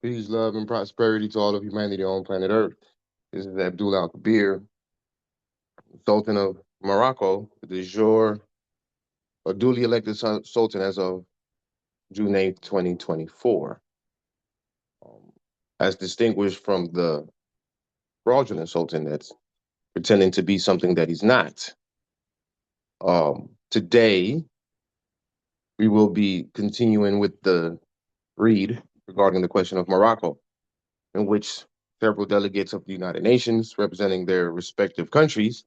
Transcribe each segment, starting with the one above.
Peace, love, and prosperity to all of humanity on planet Earth. This is Abdul Al-Kabir, Sultan of Morocco, the jour, a duly elected Sultan as of June 8th, 2024. Um, as distinguished from the fraudulent Sultan that's pretending to be something that he's not. Today, we will be continuing with the read regarding the question of Morocco, in which several delegates of the United Nations representing their respective countries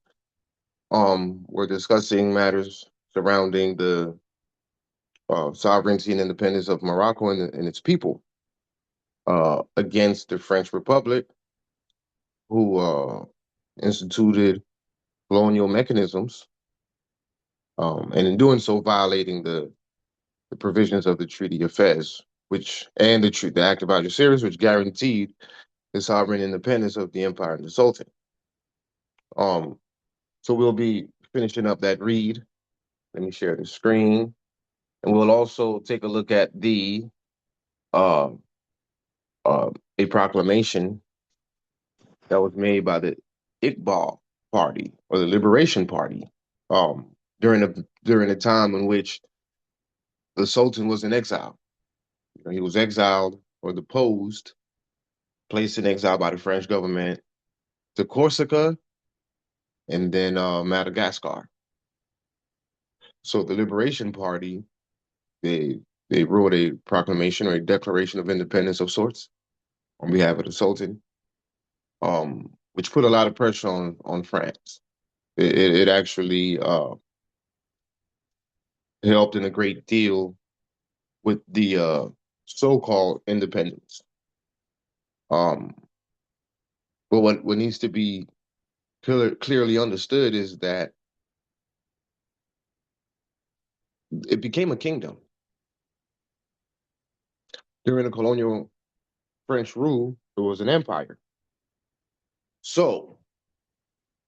we're discussing matters surrounding the sovereignty and independence of Morocco and its people against the French Republic, who instituted colonial mechanisms, and in doing so, violating the provisions of the Treaty of Fez, which and the Act of Algeciras, which guaranteed the sovereign independence of the empire and the sultan. Um, so we'll be finishing up that read. Let me share the screen. And we'll also take a look at uh, uh, a proclamation that was made by the Iqbal Party or the Liberation Party during a time in which the Sultan was in exile. You know, he was exiled or deposed, placed in exile by the French government to Corsica and then Madagascar. So the Liberation Party, they they wrote a proclamation or a declaration of independence of sorts on behalf of the Sultan, which put a lot of pressure on France. It actually helped in a great deal with the so-called independence. Um, but what needs to be clearly understood is that it became a kingdom during the colonial French rule. It was an empire. So,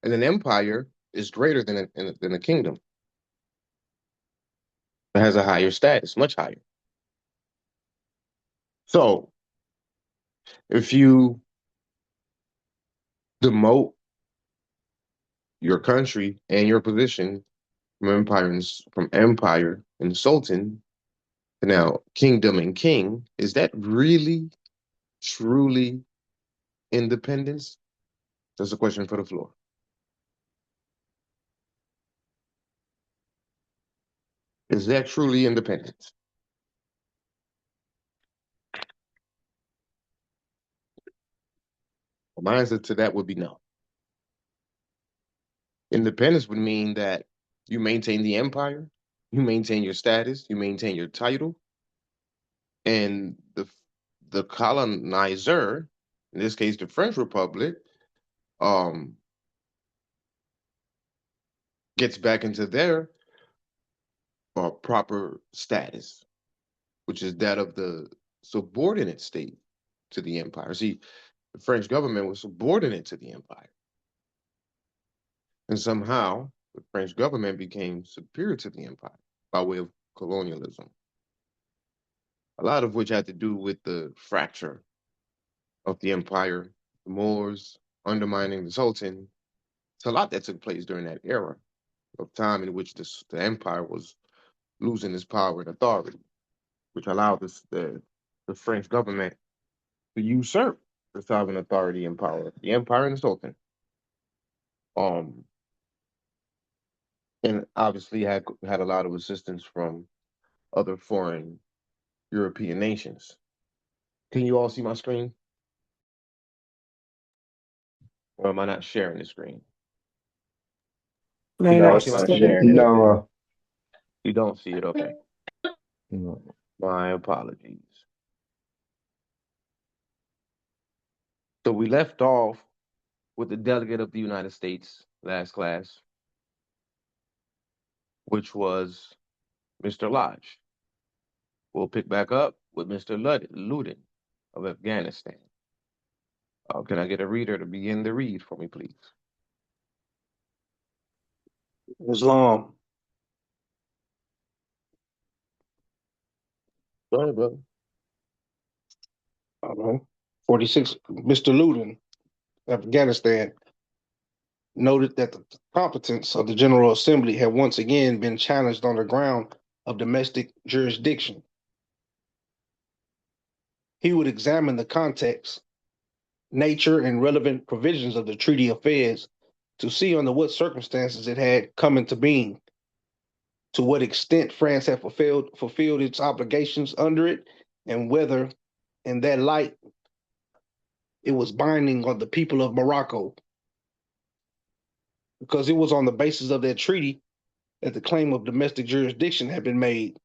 and an empire is greater than a kingdom. It has a higher status, much higher. So, if you demote your country and your position from empire and sultan to now kingdom and king, is that really truly independence? That's a question for the floor. Is that truly independence? My answer to that would be no. Independence would mean that you maintain the empire, you maintain your status, you maintain your title, and the colonizer, in this case the French Republic, um, gets back into their proper status, which is that of the subordinate state to the empire. See, the French government was subordinate to the empire. And somehow the French government became superior to the empire by way of colonialism, a lot of which had to do with the fracture of the empire, the Moors undermining the Sultan. It's a lot that took place during that era of time in which the empire was losing its power and authority, which allowed the French government to usurp the sovereign authority and power of the empire and the Sultan. Um, and obviously had a lot of assistance from other foreign European nations. Can you all see my screen? Or am I not sharing the screen? No, Can you're you all not see my screen? sharing. No, You don't see it, okay. no. My apologies. So we left off with the delegate of the United States last class, which was Mr. Lodge. We'll pick back up with Mr. Ludin of Afghanistan. Can I get a reader to begin the read for me, please? Islam. Go ahead, brother. I don't know, 46, Mr. Ludin, Afghanistan, noted that the competence of the General Assembly had once again been challenged on the ground of domestic jurisdiction. He would examine the context, nature, and relevant provisions of the Treaty of Fez to see under what circumstances it had come into being, to what extent France had fulfilled its obligations under it, and whether, in that light, it was binding on the people of Morocco, because it was on the basis of that treaty that the claim of domestic jurisdiction had been made.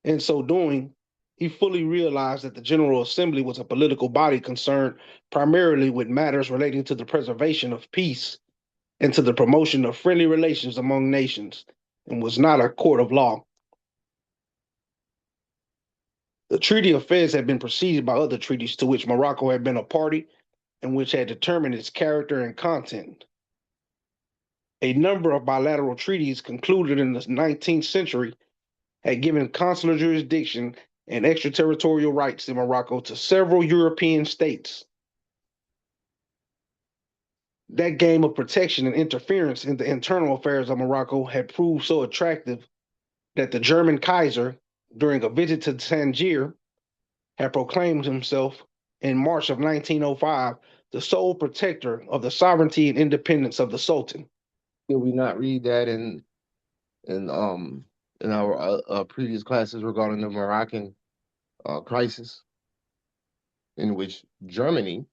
In so doing, he fully realized that the General Assembly was a political body concerned primarily with matters relating to the preservation of peace and to the promotion of friendly relations among nations, and was not a court of law. The Treaty of Fez had been preceded by other treaties to which Morocco had been a party and which had determined its character and content. A number of bilateral treaties concluded in the 19th century had given consular jurisdiction and extraterritorial rights in Morocco to several European states. That game of protection and interference in the internal affairs of Morocco had proved so attractive that the German Kaiser, during a visit to Tangier, had proclaimed himself in March of 1905 the sole protector of the sovereignty and independence of the Sultan. Did we not read that in our previous classes regarding the Moroccan crisis, in which Germany,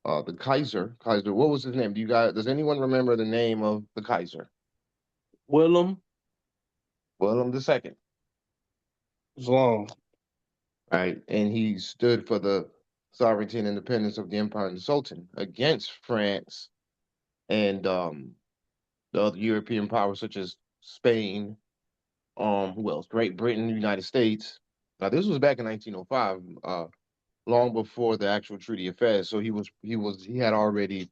the Kaiser, what was his name? Does anyone remember the name of the Kaiser? Willem William II. Zlong. Right, and he stood for the sovereignty and independence of the empire and the Sultan against France and the other European powers such as Spain, who else? Great Britain, United States. Now this was back in 1905, long before the actual Treaty of Fez. So he had already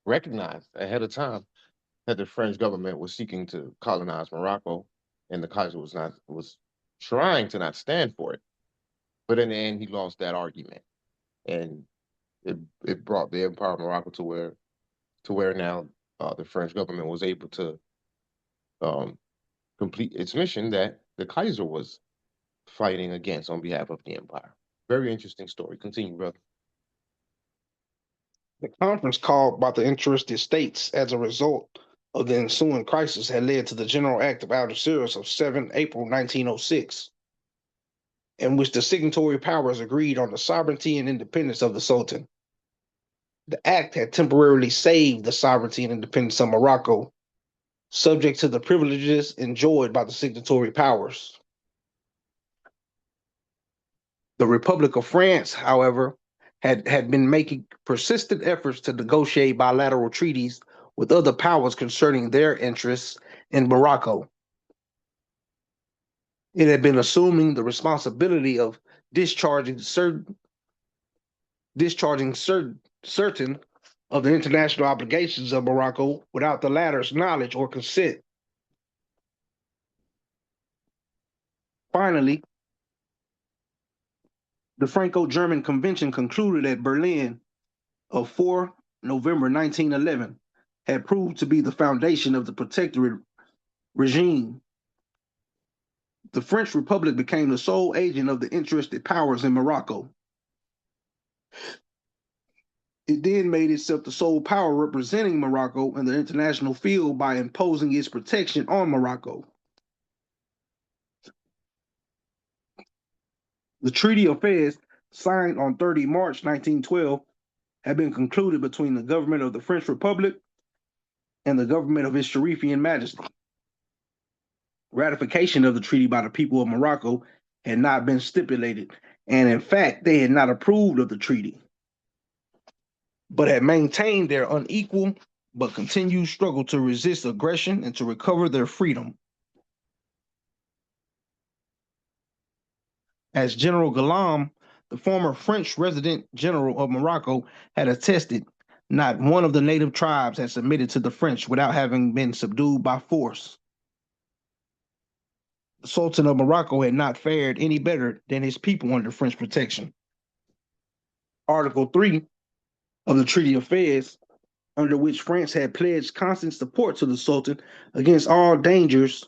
recognized ahead of time that the French government was seeking to colonize Morocco, and the Kaiser was trying to not stand for it. But in the end, he lost that argument, and it brought the Empire of Morocco to where now the French government was able to um, complete its mission that the Kaiser was fighting against on behalf of the empire. Very interesting story. Continue, brother. The conference called by the interested states as a result of the ensuing crisis had led to the General Act of Algeciras of 7 April 1906, in which the signatory powers agreed on the sovereignty and independence of the Sultan. The act had temporarily saved the sovereignty and independence of Morocco, subject to the privileges enjoyed by the signatory powers. The Republic of France, however, had been making persistent efforts to negotiate bilateral treaties with other powers concerning their interests in Morocco. It had been assuming the responsibility of discharging certain of the international obligations of Morocco without the latter's knowledge or consent. Finally, the Franco-German Convention concluded at Berlin of 4 November 1911 had proved to be the foundation of the protectorate regime. The French Republic became the sole agent of the interested powers in Morocco. It then made itself the sole power representing Morocco in the international field by imposing its protection on Morocco. The Treaty of Fez, signed on 30 March 1912, had been concluded between the government of the French Republic and the government of His Sharifian Majesty. Ratification of the treaty by the people of Morocco had not been stipulated, and in fact, they had not approved of the treaty, but had maintained their unequal but continued struggle to resist aggression and to recover their freedom. As General Galam, the former French resident general of Morocco, had attested, not one of the native tribes had submitted to the French without having been subdued by force. the Sultan of Morocco had not fared any better than his people under French protection. Article 3 of the Treaty of Fez, under which France had pledged constant support to the Sultan against all dangers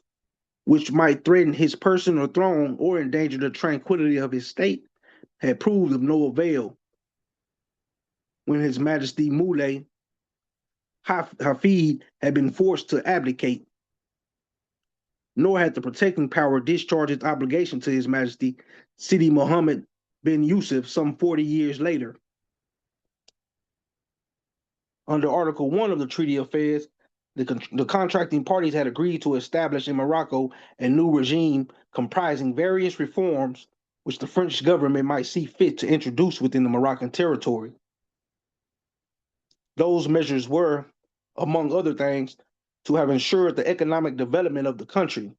which might threaten his person or throne or endanger the tranquility of his state, had proved of no avail when His Majesty Moulay Hafid had been forced to abdicate. Nor had the protecting power discharged its obligation to His Majesty Sidi Mohammed bin Yusuf some 40 years later. Under Article 1 of the Treaty of Fez, the contracting parties had agreed to establish in Morocco a new regime comprising various reforms which the French government might see fit to introduce within the Moroccan territory. Those measures were, among other things, to have ensured the economic development of the country.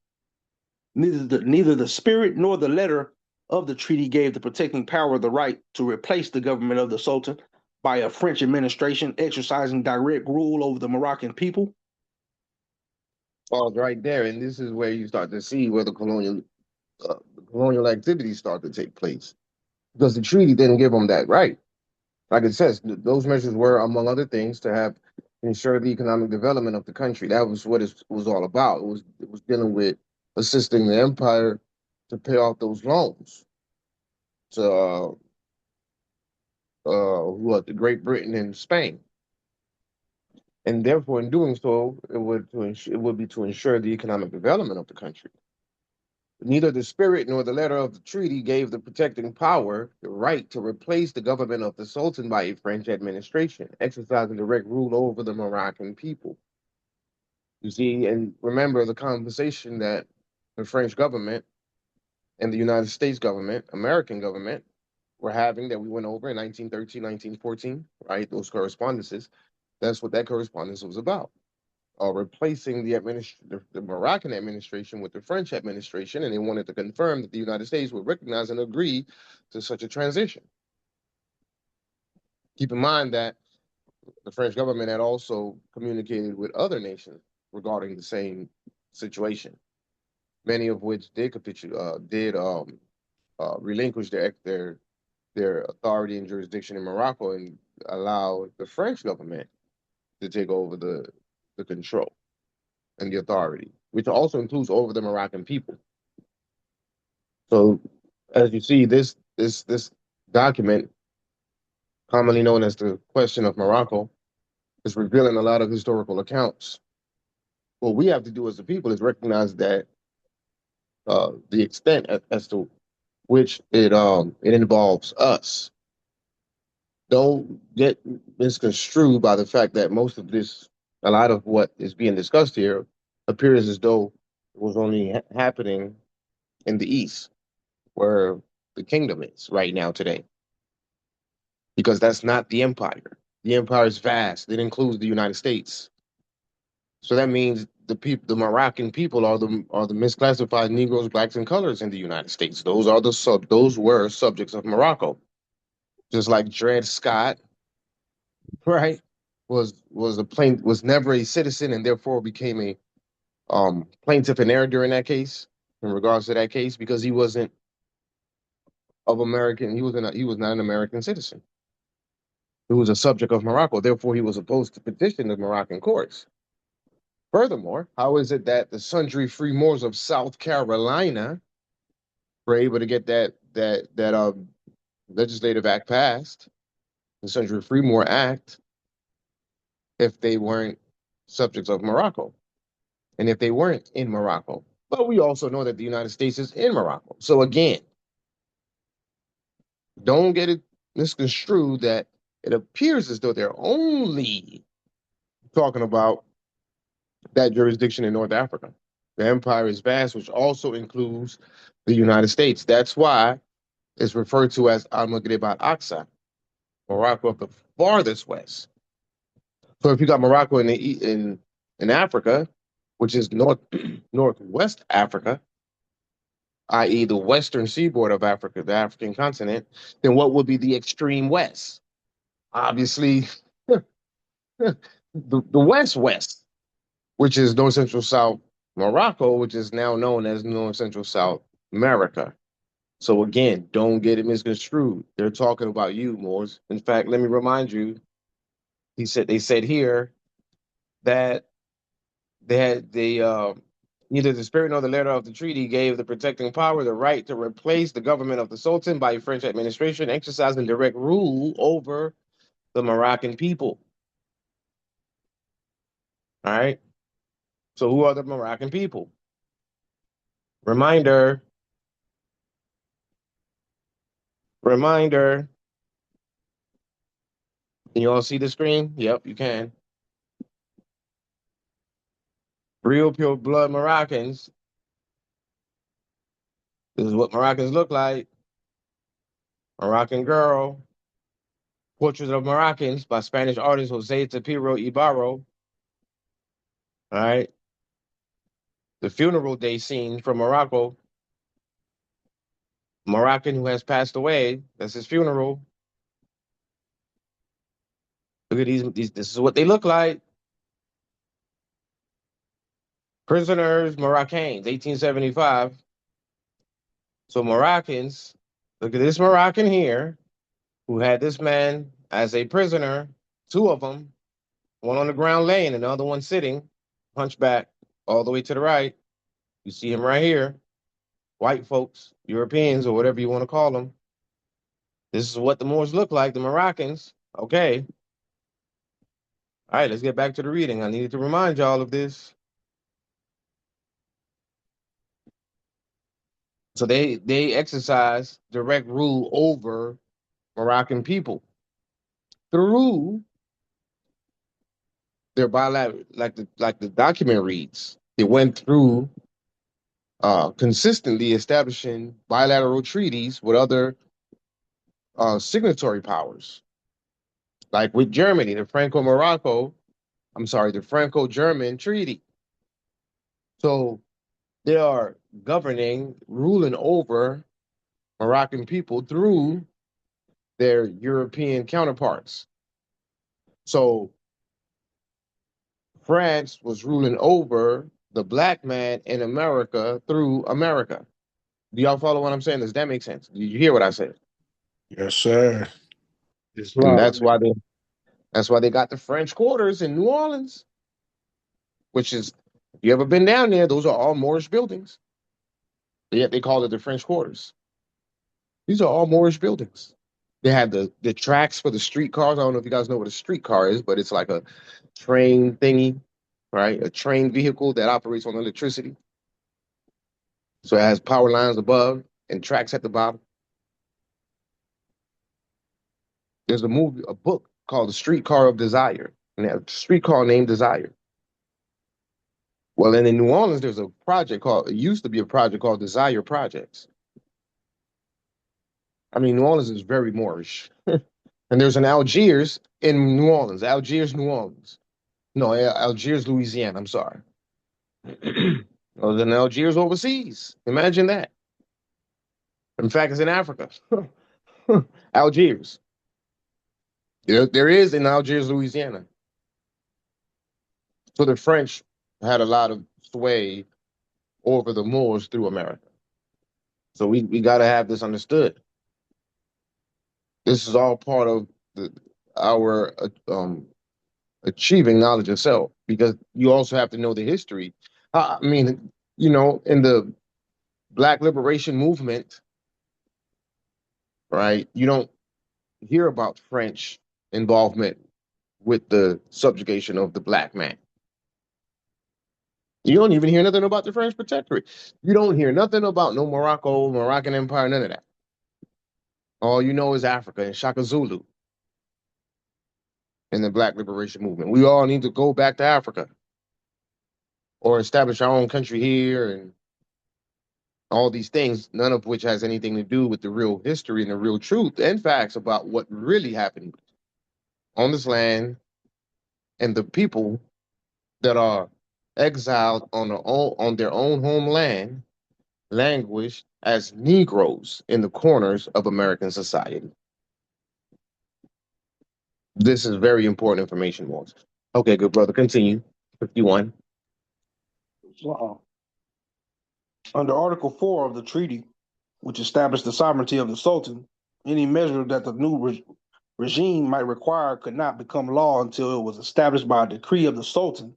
Neither the spirit nor the letter of the treaty gave the protecting power the right to replace the government of the Sultan by a French administration exercising direct rule over the Moroccan people. Falls right there, and this is where you start to see where the colonial activities start to take place, because the treaty didn't give them that right. Like it says, those measures were, among other things, to have ensure the economic development of the country. That was what it was all about. It was dealing with assisting the empire to pay off those loans to what, the Great Britain and Spain, and therefore, in doing so, it would be to ensure the economic development of the country. Neither the spirit nor the letter of the treaty gave the protecting power the right to replace the government of the Sultan by a French administration, exercising direct rule over the Moroccan people. You see, and remember the conversation that the French government and the United States government, American government, were having that we went over in 1913, 1914, right? Those correspondences. That's what that correspondence was about. Replacing the Moroccan administration with the French administration, and they wanted to confirm that the United States would recognize and agree to such a transition. Keep in mind that the French government had also communicated with other nations regarding the same situation, many of which did relinquish their authority and jurisdiction in Morocco and allow the French government to take over the control and the authority, which also includes over the Moroccan people. So, as you see, this document, commonly known as the Question of Morocco, is revealing a lot of historical accounts. What we have to do as a people is recognize that the extent as to which it involves us. Don't get misconstrued by the fact that a lot of what is being discussed here appears as though it was only happening in the East, where the kingdom is right now today, because that's not the empire. The empire is vast. It includes the United States. So that means the Moroccan people are the misclassified Negroes, blacks, and colors in the United States. Those were subjects of Morocco, just like Dred Scott, right? Was never a citizen and therefore became a plaintiff in error during that case, in regards to that case, because he wasn't of American. He was not an American citizen. He was a subject of Morocco. Therefore, he was supposed to petition the Moroccan courts. Furthermore, how is it that the sundry free Moors of South Carolina were able to get that legislative act passed, the Sundry Free Moor Act, if they weren't subjects of Morocco, and if they weren't in Morocco? But we also know that the United States is in Morocco. So again, don't get it misconstrued that it appears as though they're only talking about that jurisdiction in North Africa. The empire is vast, which also includes the United States. That's why it's referred to as Al-Maghrib al-Aqsa, Morocco of the farthest west. So if you got Morocco in Africa, which is northwest Africa, i.e., the western seaboard of Africa, the African continent, then what would be the extreme west? Obviously, the west, which is north, central, south, Morocco, which is now known as North Central South America. So again, don't get it misconstrued. They're talking about you, Moors. In fact, let me remind you, they said here that neither the spirit nor the letter of the treaty gave the protecting power the right to replace the government of the Sultan by a French administration exercising direct rule over the Moroccan people. All right. So who are the Moroccan people? Reminder, reminder. Can you all see the screen? Yep, you can. Real pure blood Moroccans. This is what Moroccans look like. Moroccan Girl. Portrait of Moroccans by Spanish artist Jose Tapiro Ibarro. All right. The funeral day scene from Morocco. Moroccan who has passed away. That's his funeral. Look at these. This is what they look like. Prisoners, Moroccans, 1875. So Moroccans, look at this Moroccan here who had this man as a prisoner, two of them, one on the ground laying, and the other one sitting, hunchback, all the way to the right. You see him right here. White folks, Europeans, or whatever you want to call them. This is what the Moors look like, the Moroccans. Okay. All right, let's get back to the reading. I needed to remind y'all of this. So they exercise direct rule over Moroccan people through their bilateral, like the document reads. It went through consistently establishing bilateral treaties with other signatory powers, like with Germany, the Franco-German Treaty. So they are governing, ruling over Moroccan people through their European counterparts. So France was ruling over the black man in America through America. Do y'all follow what I'm saying? Does that make sense? Did you hear what I said? Yes, sir. It's And loud. that's why they got the French quarters in New Orleans, which is, if you ever been down there, those are all Moorish buildings. Yet they call it the French quarters. These are all Moorish buildings. They have the tracks for the streetcars. I don't know if you guys know what a streetcar is, but it's like a train thingy, right? A train vehicle that operates on electricity. So it has power lines above and tracks at the bottom. There's a book called The Streetcar of Desire, and that streetcar named Desire. Well, and in New Orleans, there's a project it used to be a project called Desire Projects. I mean, New Orleans is very Moorish. And there's an Algiers in New Orleans, Algiers, New Orleans. No, Algiers, Louisiana. I'm sorry. There's an Algiers overseas. Imagine that. In fact, it's in Africa. Algiers. There is in Algiers, Louisiana. So the French had a lot of sway over the Moors through America. So we got to have this understood. This is all part of our achieving knowledge of self, because you also have to know the history. I mean, in the Black liberation movement, right? You don't hear about French involvement with the subjugation of the black man. You don't even hear nothing about the French Protectorate. You don't hear nothing about no Moroccan Empire, none of that. All you know is Africa and Shaka Zulu and the Black liberation movement. We all need to go back to Africa or establish our own country here and all these things, none of which has anything to do with the real history and the real truth and facts about what really happened on this land and the people that are exiled on their own homeland languish as Negroes in the corners of American society. This is very important information, Walter. Okay, good brother. Continue. 51. Wow. Under Article 4 of the treaty, which established the sovereignty of the Sultan, any measure that the new regime might require could not become law until it was established by a decree of the Sultan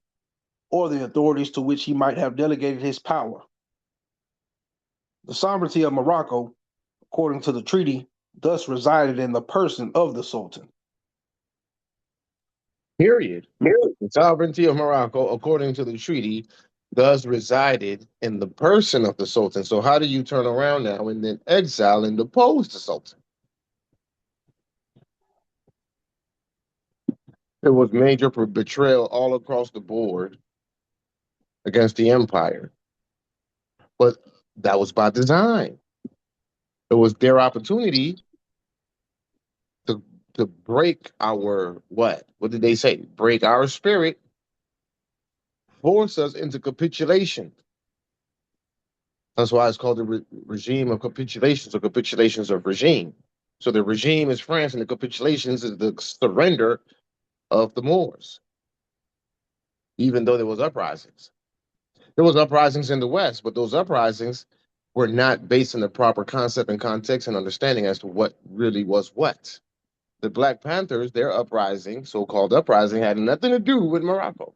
or the authorities to which he might have delegated his power. The sovereignty of Morocco, according to the treaty, thus resided in the person of the Sultan. Period. The sovereignty of Morocco, according to the treaty, thus resided in the person of the Sultan. So how do you turn around now and then exile and depose the Sultan? There was major betrayal all across the board against the empire. But that was by design. It was their opportunity to break our what? What did they say? Break our spirit, force us into capitulation. That's why it's called the regime of capitulations or capitulations of regime. So the regime is France and the capitulations is the surrender of the Moors, even though there was uprisings. There was uprisings in the West, but those uprisings were not based on the proper concept and context and understanding as to what really was what. The Black Panthers, their uprising, so-called uprising, had nothing to do with Morocco,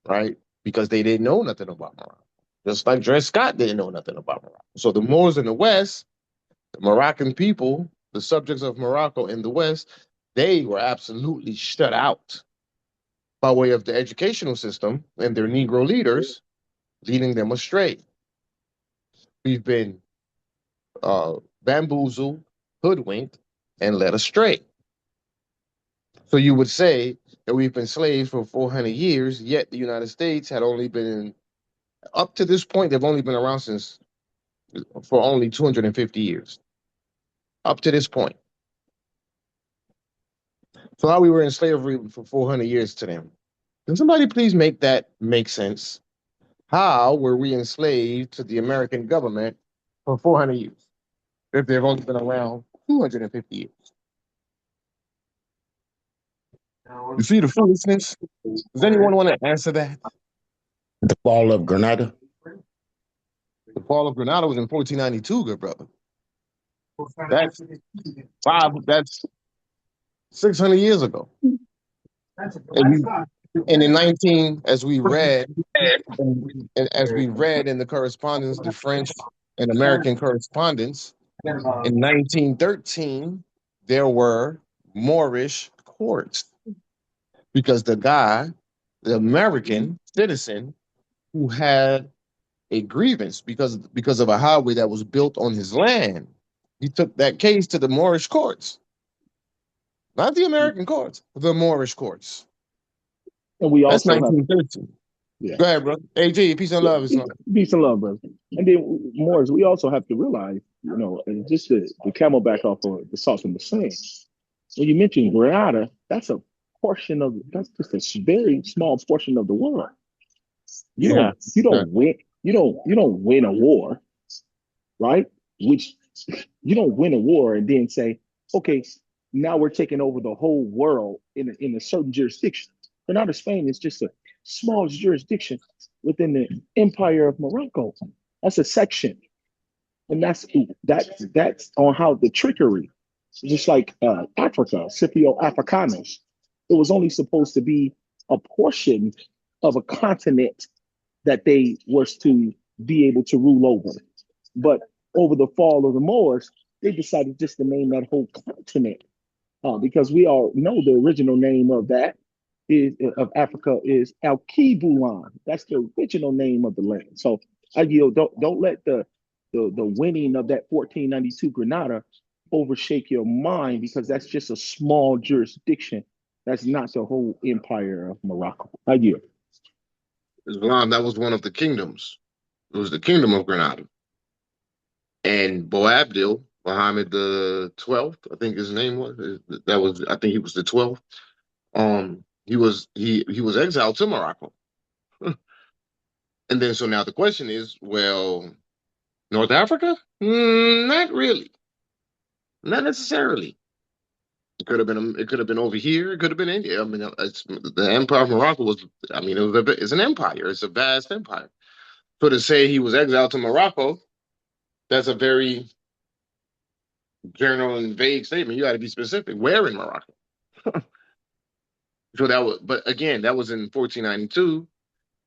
right? Because they didn't know nothing about Morocco. Just like Dred Scott didn't know nothing about Morocco. So the Moors in the West, the Moroccan people, the subjects of Morocco in the West, they were absolutely shut out by way of the educational system and their Negro leaders leading them astray. We've been bamboozled, hoodwinked, and led astray. So you would say that we've been slaves for 400 years, yet the United States had only been, up to this point, they've only been around for only 250 years. Up to this point. So how we were in slavery for 400 years to them. Can somebody please make that make sense? How were we enslaved to the American government for 400 years if they've only been around 250 years? You see the foolishness? Does anyone want to answer that? The fall of Grenada. The fall of Grenada was in 1492, good brother. That's 600 years ago. And in 19, as we read in the correspondence, the French and American correspondence, in 1913, there were Moorish courts because the guy, the American citizen, who had a grievance because of a highway that was built on his land, he took that case to the Moorish courts, not the American courts, the Moorish courts. And we That's also 1913. Yeah. Go ahead, bro. AG, peace and love, Islam. Peace and love, brother. And then, Morris, we also have to realize, and just the camelback off of the Sultan was saying, when you mentioned Grenada, that's just a very small portion of the world. You don't win a war, right? Which you don't win a war and then say, okay, now we're taking over the whole world in a certain jurisdiction. Grenada, Spain is just a small jurisdiction within the Empire of Morocco. That's a section, and that's on how the trickery, just like Africa, Scipio Africanus, it was only supposed to be a portion of a continent that they was to be able to rule over, but over the fall of the Moors, they decided just to name that whole continent because we all know the original name of Africa is Al-Kibulan. That's the original name of the land. So don't let the winning of that 1492 Grenada overshake your mind because that's just a small jurisdiction. That's not the whole empire of Morocco. I yield. Islam, that was one of the kingdoms. It was the kingdom of Grenada. And Boabdil, Muhammad the 12th, I think his name was. I think he was the 12th. He was exiled to Morocco. And then so now the question is, well, North Africa? Not really. Not necessarily. It could have been over here. It could have been India. The Empire of Morocco was. It's an empire. It's a vast empire. So to say he was exiled to Morocco, that's a very general and vague statement. You got to be specific. Where in Morocco? So that was, but again, that was in 1492.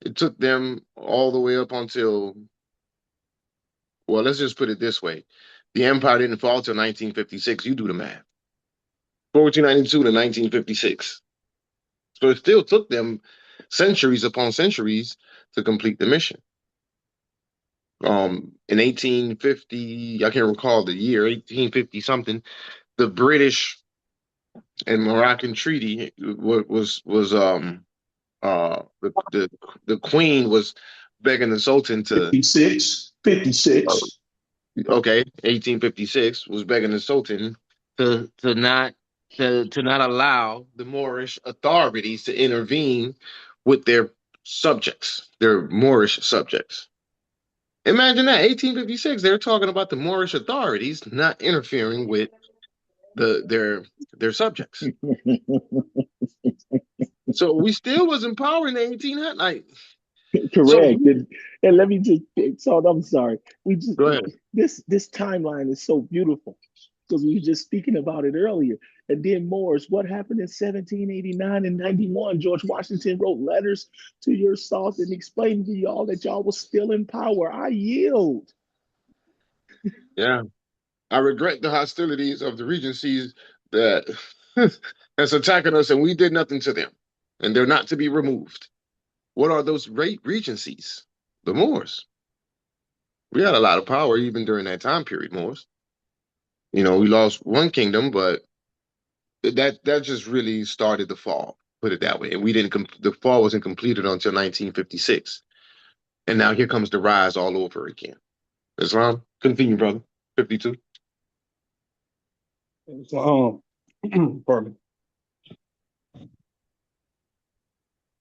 It took them all the way up until, well, let's just put it this way: the empire didn't fall till 1956. You do the math. 1492 to 1956. So it still took them centuries upon centuries to complete the mission. In 1850, I can't recall the year, 1850 something, the British and Moroccan treaty was the queen was begging the sultan to 56, 56. okay 1856 was begging the sultan to not to not allow the Moorish authorities to intervene with their subjects, their Moorish subjects. Imagine that 1856 they're talking about the Moorish authorities not interfering with their subjects. So we still was in power in the 1800s. Like, so Correct. And let me just, so I'm sorry. We just go ahead. this timeline is so beautiful because we were just speaking about it earlier. And then Morris, what happened in 1789 and 91? George Washington wrote letters to your South and explained to y'all that y'all was still in power. I yield. Yeah. I regret the hostilities of the regencies that that's attacking us, and we did nothing to them, and they're not to be removed. What are those regencies? The Moors. We had a lot of power even during that time period, Moors. You know, we lost one kingdom, but that just really started the fall. Put it that way, and we didn't. The fall wasn't completed until 1956, and now here comes the rise all over again. Islam, continue, brother. 52. So, pardon.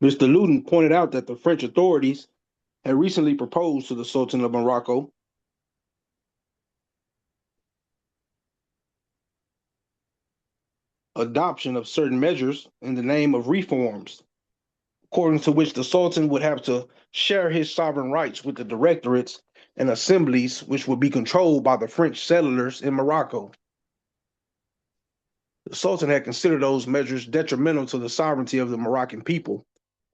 Mr. Luton pointed out that the French authorities had recently proposed to the Sultan of Morocco adoption of certain measures in the name of reforms, according to which the Sultan would have to share his sovereign rights with the directorates and assemblies which would be controlled by the French settlers in Morocco. The Sultan had considered those measures detrimental to the sovereignty of the Moroccan people,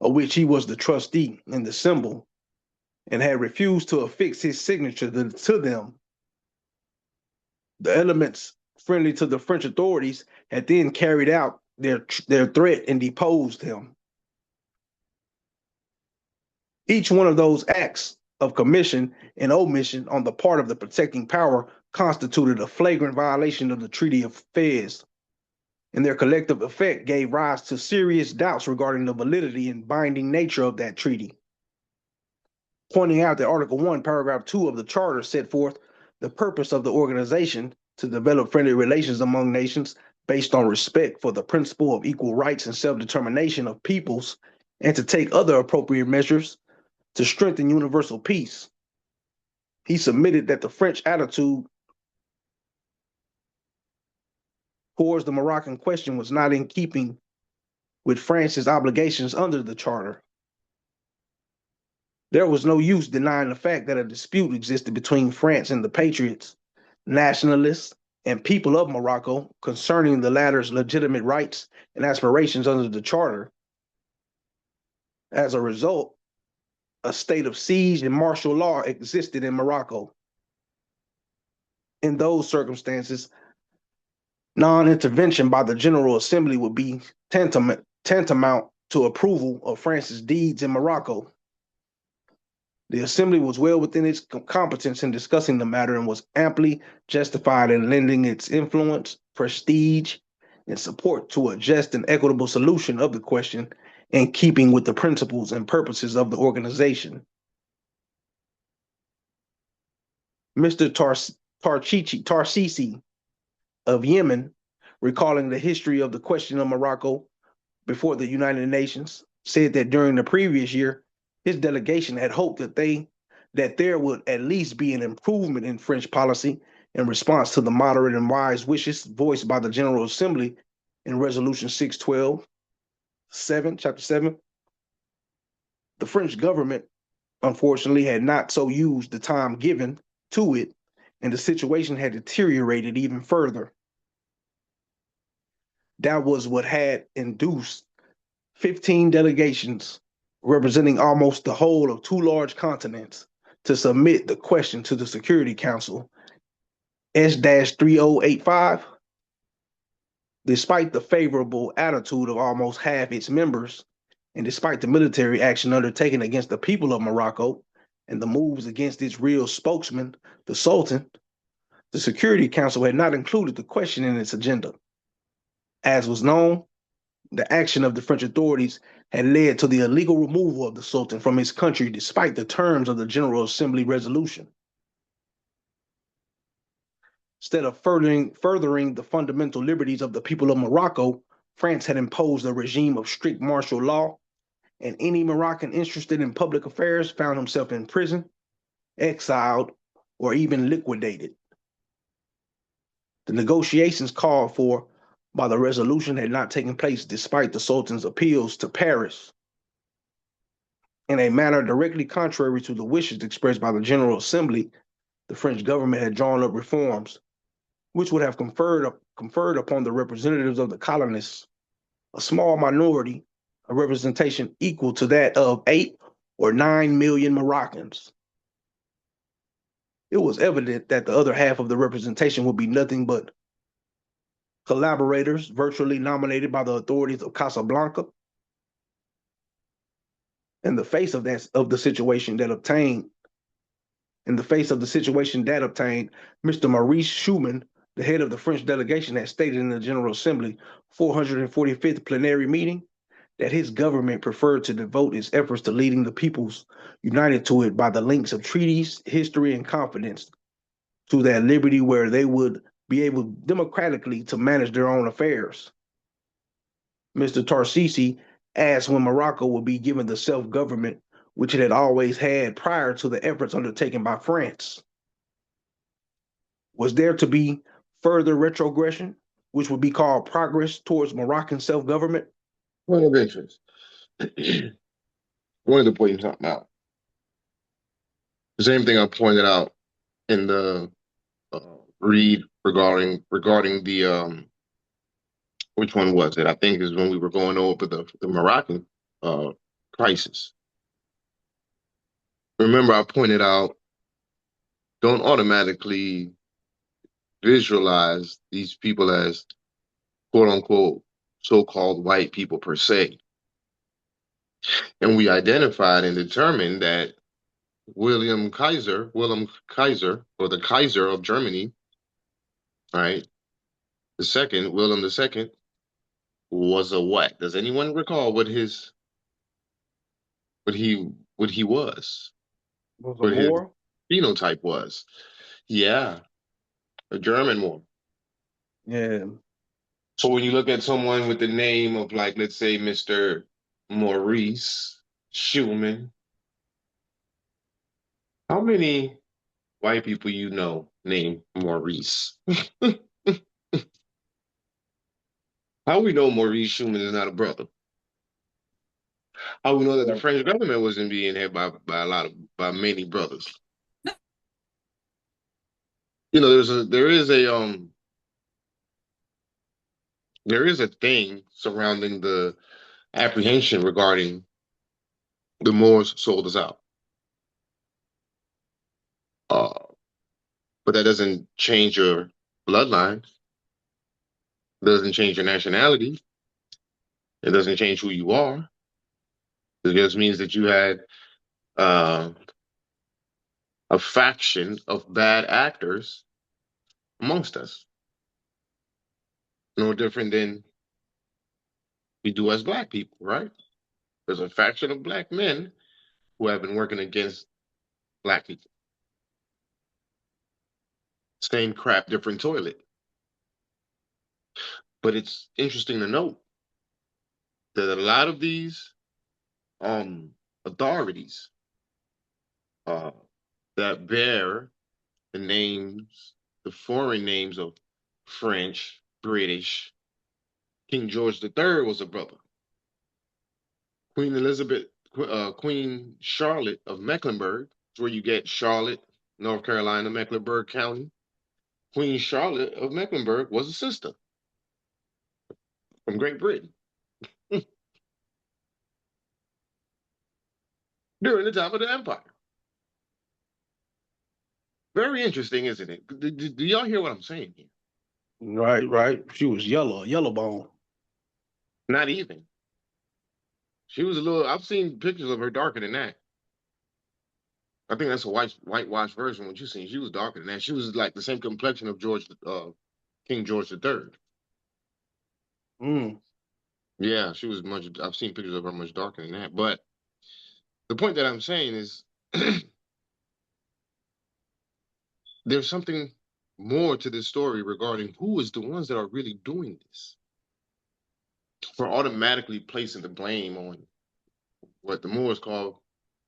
of which he was the trustee and the symbol, and had refused to affix his signature to them. The elements friendly to the French authorities had then carried out their threat and deposed him. Each one of those acts of commission and omission on the part of the protecting power constituted a flagrant violation of the Treaty of Fez, and their collective effect gave rise to serious doubts regarding the validity and binding nature of that treaty. Pointing out that Article 1, Paragraph 2 of the Charter set forth the purpose of the organization to develop friendly relations among nations based on respect for the principle of equal rights and self-determination of peoples, and to take other appropriate measures to strengthen universal peace. He submitted that the French attitude towards the Moroccan question was not in keeping with France's obligations under the Charter. There was no use denying the fact that a dispute existed between France and the patriots, nationalists, and people of Morocco concerning the latter's legitimate rights and aspirations under the Charter. As a result, a state of siege and martial law existed in Morocco. In those circumstances, non-intervention by the General Assembly would be tantamount to approval of France's deeds in Morocco. The Assembly was well within its competence in discussing the matter and was amply justified in lending its influence, prestige, and support to a just and equitable solution of the question in keeping with the principles and purposes of the organization. Mr. Tarsisi of Yemen, recalling the history of the question of Morocco before the United Nations, said that during the previous year, his delegation had hoped that there would at least be an improvement in French policy in response to the moderate and wise wishes voiced by the General Assembly in Resolution 612, chapter 7. The French government unfortunately, had not so used the time given to it, and the situation had deteriorated even further. That was what had induced 15 delegations representing almost the whole of two large continents to submit the question to the Security Council S-3085. Despite the favorable attitude of almost half its members, and despite the military action undertaken against the people of Morocco and the moves against its real spokesman, the Sultan, the Security Council had not included the question in its agenda. As was known, the action of the French authorities had led to the illegal removal of the Sultan from his country despite the terms of the General Assembly resolution. Instead of furthering the fundamental liberties of the people of Morocco, France had imposed a regime of strict martial law, and any Moroccan interested in public affairs found himself in prison, exiled, or even liquidated. The negotiations called for by the resolution had not taken place despite the Sultan's appeals to Paris. In a manner directly contrary to the wishes expressed by the General Assembly, the French government had drawn up reforms which would have conferred upon the representatives of the colonists a small minority, a representation equal to that of 8 or 9 million Moroccans. It was evident that the other half of the representation would be nothing but collaborators virtually nominated by the authorities of Casablanca. In the face of the situation that obtained, Mr. Maurice Schumann, the head of the French delegation, had stated in the General Assembly 445th plenary meeting that his government preferred to devote its efforts to leading the peoples united to it by the links of treaties, history, and confidence to that liberty where they would be able democratically to manage their own affairs. Mr. Tarcisi asked when Morocco would be given the self-government which it had always had prior to the efforts undertaken by France. Was there to be further retrogression, which would be called progress towards Moroccan self-government? Point of interest. Wanted to point something out. The same thing I pointed out in the read regarding the which one was it? I think is when we were going over the Moroccan crisis. Remember, I pointed out, don't automatically visualize these people as quote unquote so-called white people per se. And we identified and determined that William Kaiser, or the Kaiser of Germany, right? William II, was a what? Does anyone recall what he was? Was a What his Moor? phenotype was? Yeah, a German one. Yeah. So when you look at someone with the name of, like, let's say, Mr. Maurice Schumann, how many white people you know named Maurice? How we know Maurice Schumann is not a brother? How we know that the French government wasn't being hit by many brothers? You know, there is a thing surrounding the apprehension regarding the Moors sold us out. But that doesn't change your bloodline. It doesn't change your nationality. It doesn't change who you are. It just means that you had a faction of bad actors amongst us. No different than we do as Black people, right? There's a faction of Black men who have been working against Black people. Same crap, different toilet. But it's interesting to note that a lot of these authorities that bear the foreign names of French, British, King George III was a brother. Queen Charlotte of Mecklenburg. It's where you get Charlotte, North Carolina, Mecklenburg County. Queen Charlotte of Mecklenburg was a sister from Great Britain during the time of the Empire. Very interesting, isn't it? Do y'all hear what I'm saying here? Right, right. She was yellow bone. Not even. She was a little. I've seen pictures of her darker than that. I think that's a whitewash version. What you seen, she was darker than that. She was like the same complexion of King George III. Mm. Yeah, she was much. I've seen pictures of her much darker than that. But the point that I'm saying is, there's something more to this story regarding who is the ones that are really doing this. For automatically placing the blame on what the Moors call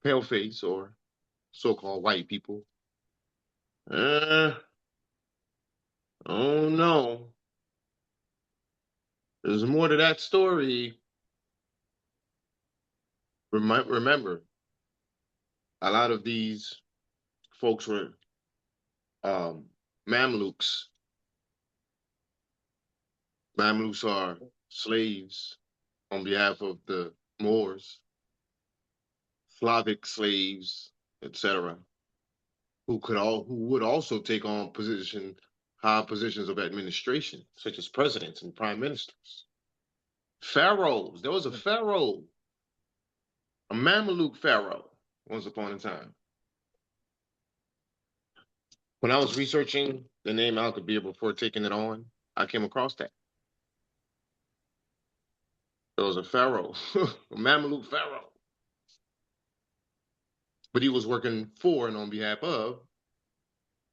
paleface or so-called white people. Oh no. There's more to that story. Remember, a lot of these folks were Mamluks. Mamluks are slaves on behalf of the Moors, Slavic slaves, etc., who would also take on high positions of administration, such as presidents and prime ministers. Pharaohs. There was a pharaoh, a Mameluke pharaoh, once upon a time. When I was researching the name Al-Kabir before taking it on, I came across that. There was a pharaoh, a Mameluke pharaoh. But he was working for and on behalf of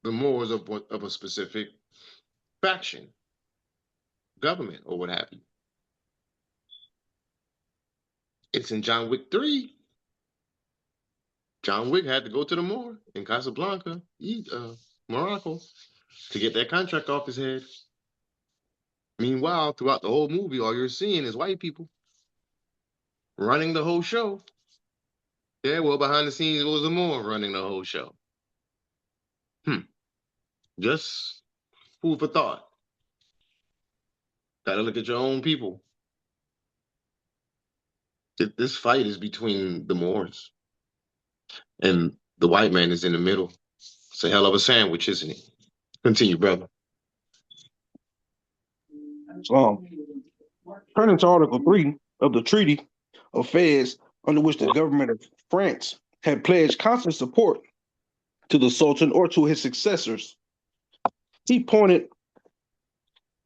the Moors of a specific faction, government, or what have you. It's in John Wick 3. John Wick had to go to the Moor in Casablanca, Morocco, to get that contract off his head. Meanwhile, throughout the whole movie, all you're seeing is white people running the whole show. Yeah, well, behind the scenes, it was a Moor running the whole show. Just food for thought. Gotta look at your own people. This fight is between the Moors, and the white man is in the middle. It's a hell of a sandwich, isn't it? Continue, brother. Turning to Article 3 of the Treaty of Fez, under which the government of France had pledged constant support to the Sultan or to his successors, he pointed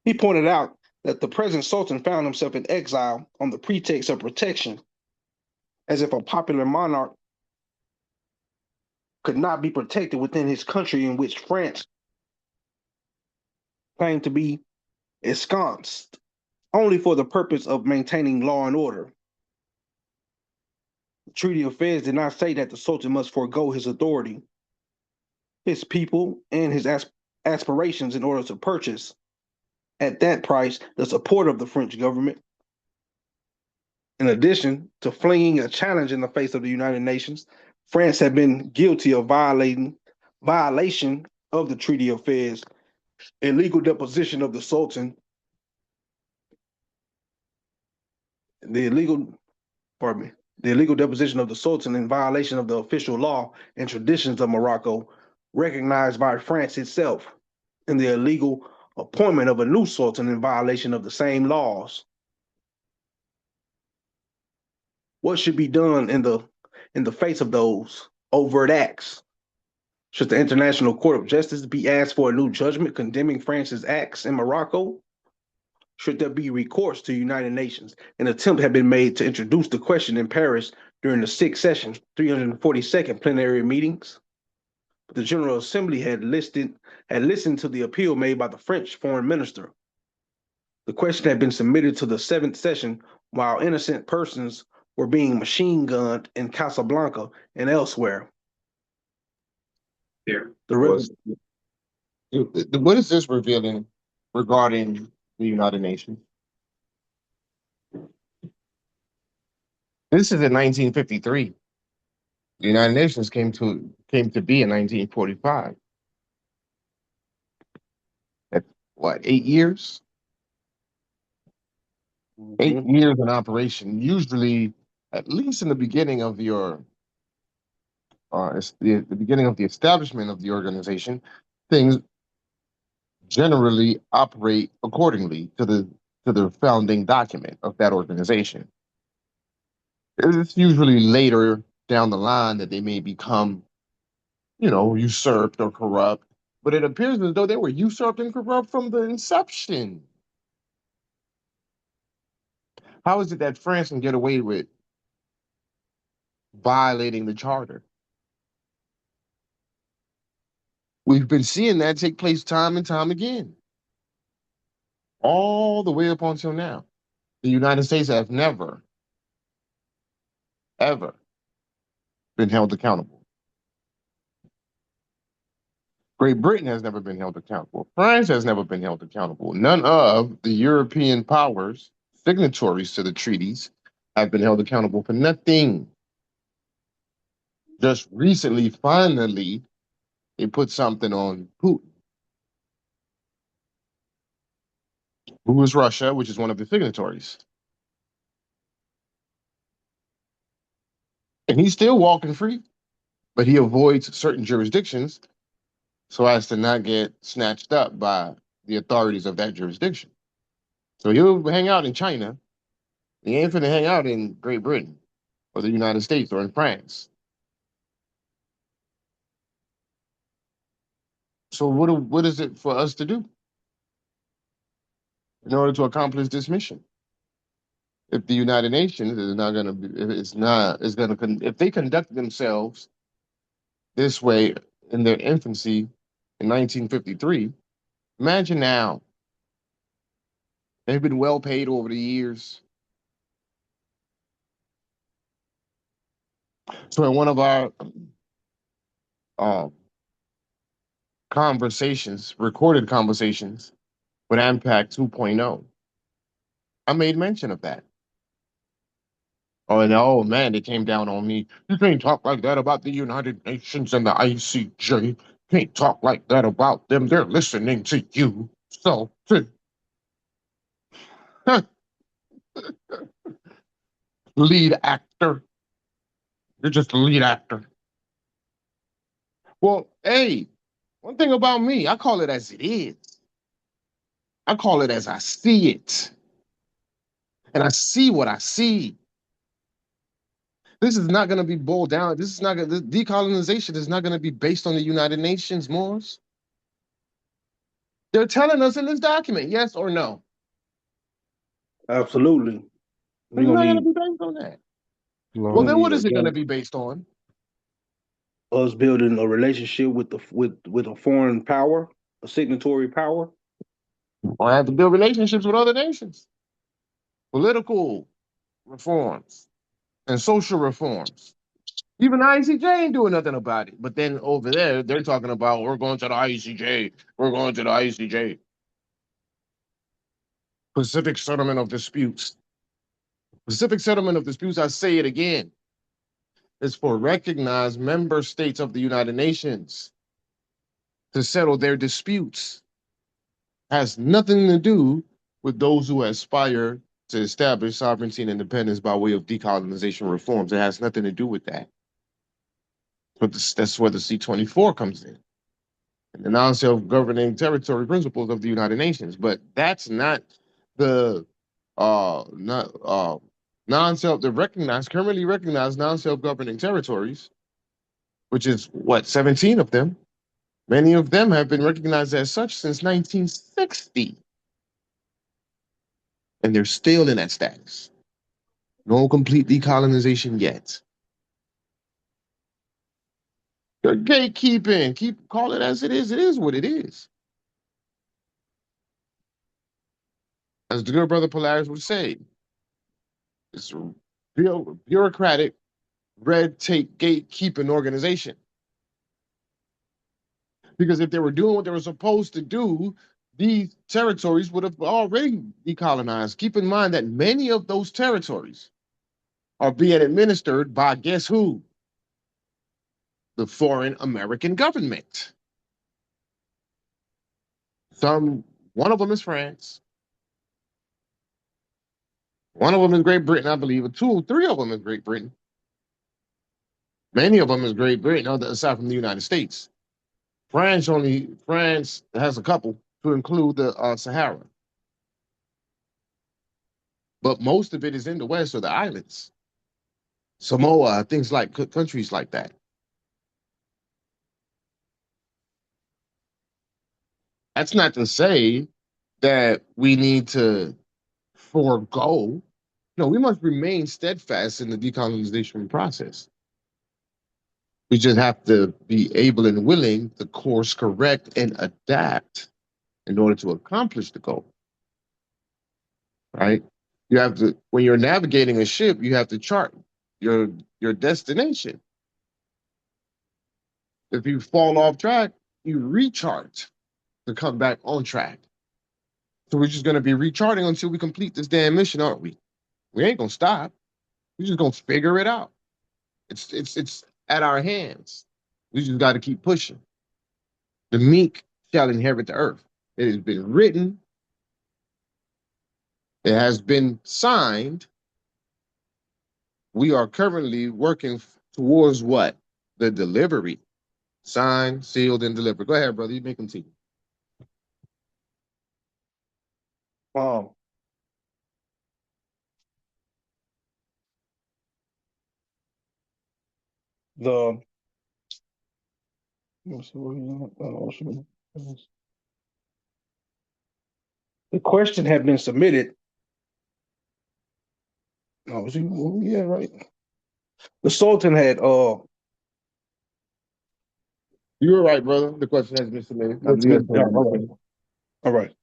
out that the present Sultan found himself in exile on the pretext of protection, as if a popular monarch could not be protected within his country in which France claimed to be ensconced only for the purpose of maintaining law and order. The Treaty of Fez did not say that the Sultan must forego his authority, his people, and his aspirations in order to purchase, at that price, the support of the French government. In addition to flinging a challenge in the face of the United Nations, France had been guilty of violation of the Treaty of Fez, illegal deposition of the Sultan, the illegal deposition of the Sultan in violation of the official law and traditions of Morocco, recognized by France itself, and the illegal appointment of a new Sultan in violation of the same laws. What should be done in the face of those overt acts? Should the International Court of Justice be asked for a new judgment condemning France's acts in Morocco? Should there be recourse to the United Nations? An attempt had been made to introduce the question in Paris during the sixth session, 342nd plenary meetings. But the General Assembly had listened to the appeal made by the French foreign minister. The question had been submitted to the seventh session while innocent persons were being machine gunned in Casablanca and elsewhere. What is this revealing regarding the United Nations? This is in 1953. The United Nations came to be in 1945. At what, 8 years? 8 Mhm. years in operation. Usually, at least in the beginning of your it's the beginning of the establishment of the organization, things generally operate accordingly to the founding document of that organization. It's usually later down the line that they may become, usurped or corrupt. But it appears as though they were usurped and corrupt from the inception. How is it that France can get away with violating the charter? We've been seeing that take place time and time again, all the way up until now. The United States have never, ever been held accountable. Great Britain has never been held accountable. France has never been held accountable. None of the European powers, signatories to the treaties, have been held accountable for nothing. Just recently, finally, they put something on Putin, who is Russia, which is one of the signatories. And he's still walking free, but he avoids certain jurisdictions so as to not get snatched up by the authorities of that jurisdiction. So he'll hang out in China. He ain't finna hang out in Great Britain or the United States or in France. So what is it for us to do in order to accomplish this mission? If the United Nations is not going to be, if it's not, is going to, if they conduct themselves this way in their infancy in 1953, imagine now. They've been well paid over the years. So in one of our uh, conversations, recorded conversations with Impact 2.0, I made mention of that. Oh, and oh man, they came down on me. You can't talk like that about the United Nations and the ICJ. You can't talk like that about them. They're listening to you. So, lead actor. You're just a lead actor. Well, hey, one thing about me, I call it as it is. I call it as I see it. And I see what I see. This is not going to be boiled down. This is not going. Decolonization is not going to be based on the United Nations, Morris. They're telling us in this document, yes or no. Absolutely. We're It's gonna not going to need be based on that. we're Well, gonna then what need is it going to again be based on? us building a relationship with the with a foreign power, a signatory power. I have to build relationships with other nations, political reforms and social reforms. Even the ICJ ain't doing nothing about it. But then over there, they're talking about we're going to the ICJ. We're going to the ICJ. Pacific Settlement of Disputes. Pacific Settlement of Disputes, I say it again, is for recognized member states of the United Nations to settle their disputes. Has nothing to do with those who aspire to establish sovereignty and independence by way of decolonization reforms. It has nothing to do with that. But that's where the C-24 comes in, and the non-self-governing territory principles of the United Nations. But that's not the not non-self the recognized currently recognized non-self-governing territories, which is what, 17 of them. Many of them have been recognized as such since 1960, and they're still in that status. No complete decolonization yet. They're gatekeeping. Keep call it as it is. It is what it is. As the good brother Polaris would say, it's a bureaucratic, red tape gatekeeping organization. Because if they were doing what they were supposed to do, these territories would have already decolonized. Keep in mind that many of those territories are being administered by guess who? The foreign American government. One of them is France. One of them is Great Britain, I believe. Three of them is Great Britain. Many of them is Great Britain, aside from the United States. France has a couple, to include the Sahara. But most of it is in the West or the islands. Samoa, things like countries like that. That's not to say that we need to forego. No, we must remain steadfast in the decolonization process. We just have to be able and willing to course correct and adapt in order to accomplish the goal. Right? You have to, when you're navigating a ship, you have to chart your destination. If you fall off track, you rechart to come back on track. So we're just going to be recharting until we complete this damn mission, aren't we? We ain't going to stop. We're just going to figure it out. It's at our hands. We just got to keep pushing. The meek shall inherit the earth. It has been written. It has been signed. We are currently working towards what? The delivery. Signed, sealed, and delivered. Go ahead, brother. You may continue. The question had been submitted. Oh, yeah, right. The Sultan had You were right, brother. The question has been submitted. all right.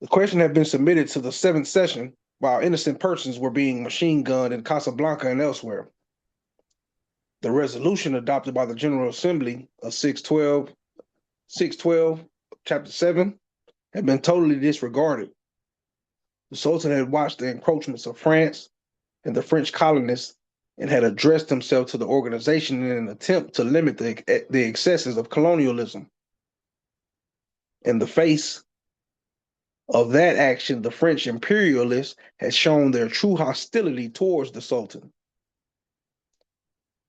The question had been submitted to the 7th session while innocent persons were being machine gunned in Casablanca and elsewhere. The resolution adopted by the General Assembly of 612, Chapter 7, had been totally disregarded. The Sultan had watched the encroachments of France and the French colonists and had addressed himself to the organization in an attempt to limit the excesses of colonialism. In the face of that action, the French imperialists had shown their true hostility towards the Sultan.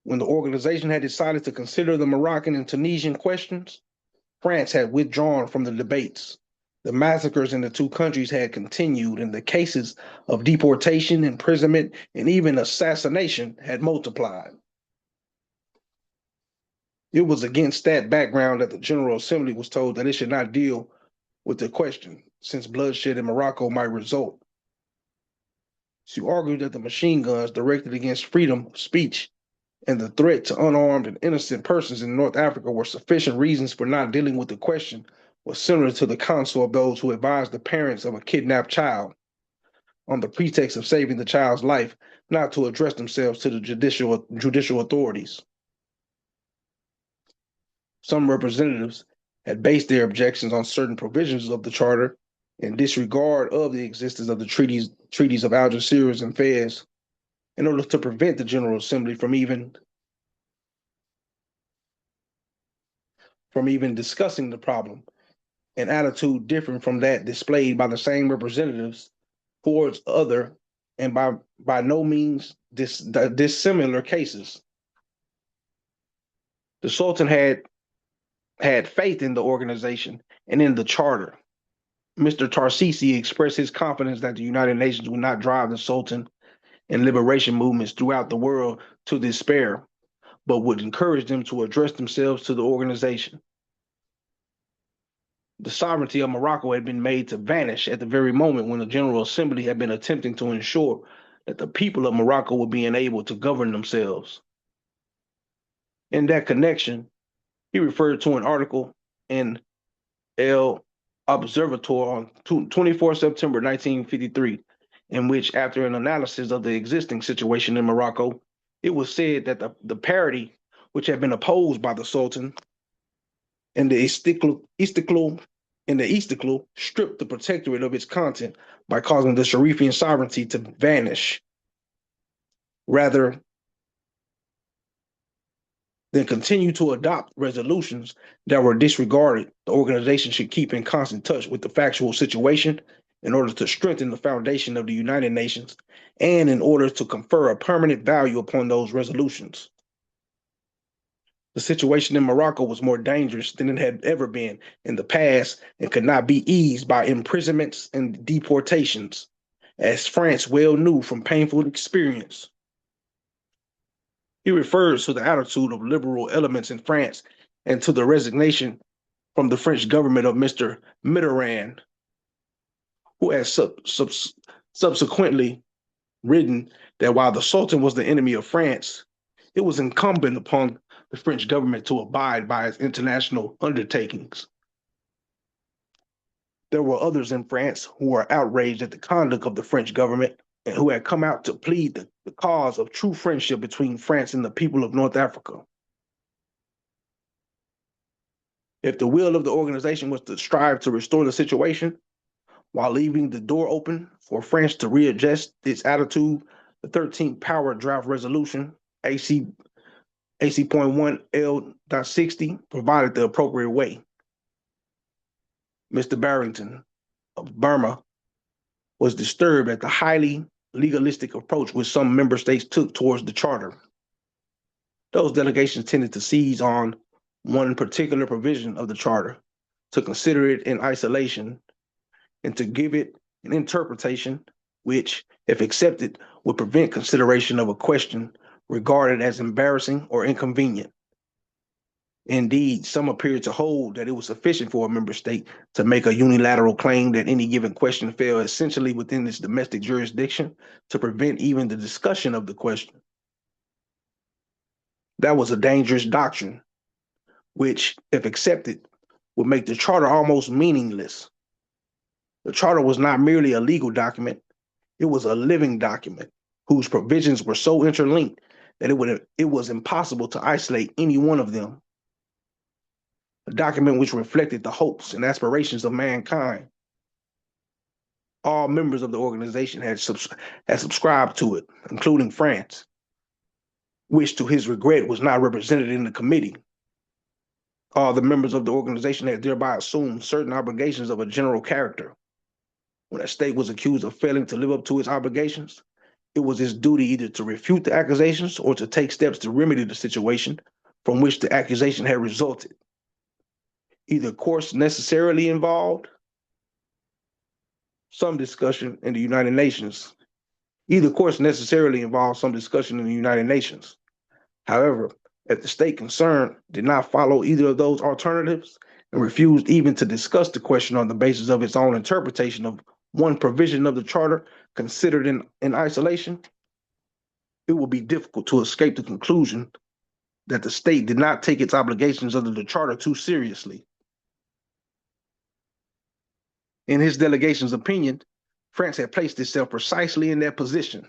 When the organization had decided to consider the Moroccan and Tunisian questions, France had withdrawn from the debates. The massacres in the two countries had continued, and the cases of deportation, imprisonment, and even assassination had multiplied. It was against that background that the General Assembly was told that it should not deal with the question, since bloodshed in Morocco might result. She argued that the machine guns directed against freedom of speech and the threat to unarmed and innocent persons in North Africa were sufficient reasons for not dealing with the question, was similar to the counsel of those who advised the parents of a kidnapped child, on the pretext of saving the child's life, not to address themselves to the judicial authorities. Some representatives had based their objections on certain provisions of the charter in disregard of the existence of the treaties of Algeciras and Fez, in order to prevent the General Assembly from even discussing the problem, an attitude different from that displayed by the same representatives towards other and by no means dissimilar cases. The Sultan had faith in the organization and in the charter. Mr. Tarsisi expressed his confidence that the United Nations would not drive the Sultan and liberation movements throughout the world to despair, but would encourage them to address themselves to the organization. The sovereignty of Morocco had been made to vanish at the very moment when the General Assembly had been attempting to ensure that the people of Morocco were being able to govern themselves. In that connection, he referred to an article in El Observatory on 24 September 1953, in which, after an analysis of the existing situation in Morocco, it was said that the parity which had been opposed by the Sultan and the Istiklal stripped the protectorate of its content by causing the Sharifian sovereignty to vanish. rather than continue to adopt resolutions that were disregarded. The organization should keep in constant touch with the factual situation in order to strengthen the foundation of the United Nations and in order to confer a permanent value upon those resolutions. The situation in Morocco was more dangerous than it had ever been in the past and could not be eased by imprisonments and deportations, as France well knew from painful experience. He refers to the attitude of liberal elements in France and to the resignation from the French government of Mr. Mitterrand, who has subsequently written that while the Sultan was the enemy of France, it was incumbent upon the French government to abide by its international undertakings. There were others in France who were outraged at the conduct of the French government and who had come out to plead the cause of true friendship between France and the people of North Africa. If the will of the organization was to strive to restore the situation while leaving the door open for France to readjust its attitude, the 13th Power Draft Resolution, AC.1L.60, provided the appropriate way. Mr. Barrington of Burma was disturbed at the highly legalistic approach which some member states took towards the charter. Those delegations tended to seize on one particular provision of the charter, to consider it in isolation, and to give it an interpretation which, if accepted, would prevent consideration of a question regarded as embarrassing or inconvenient. Indeed, some appeared to hold that it was sufficient for a member state to make a unilateral claim that any given question fell essentially within its domestic jurisdiction to prevent even the discussion of the question. That was a dangerous doctrine, which, if accepted, would make the charter almost meaningless. The charter was not merely a legal document, it was a living document whose provisions were so interlinked that it was impossible to isolate any one of them. A document which reflected the hopes and aspirations of mankind. All members of the organization had subscribed to it, including France, which to his regret was not represented in the committee. All the members of the organization had thereby assumed certain obligations of a general character. When a state was accused of failing to live up to its obligations, it was its duty either to refute the accusations or to take steps to remedy the situation from which the accusation had resulted. Either course necessarily involved some discussion in the United Nations. Either course necessarily involved some discussion in the United Nations. However, if the state concerned did not follow either of those alternatives and refused even to discuss the question on the basis of its own interpretation of one provision of the charter considered in isolation, it will be difficult to escape the conclusion that the state did not take its obligations under the charter too seriously. In his delegation's opinion, France had placed itself precisely in that position.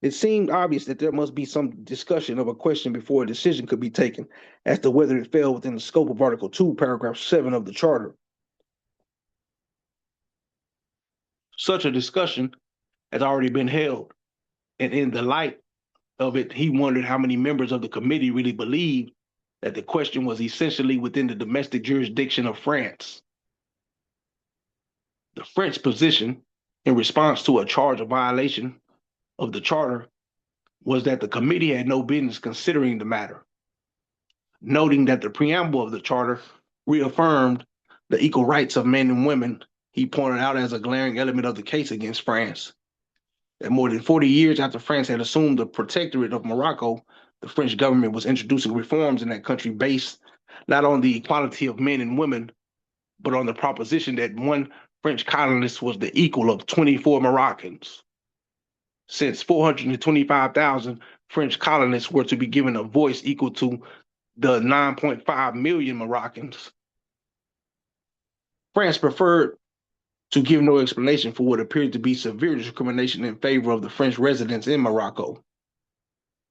It seemed obvious that there must be some discussion of a question before a decision could be taken as to whether it fell within the scope of Article 2, Paragraph 7 of the Charter. Such a discussion has already been held, and in the light of it, he wondered how many members of the committee really believed that the question was essentially within the domestic jurisdiction of France. The French position, in response to a charge of violation of the charter, was that the committee had no business considering the matter, noting that the preamble of the charter reaffirmed the equal rights of men and women. He pointed out as a glaring element of the case against France that more than 40 years after France had assumed the Protectorate of Morocco, the French government was introducing reforms in that country based not on the equality of men and women, but on the proposition that one French colonist was the equal of 24 Moroccans. Since 425,000 French colonists were to be given a voice equal to the 9.5 million Moroccans, France preferred to give no explanation for what appeared to be severe discrimination in favor of the French residents in Morocco.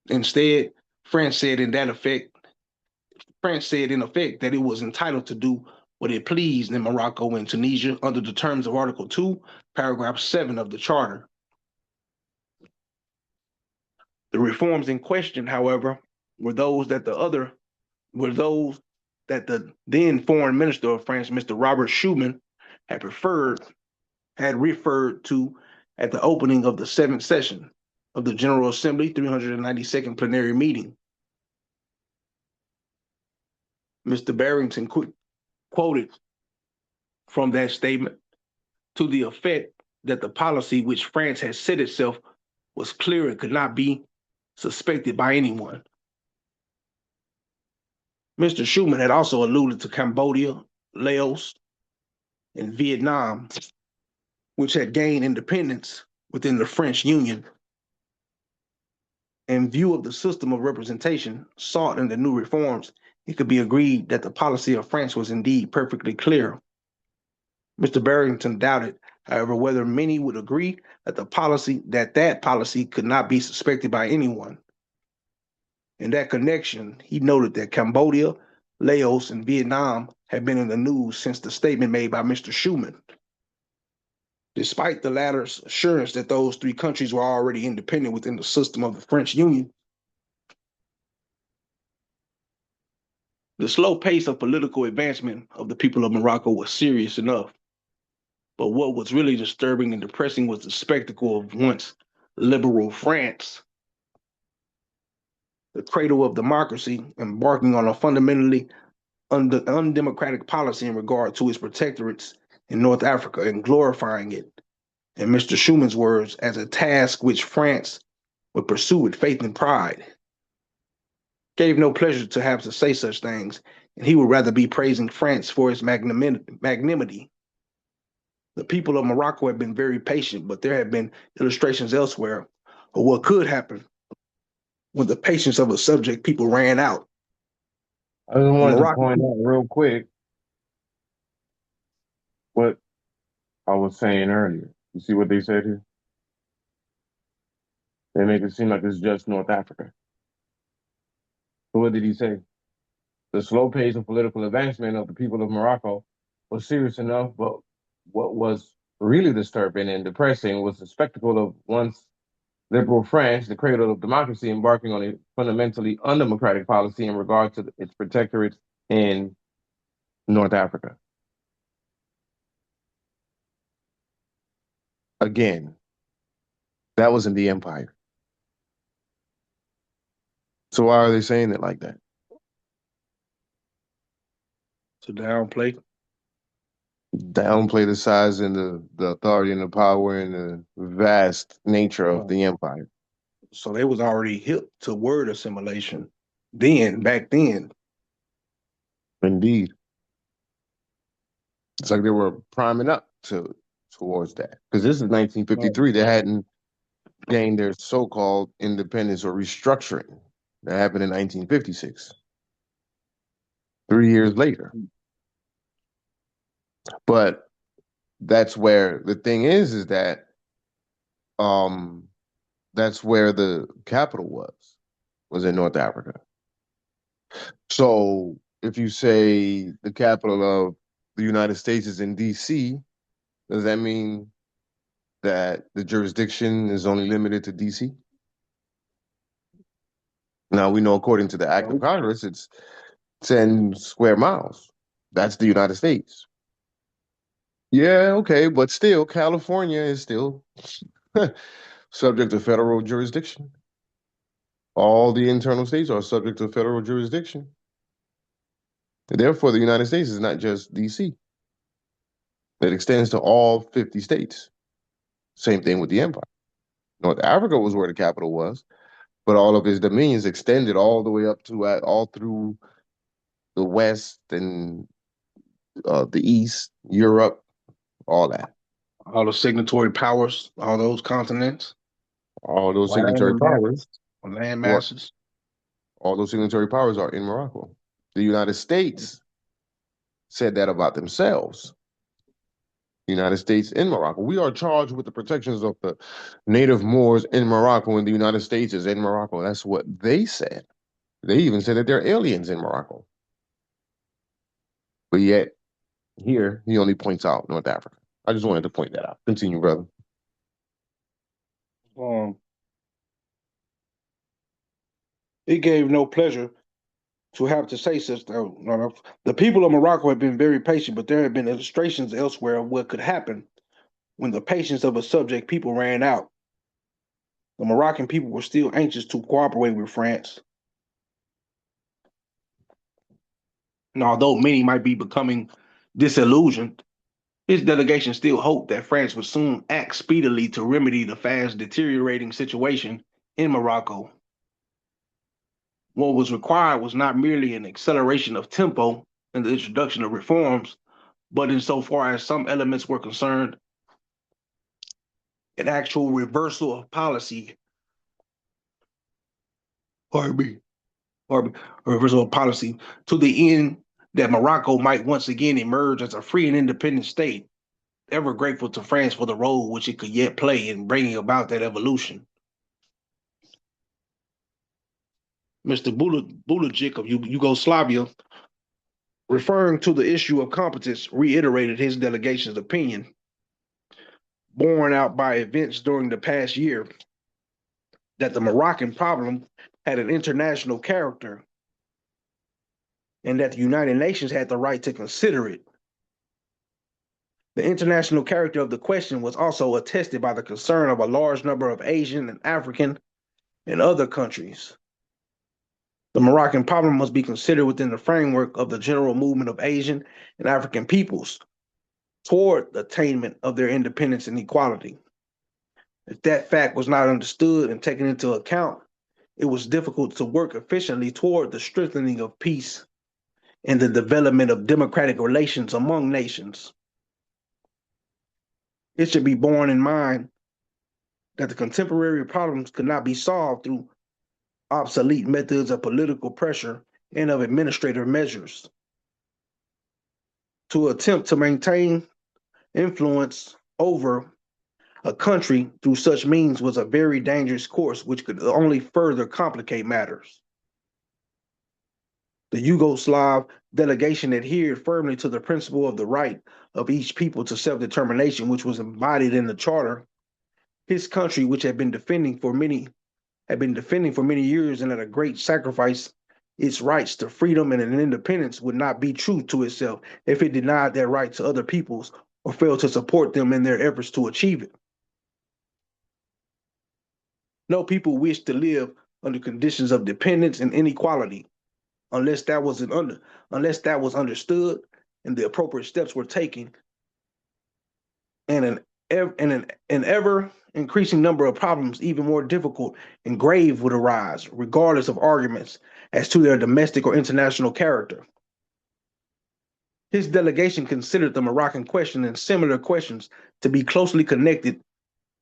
Instead, France said in effect that it was entitled to do what it pleased in Morocco and Tunisia under the terms of Article 2, Paragraph 7 of the Charter. The reforms in question, however, were those that the then Foreign Minister of France, Mr. Robert Schuman, had referred to at the opening of the seventh session of the General Assembly 392nd plenary meeting. Mr. Barrington quoted from that statement to the effect that the policy which France had set itself was clear and could not be suspected by anyone. Mr. Schuman had also alluded to Cambodia, Laos, and Vietnam, which had gained independence within the French Union. In view of the system of representation sought in the new reforms, it could be agreed that the policy of France was indeed perfectly clear. Mr. Barrington doubted, however, whether many would agree that that policy could not be suspected by anyone. In that connection, he noted that Cambodia, Laos, and Vietnam had been in the news since the statement made by Mr. Schuman. Despite the latter's assurance that those three countries were already independent within the system of the French Union, the slow pace of political advancement of the people of Morocco was serious enough. But what was really disturbing and depressing was the spectacle of once liberal France, the cradle of democracy, embarking on a fundamentally undemocratic policy in regard to its protectorates in North Africa and glorifying it, in Mr. Schuman's words, as a task which France would pursue with faith and pride. Gave no pleasure to have to say such things, and he would rather be praising France for its magnanimity. The people of Morocco have been very patient, but there have been illustrations elsewhere of what could happen when the patience of a subject people ran out. I just wanted to Morocco, point out real quick what I was saying earlier. You see what they said here? They make it seem like it's just North Africa. But what did he say? The slow pace of political advancement of the people of Morocco was serious enough, but what was really disturbing and depressing was the spectacle of once liberal France, the cradle of democracy, embarking on a fundamentally undemocratic policy in regard to its protectorate in North Africa. Again, that was in the empire. So why are they saying it like that? to downplay. Downplay the size and the authority and the power and the vast nature of the empire. So they was already hip to word assimilation back then. Indeed. It's like they were priming up towards that. Because this is 1953. They hadn't gained their so-called independence or restructuring. That happened in 1956. 3 years later. But that's where the thing is that that's where the capital was in North Africa. So if you say the capital of the United States is in DC, does that mean that the jurisdiction is only limited to DC? Now we know according to the Act of Congress, it's 10 square miles. That's the United States. Yeah, okay, but still, California is still subject to federal jurisdiction. All the internal states are subject to federal jurisdiction. Therefore, the United States is not just DC. It extends to all 50 states. Same thing with the empire. North Africa was where the capital was, but all of its dominions extended all the way up to all through the West and the East, Europe, all that. All the signatory powers, all those continents, All those signatory powers, land masses. all those signatory powers are in Morocco. The United States said that about themselves. The United States in Morocco. We are charged with the protections of the native Moors in Morocco, and the United States is in Morocco. That's what they said. They even said that they're aliens in Morocco. But yet, here, he only points out North Africa. I just wanted to point that out. Continue, brother. It gave no pleasure to have to say such. No. The people of Morocco have been very patient, but there have been illustrations elsewhere of what could happen when the patience of a subject people ran out. The Moroccan people were still anxious to cooperate with France. And although many might be becoming disillusioned, his delegation still hoped that France would soon act speedily to remedy the fast deteriorating situation in Morocco. What was required was not merely an acceleration of tempo in the introduction of reforms, but insofar as some elements were concerned, an actual reversal of policy, pardon me, a reversal of policy to the end that Morocco might once again emerge as a free and independent state, ever grateful to France for the role which it could yet play in bringing about that evolution. Mr. Bulajic of Yugoslavia, referring to the issue of competence, reiterated his delegation's opinion, borne out by events during the past year, that the Moroccan problem had an international character and that the United Nations had the right to consider it. The international character of the question was also attested by the concern of a large number of Asian and African and other countries. The Moroccan problem must be considered within the framework of the general movement of Asian and African peoples toward the attainment of their independence and equality. If that fact was not understood and taken into account, it was difficult to work efficiently toward the strengthening of peace and the development of democratic relations among nations. It should be borne in mind that the contemporary problems could not be solved through obsolete methods of political pressure and of administrative measures. To attempt to maintain influence over a country through such means was a very dangerous course, which could only further complicate matters. The Yugoslav delegation adhered firmly to the principle of the right of each people to self-determination, which was embodied in the charter. His country, which had been defending for many years and at a great sacrifice, its rights to freedom and an independence, would not be true to itself if it denied that right to other peoples or failed to support them in their efforts to achieve it. No people wished to live under conditions of dependence and inequality unless that was understood and the appropriate steps were taken, and an ever increasing number of problems, even more difficult and grave, would arise, regardless of arguments as to their domestic or international character. His delegation considered the Moroccan question and similar questions to be closely connected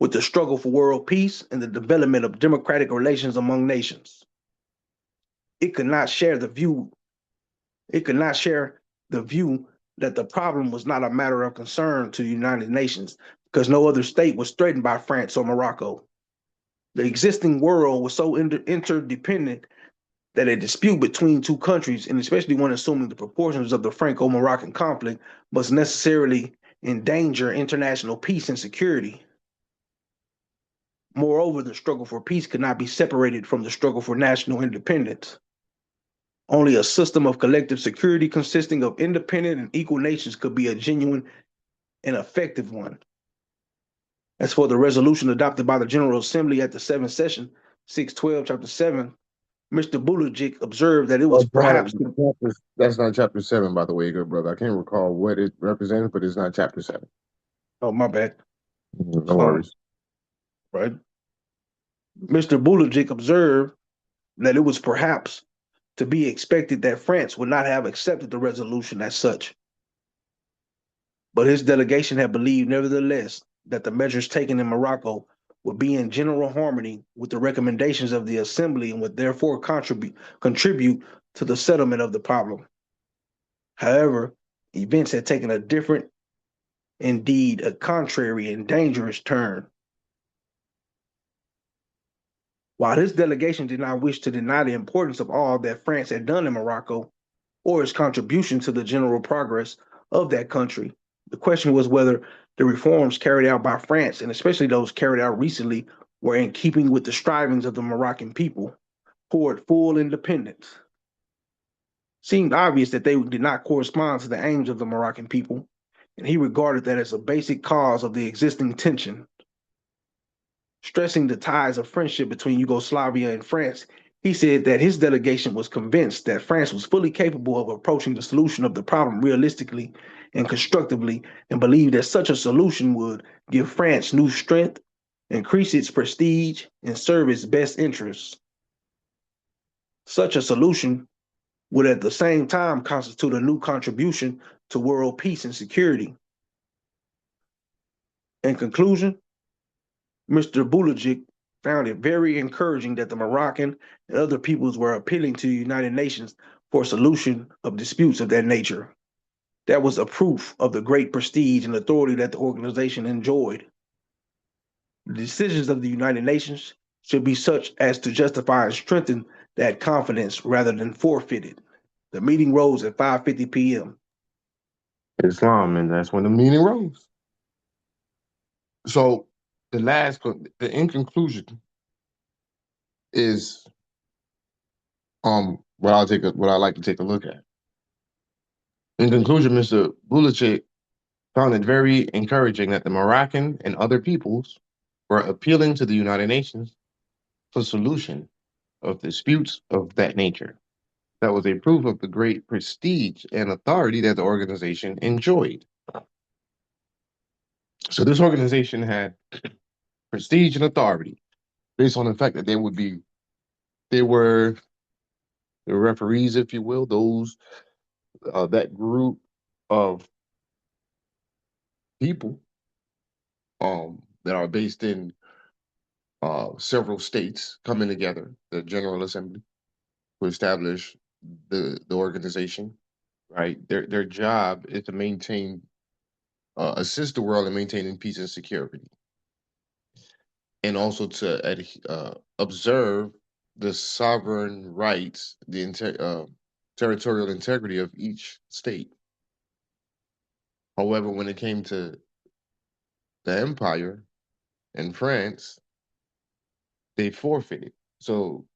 with the struggle for world peace and the development of democratic relations among nations. It could not share the view that the problem was not a matter of concern to the United Nations because no other state was threatened by France or Morocco. The existing world was so interdependent that a dispute between two countries, and especially one assuming the proportions of the Franco-Moroccan conflict, must necessarily endanger international peace and security. Moreover, the struggle for peace could not be separated from the struggle for national independence. Only a system of collective security consisting of independent and equal nations could be a genuine and effective one. As for the resolution adopted by the General Assembly at the 7th session, 612, chapter 7, Mr. Bulajic observed that it was perhaps... That's not chapter 7, by the way, good brother. I can't recall what it represents, but it's not chapter 7. Oh, my bad. No worries. Right. Mr. Bulajic observed that it was perhaps to be expected that France would not have accepted the resolution as such. But his delegation had believed, nevertheless, that the measures taken in Morocco would be in general harmony with the recommendations of the Assembly and would therefore contribute to the settlement of the problem. However, events had taken a different, indeed a contrary and dangerous turn. While his delegation did not wish to deny the importance of all that France had done in Morocco or its contribution to the general progress of that country, the question was whether the reforms carried out by France, and especially those carried out recently, were in keeping with the strivings of the Moroccan people, toward full independence. Seemed obvious that they did not correspond to the aims of the Moroccan people, and he regarded that as a basic cause of the existing tension. Stressing the ties of friendship between Yugoslavia and France, he said that his delegation was convinced that France was fully capable of approaching the solution of the problem realistically and constructively, and believed that such a solution would give France new strength, increase its prestige, and serve its best interests. Such a solution would at the same time constitute a new contribution to world peace and security. In conclusion, Mr. Bulajic found it very encouraging that the Moroccan and other peoples were appealing to the United Nations for a solution of disputes of that nature. That was a proof of the great prestige and authority that the organization enjoyed. The decisions of the United Nations should be such as to justify and strengthen that confidence rather than forfeit it. The meeting rose at 5:50 p.m. Islam, and that's when the meeting rose. So the in conclusion is what I like to take a look at. In conclusion, Mr. Bulacic found it very encouraging that the Moroccan and other peoples were appealing to the United Nations for solution of disputes of that nature. That was a proof of the great prestige and authority that the organization enjoyed. So this organization had prestige and authority based on the fact that they were the referees, if you will, those that group of people that are based in several states coming together, the General Assembly, to establish the organization. Right, their job is to maintain, assist the world in maintaining peace and security, and also to observe the sovereign rights, territorial integrity of each state. However, when it came to the empire and France, they forfeited. So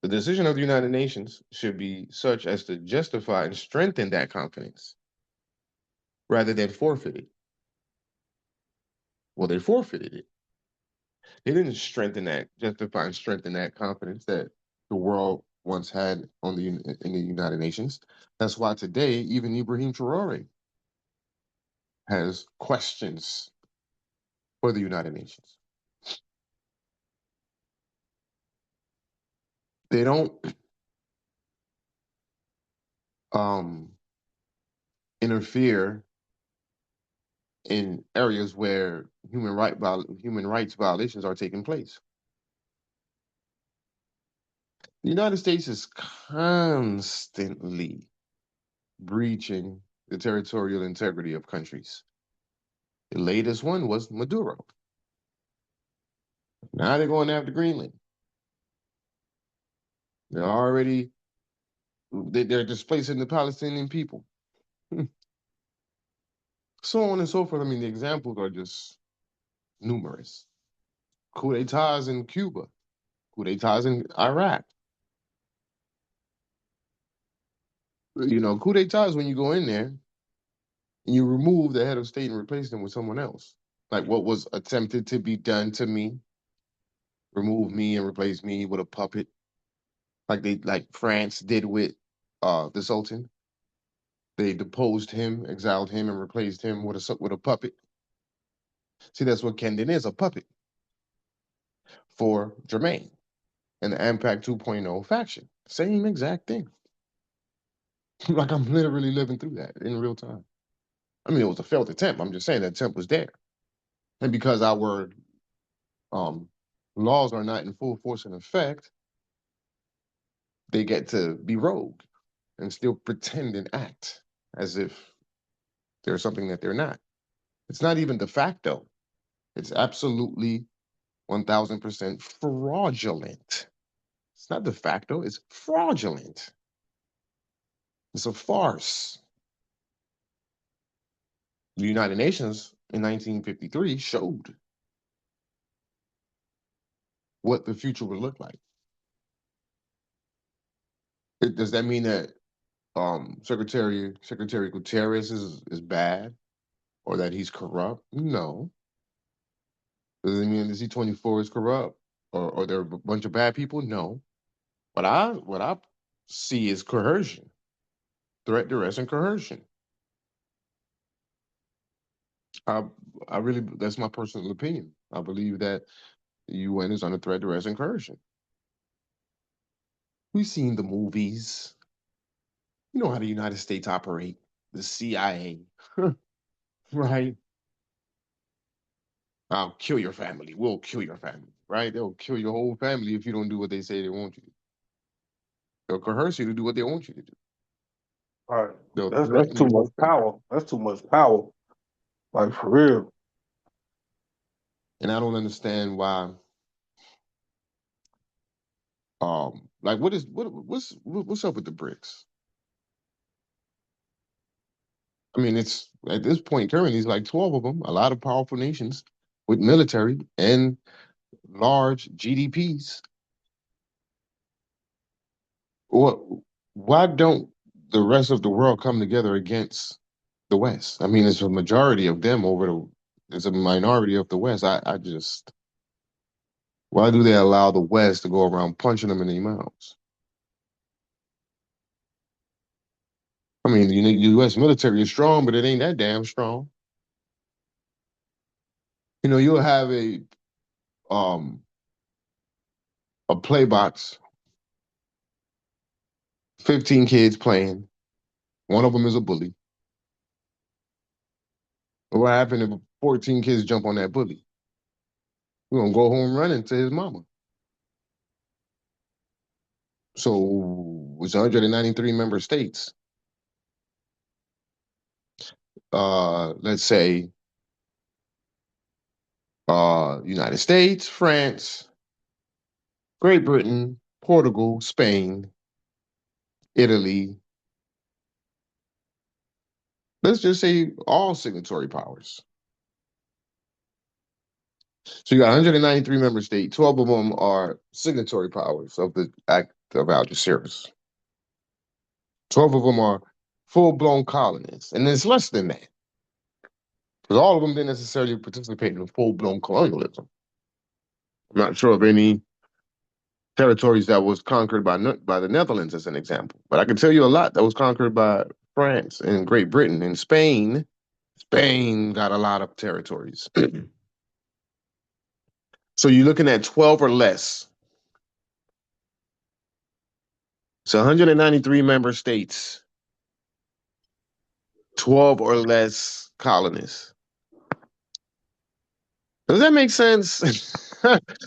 the decision of the United Nations should be such as to justify and strengthen that confidence rather than forfeit it. Well, they forfeited it. They didn't justify and strengthen that confidence that the world once had in the United Nations. That's why today, even Ibrahim Traore has questions for the United Nations. They don't interfere in areas where human rights violations are taking place. The United States is constantly breaching the territorial integrity of countries. The latest one was Maduro. Now they're going after Greenland. They're displacing the Palestinian people. So on and so forth. I mean, the examples are just numerous. Coup d'etats in Cuba, coup d'etats in Iraq. You know, coup d'etats when you go in there and you remove the head of state and replace them with someone else. Like what was attempted to be done to me, remove me and replace me with a puppet, like France did with the Sultan. They deposed him, exiled him, and replaced him with a puppet. See, that's what Kendon is, a puppet for Jermaine and the Impact 2.0 faction. Same exact thing. Like I'm literally living through that in real time. I mean, it was a failed attempt. I'm just saying that attempt was there. And because our laws are not in full force and effect, they get to be rogue and still pretend and act as if they're something that they're not. It's not even de facto. It's absolutely 1000% fraudulent. It's not de facto, it's fraudulent. It's a farce. The United Nations in 1953 showed what the future would look like. Does that mean that Secretary Guterres is bad or that he's corrupt? No. Does it mean that C-24 is corrupt or they're a bunch of bad people? No. What I see is coercion, threat, duress, and coercion. I I really, that's my personal opinion. I believe that the UN is under threat, duress, and coercion. We've seen the movies. You know how the United States operate, the CIA, right? I'll kill your family. We'll kill your family, right? They'll kill your whole family if you don't do what they say they want you to. They'll coerce you to do what they want you to do. All right. They'll That's threaten too your much whole family. power. That's too much power. Like for real. And I don't understand why. Like what's up with the BRICS? I mean, it's at this point currently it's like 12 of them, a lot of powerful nations with military and large GDPs. What? Why don't the rest of the world come together against the West? I mean, it's a majority of them over the. It's a minority of the West. I just. Why do they allow the West to go around punching them in the mouths? I mean, the U.S. military is strong, but it ain't that damn strong. You know, you'll have um a play box, 15 kids playing. One of them is a bully. What happened if 14 kids jump on that bully? We're gonna go home running to his mama. So it's 193 member states. Let's say United States, France, Great Britain, Portugal, Spain, Italy. Let's just say all signatory powers. So you got 193 member states. 12 of them are signatory powers of the Act of Algeciras. 12 of them are full-blown colonists, and it's less than that because all of them didn't necessarily participate in full-blown colonialism. I'm not sure of any territories that was conquered by the Netherlands, as an example. But I can tell you a lot that was conquered by France and Great Britain and Spain. Spain got a lot of territories. So you're looking at 12 or less. So 193 member states, 12 or less colonists. Does that make sense?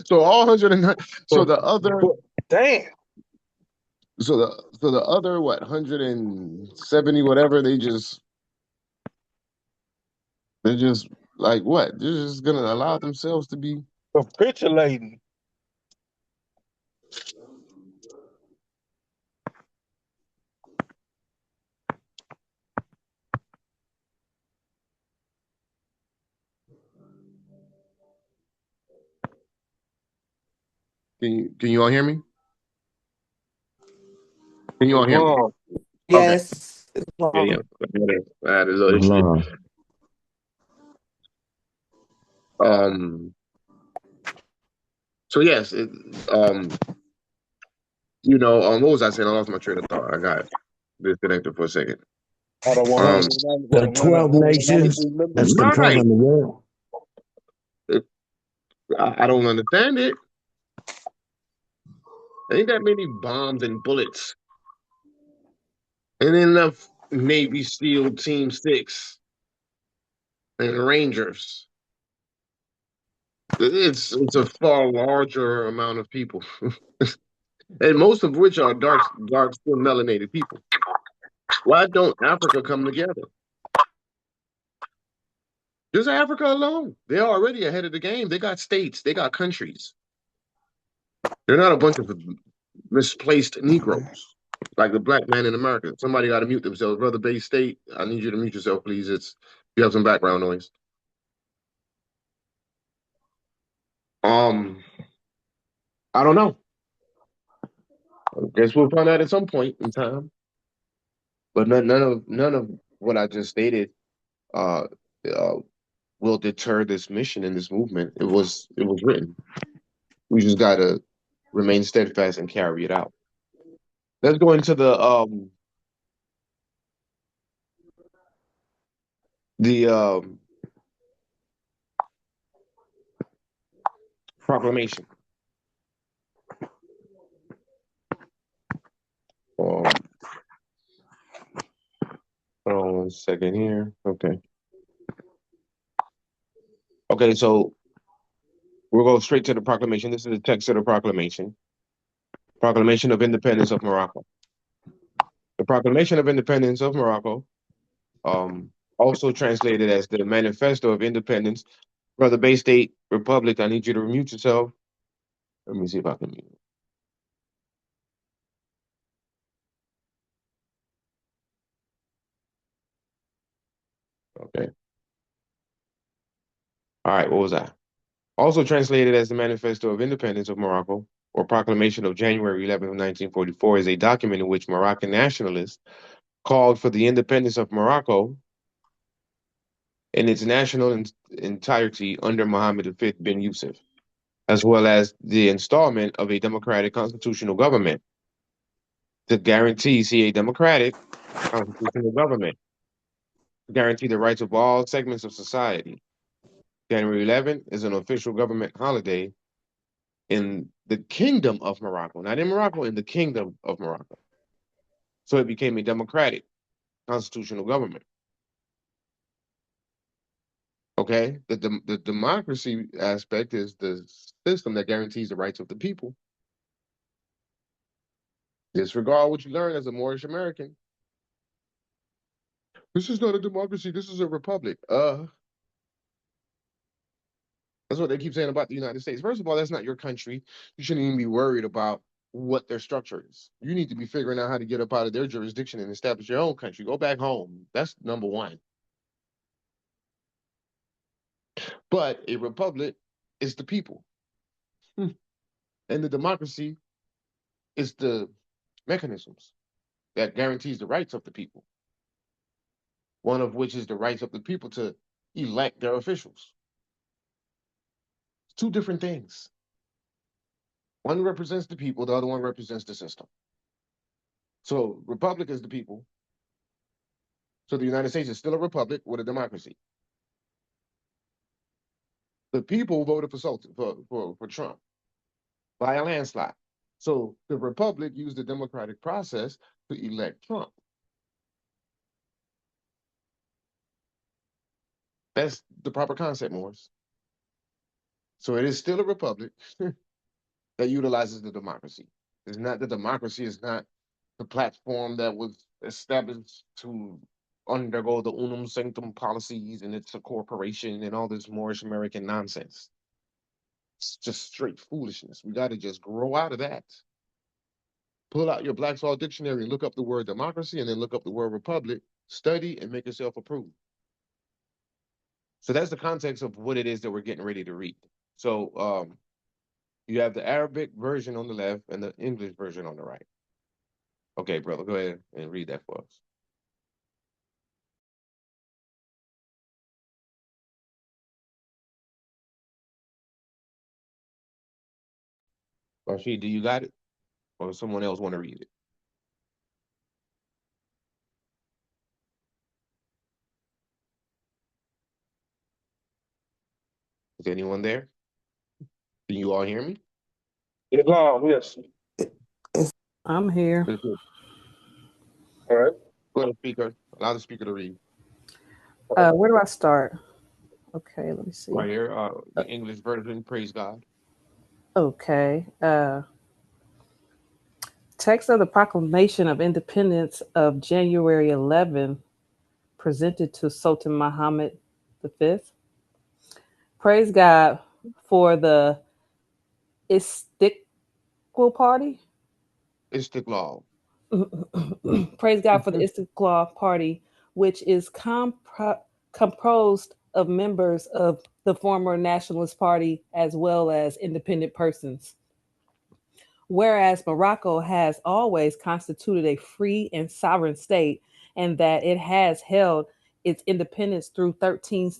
So all 109. So the other. Damn. So the other what 170 whatever they're just like what? They're just gonna allow themselves to be. Capitulating. Can you all hear me? Can you all hear me? Long. Okay. Yes. It's Yeah, long. yeah. I had a little issue. Long. So yes, what was I saying? I lost my train of thought. I got disconnected for a second. Out of Um, 190, The 12 nations 193 members. that's right. controlling the world. I don't understand it. Ain't that many bombs and bullets. And enough Navy SEAL Team 6 and Rangers. It's a far larger amount of people. And most of which are dark skinned melanated people. Why don't Africa come together? Just Africa alone. They're already ahead of the game. They got states, they got countries. They're not a bunch of misplaced Negroes. Like the black man in America. Somebody got to mute themselves. Brother Bay State, I need you to mute yourself, please. You have some background noise. I don't know. I guess we'll find out at some point in time. But none of what I just stated uh, uh, will deter this mission and this movement. It was written. We just gotta remain steadfast and carry it out. Let's go into the proclamation. Hold on 1 second here. Okay. Okay, so we'll go straight to the proclamation. This is the text of the proclamation. Proclamation of Independence of Morocco. The Proclamation of Independence of Morocco, also translated as the Manifesto of Independence. Brother Bay State Republic, I need you to mute yourself. Let me see if I can mute. Okay. All right, what was that? Also translated as the Manifesto of Independence of Morocco, or Proclamation of January 11th, 1944, is a document in which Moroccan nationalists called for the independence of Morocco in its national entirety under Mohammed V bin Yusuf, as well as the installment of a democratic constitutional government to guarantee a democratic constitutional government, to guarantee the rights of all segments of society. January 11th is an official government holiday in the Kingdom of Morocco, not in Morocco, in the Kingdom of Morocco. So it became a democratic constitutional government. Okay, the democracy aspect is the system that guarantees the rights of the people. Disregard what you learn as a Moorish American. This is not a democracy. This is a republic. That's what they keep saying about the United States. First of all, that's not your country. You shouldn't even be worried about what their structure is. You need to be figuring out how to get up out of their jurisdiction and establish your own country. Go back home. That's number one. But a republic is the people. And the democracy is the mechanisms that guarantees the rights of the people. One of which is the rights of the people to elect their officials. Two different things. One represents the people, the other one represents the system. So republic is the people. So the United States is still a republic with a democracy. The people voted for Trump by a landslide. So the republic used the democratic process to elect Trump. That's the proper concept, Morris. So it is still a republic that utilizes the democracy. It's not the democracy is not the platform that was established to undergo the unum sanctum policies and it's a corporation and all this Moorish American nonsense. It's just straight foolishness. We got to just grow out of that. Pull out your Black's Law Dictionary and look up the word democracy and then look up the word republic, study and make yourself approve. So that's the context of what it is that we're getting ready to read. So you have the Arabic version on the left and the English version on the right. Okay, brother, go ahead and read that for us. Rashid, do you got it? Or does someone else want to read it? Is anyone there? Can you all hear me? Islam, yes. I'm here. All right. Go ahead, speaker. Allow the speaker to read. Where do I start? Okay, let me see. Right here, the English version, praise God. Okay. Text of the Proclamation of Independence of January 11, presented to Sultan Muhammad V. Praise God for the Istiqlal Party. Istiqlal. Praise God for the Istiqlal Party, which is composed of members of the former Nationalist Party as well as independent persons. whereas Morocco has always constituted a free and sovereign state, and that it has held its independence through 13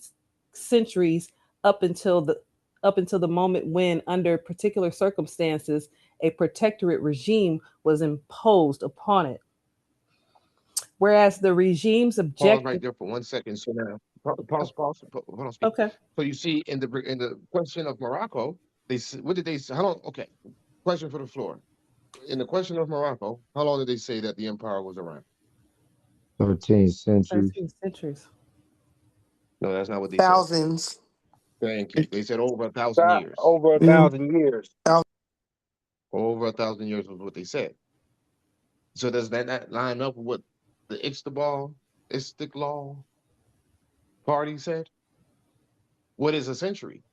centuries up until the moment when, under particular circumstances, a protectorate regime was imposed upon it. Whereas the regime's Pause right objective. there for 1 second. So now, hold on, speak. Okay. So you see, in the question of Morocco, what did they say? How long? Okay, question for the floor. In the question of Morocco, how long did they say that the empire was around? 13th century. 13 centuries. No, that's not what they said. Thousands. Thank you. They said over 1,000 years. Over a Mhm. thousand years. Over 1,000 years was what they said. So does that not line up with what the Istiqlal party said? What is a century?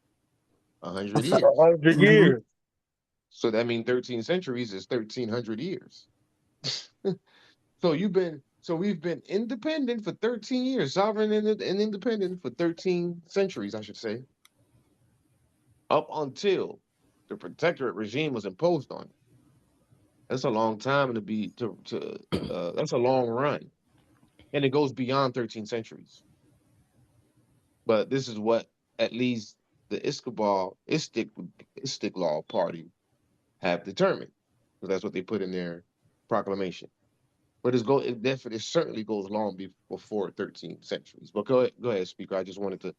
100 years. 100 years. So that means 13 centuries is 1,300 years. So we've been independent for 13 years, sovereign and independent for 13 centuries, I should say, up until the protectorate regime was imposed on it. That's a long time to be to that's a long run, and it goes beyond 13 centuries. But this is what at least the Istiqlal party have determined, because that's what they put in their proclamation. But it definitely certainly goes long before 13 centuries. But go ahead, speaker. I just wanted to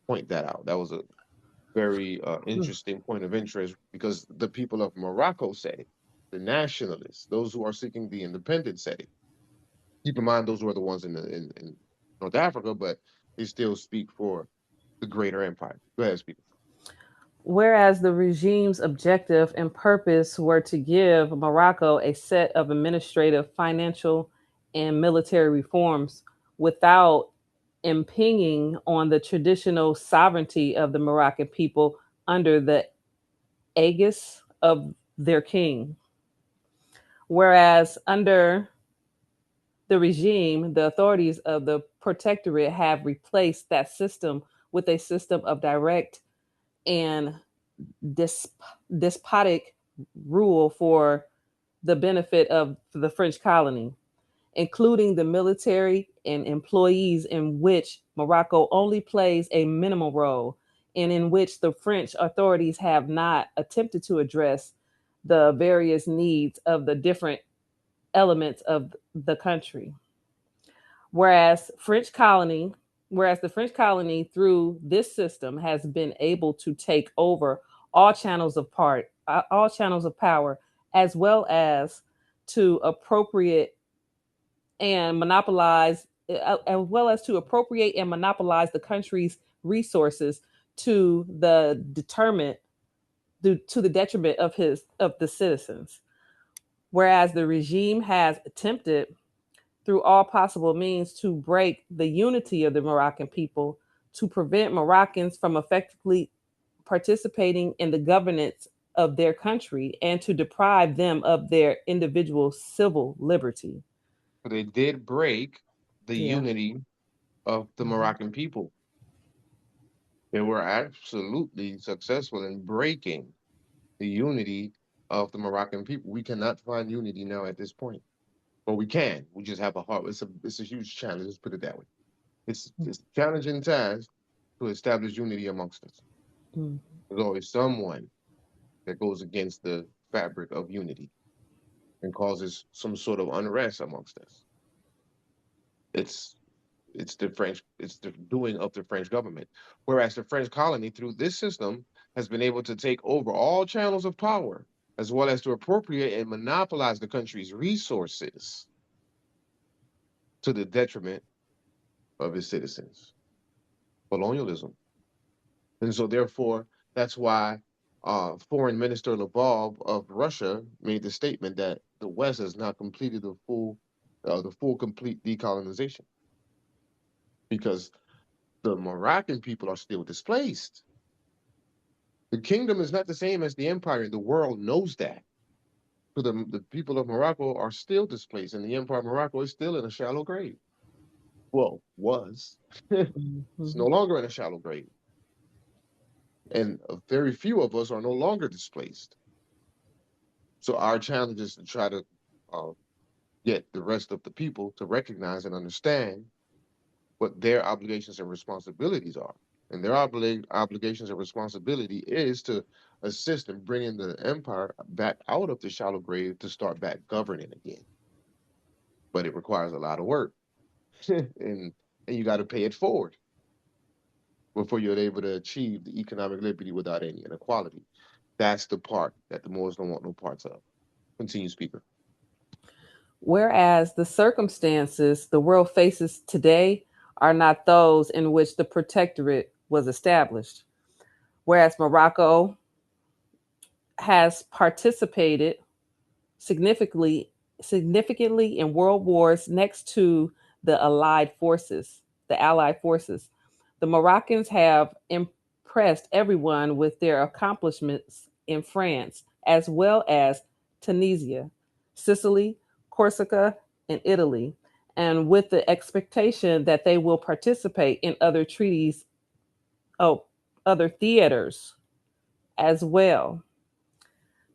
point that out. That was a very interesting point of interest, because the people of Morocco said it, the nationalists, those who are seeking the independence, said it. Keep in mind, those were the ones in North Africa, but they still speak for the greater empire. Go ahead, speaker. Whereas the regime's objective and purpose were to give Morocco a set of administrative, financial, and military reforms without impinging on the traditional sovereignty of the Moroccan people under the aegis of their king. Whereas under the regime, the authorities of the protectorate have replaced that system with a system of direct and despotic rule for the benefit of the French colony, including the military and employees, in which Morocco only plays a minimal role, and in which the French authorities have not attempted to address the various needs of the different elements of the country. Whereas the French colony through this system has been able to take over all channels of power, as well as to appropriate and monopolize the country's resources to the detriment of the citizens. Whereas the regime has attempted through all possible means to break the unity of the Moroccan people, to prevent Moroccans from effectively participating in the governance of their country, and to deprive them of their individual civil liberty. They did break the Yeah. unity of the Moroccan people. They were absolutely successful in breaking the unity of the Moroccan people. We cannot find unity now at this point. Or we can. We just have a hard. It's a huge challenge. Let's put it that way. It's a challenging task to establish unity amongst us. Mm. There's always someone that goes against the fabric of unity and causes some sort of unrest amongst us. It's it's the doing of the French government. Whereas the French colony, through this system, has been able to take over all channels of power, as well as to appropriate and monopolize the country's resources to the detriment of its citizens. Colonialism. And so therefore, that's why Foreign Minister Lavrov of Russia made the statement that the West has not completed the full complete decolonization, because the Moroccan people are still displaced. The kingdom is not the same as the empire. The world knows that. So the people of Morocco are still displaced, and the empire of Morocco is still in a shallow grave. Well, was. It's no Mhm. longer in a shallow grave. And very few of us are no longer displaced. So our challenge is to try to get the rest of the people to recognize and understand what their obligations and responsibilities are. And their obligations and responsibility is to assist in bringing the empire back out of the shallow grave to start back governing again. But it requires a lot of work, and you got to pay it forward before you're able to achieve the economic liberty without any inequality. That's the part that the Moors don't want no parts of. Continue, speaker. Whereas the circumstances the world faces today are not those in which the protectorate was established. Whereas Morocco has participated significantly in world wars next to the Allied forces. The Moroccans have impressed everyone with their accomplishments in France, as well as Tunisia, Sicily, Corsica, and Italy, and with the expectation that they will participate in other treaties, other theaters as well,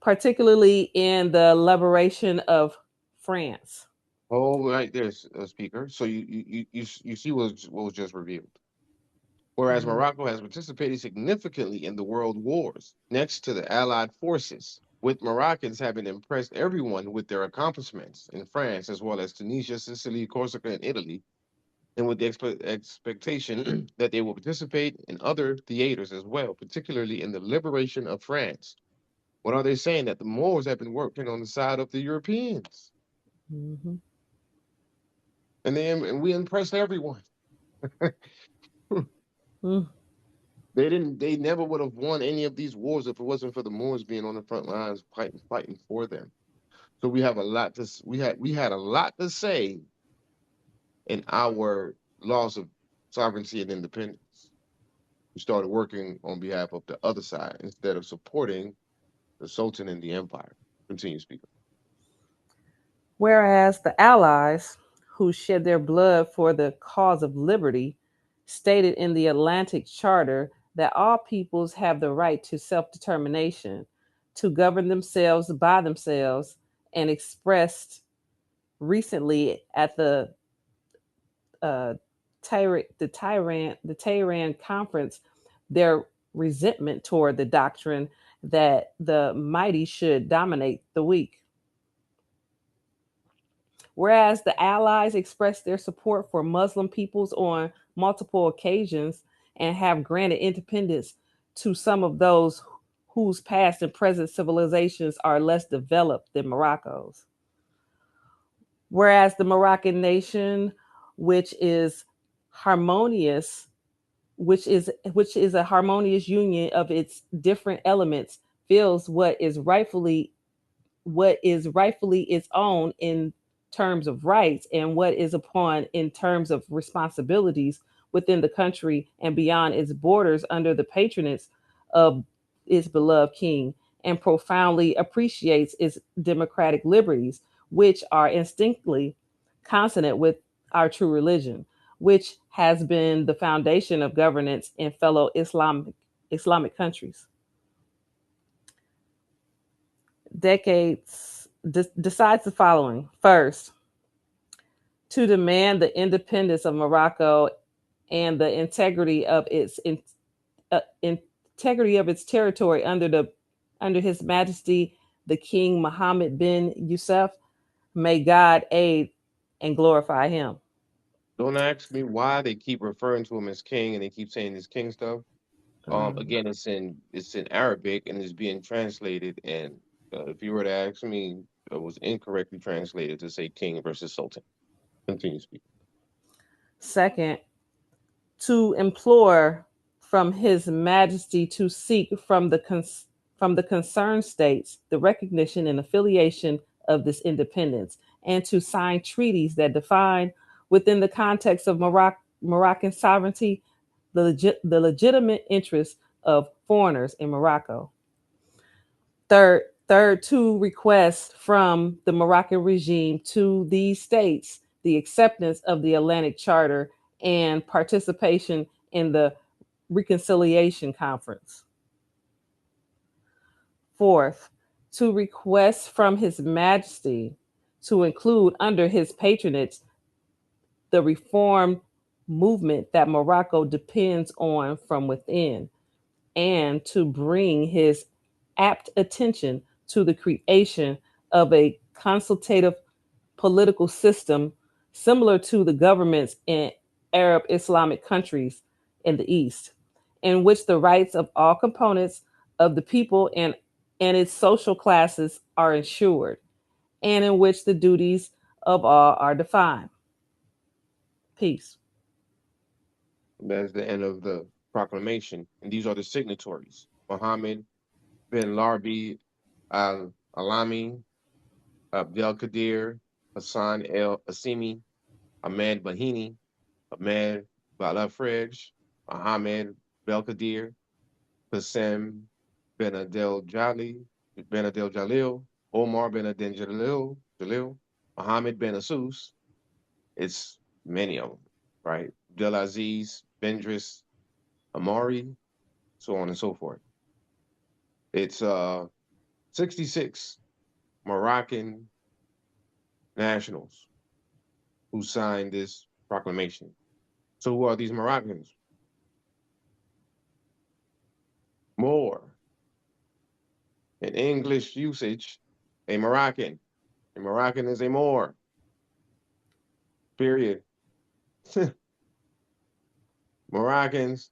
particularly in the liberation of France. Oh, right there, speaker. So you see what was just revealed. Whereas Mhm. Morocco has participated significantly in the world wars next to the Allied forces, with Moroccans having impressed everyone with their accomplishments in France, as well as Tunisia, Sicily, Corsica, and Italy, and with the expectation that they will participate in other theaters as well, particularly in the liberation of France. What are they saying? That the Moors have been working on the side of the Europeans, Mhm. and we impressed everyone. Mm. They never would have won any of these wars if it wasn't for the Moors being on the front lines fighting for them. So we had a lot to say in our loss of sovereignty and independence. We started working on behalf of the other side instead of supporting the Sultan and the empire. Continue, speaker. Whereas the Allies, who shed their blood for the cause of liberty, stated in the Atlantic Charter that all peoples have the right to self determination, to govern themselves by themselves, and expressed recently at uh, the Tehran conference their resentment toward the doctrine that the mighty should dominate the weak. Whereas the Allies expressed their support for Muslim peoples on multiple occasions and have granted independence to some of those whose past and present civilizations are less developed than Morocco's. Whereas the Moroccan nation, which is harmonious, which is a harmonious union of its different elements, feels what is rightfully its own in terms of rights and what is upon in terms of responsibilities within the country and beyond its borders under the patronage of its beloved king, and profoundly appreciates its democratic liberties, which are instinctively consonant with our true religion, which has been the foundation of governance in fellow Islamic countries. Decides the following. First, to demand the independence of Morocco and the integrity of its territory under His Majesty the King Mohammed bin Yusuf. May God aid and glorify him. Don't ask me why they keep referring to him as king and they keep saying this king stuff. Um, Again, it's in Arabic and it's being translated. And if you were to ask me, it was incorrectly translated to say king versus sultan. Continue speaking. Second, to implore from His Majesty to seek from the concerned states the recognition and affiliation of this independence, and to sign treaties that define, within the context of Moroccan sovereignty, the legitimate interests of foreigners in Morocco. Third, to request from the Moroccan regime to these states the acceptance of the Atlantic Charter and participation in the Reconciliation Conference. Fourth, to request from His Majesty to include under his patronage the reform movement that Morocco depends on from within, and to bring his apt attention to the creation of a consultative political system similar to the governments in Arab Islamic countries in the East, in which the rights of all components of the people and its social classes are ensured, and in which the duties of all are defined. Peace. That's the end of the proclamation. And these are the signatories: Mohammed bin Larbi al-Alami, Abdelkadir, Hassan el-Assimi, Ahmed Bahini, Ahmed Balafrej, Mohammed Belkadir, Qassem Ben Adel Jalil, Omar Ben Adel Jalil, Mohammed Ben Asus. It's many of them, right? Abdelaziz, Bendris, Amari, so on and so forth. It's 66 Moroccan nationals who signed this proclamation. So who are these Moroccans? Moor. In English usage, a Moroccan. A Moroccan is a Moor. Period. Moroccans.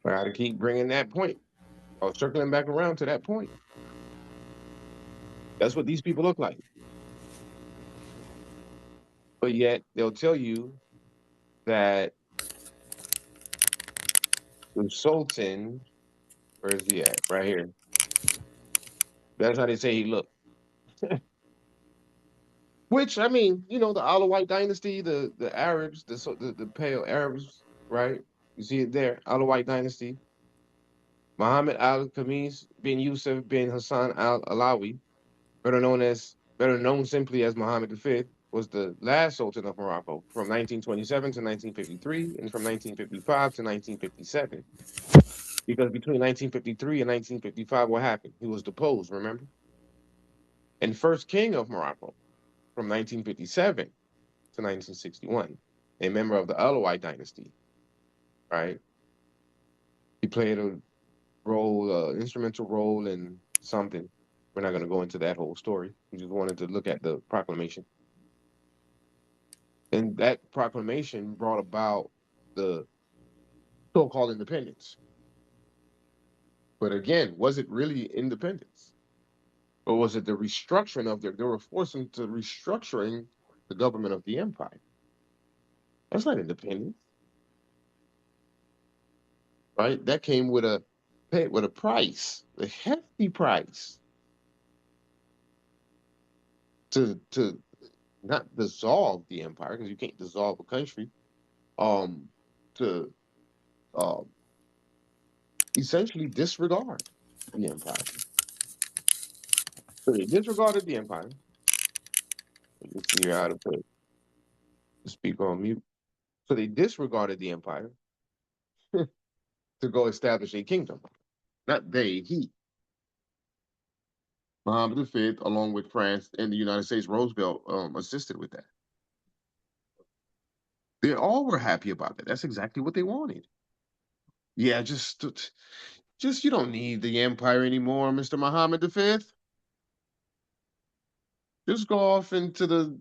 I got to keep bringing that point, or circling back around to that point. That's what these people look like. But yet they'll tell you that the Sultan, where is he at? Right here. That's how they say he looked. Which, I mean, you know, the Alawite dynasty, the Arabs, the pale Arabs, right? You see it there, Alawite dynasty. Muhammad al-Khamis bin Yusuf bin Hassan al-Alawi, better known simply as Muhammad V, was the last Sultan of Morocco from 1927 to 1953 and from 1955 to 1957. Because between 1953 and 1955, what happened? He was deposed, remember? And first king of Morocco from 1957 to 1961, a member of the Alawite dynasty, right? He played a role, instrumental role in something. We're not going to go into that whole story. We just wanted to look at the proclamation. And that proclamation brought about the so-called independence. But again, was it really independence? Or was it the restructuring of they were forced into restructuring the government of the empire? That's not independence, right? That came with a price, a hefty price to not dissolve the empire, because you can't dissolve a country, um, to um, essentially disregard the empire. So they disregarded the empire. Let me see here how to put it. Speak on mute. So they disregarded the empire to go establish a kingdom. Not they, he. Muhammad V, along with France and the United States, Roosevelt assisted with that. They all were happy about that. That's exactly what they wanted. Yeah, just you don't need the empire anymore, Mr. Muhammad V. Just go off into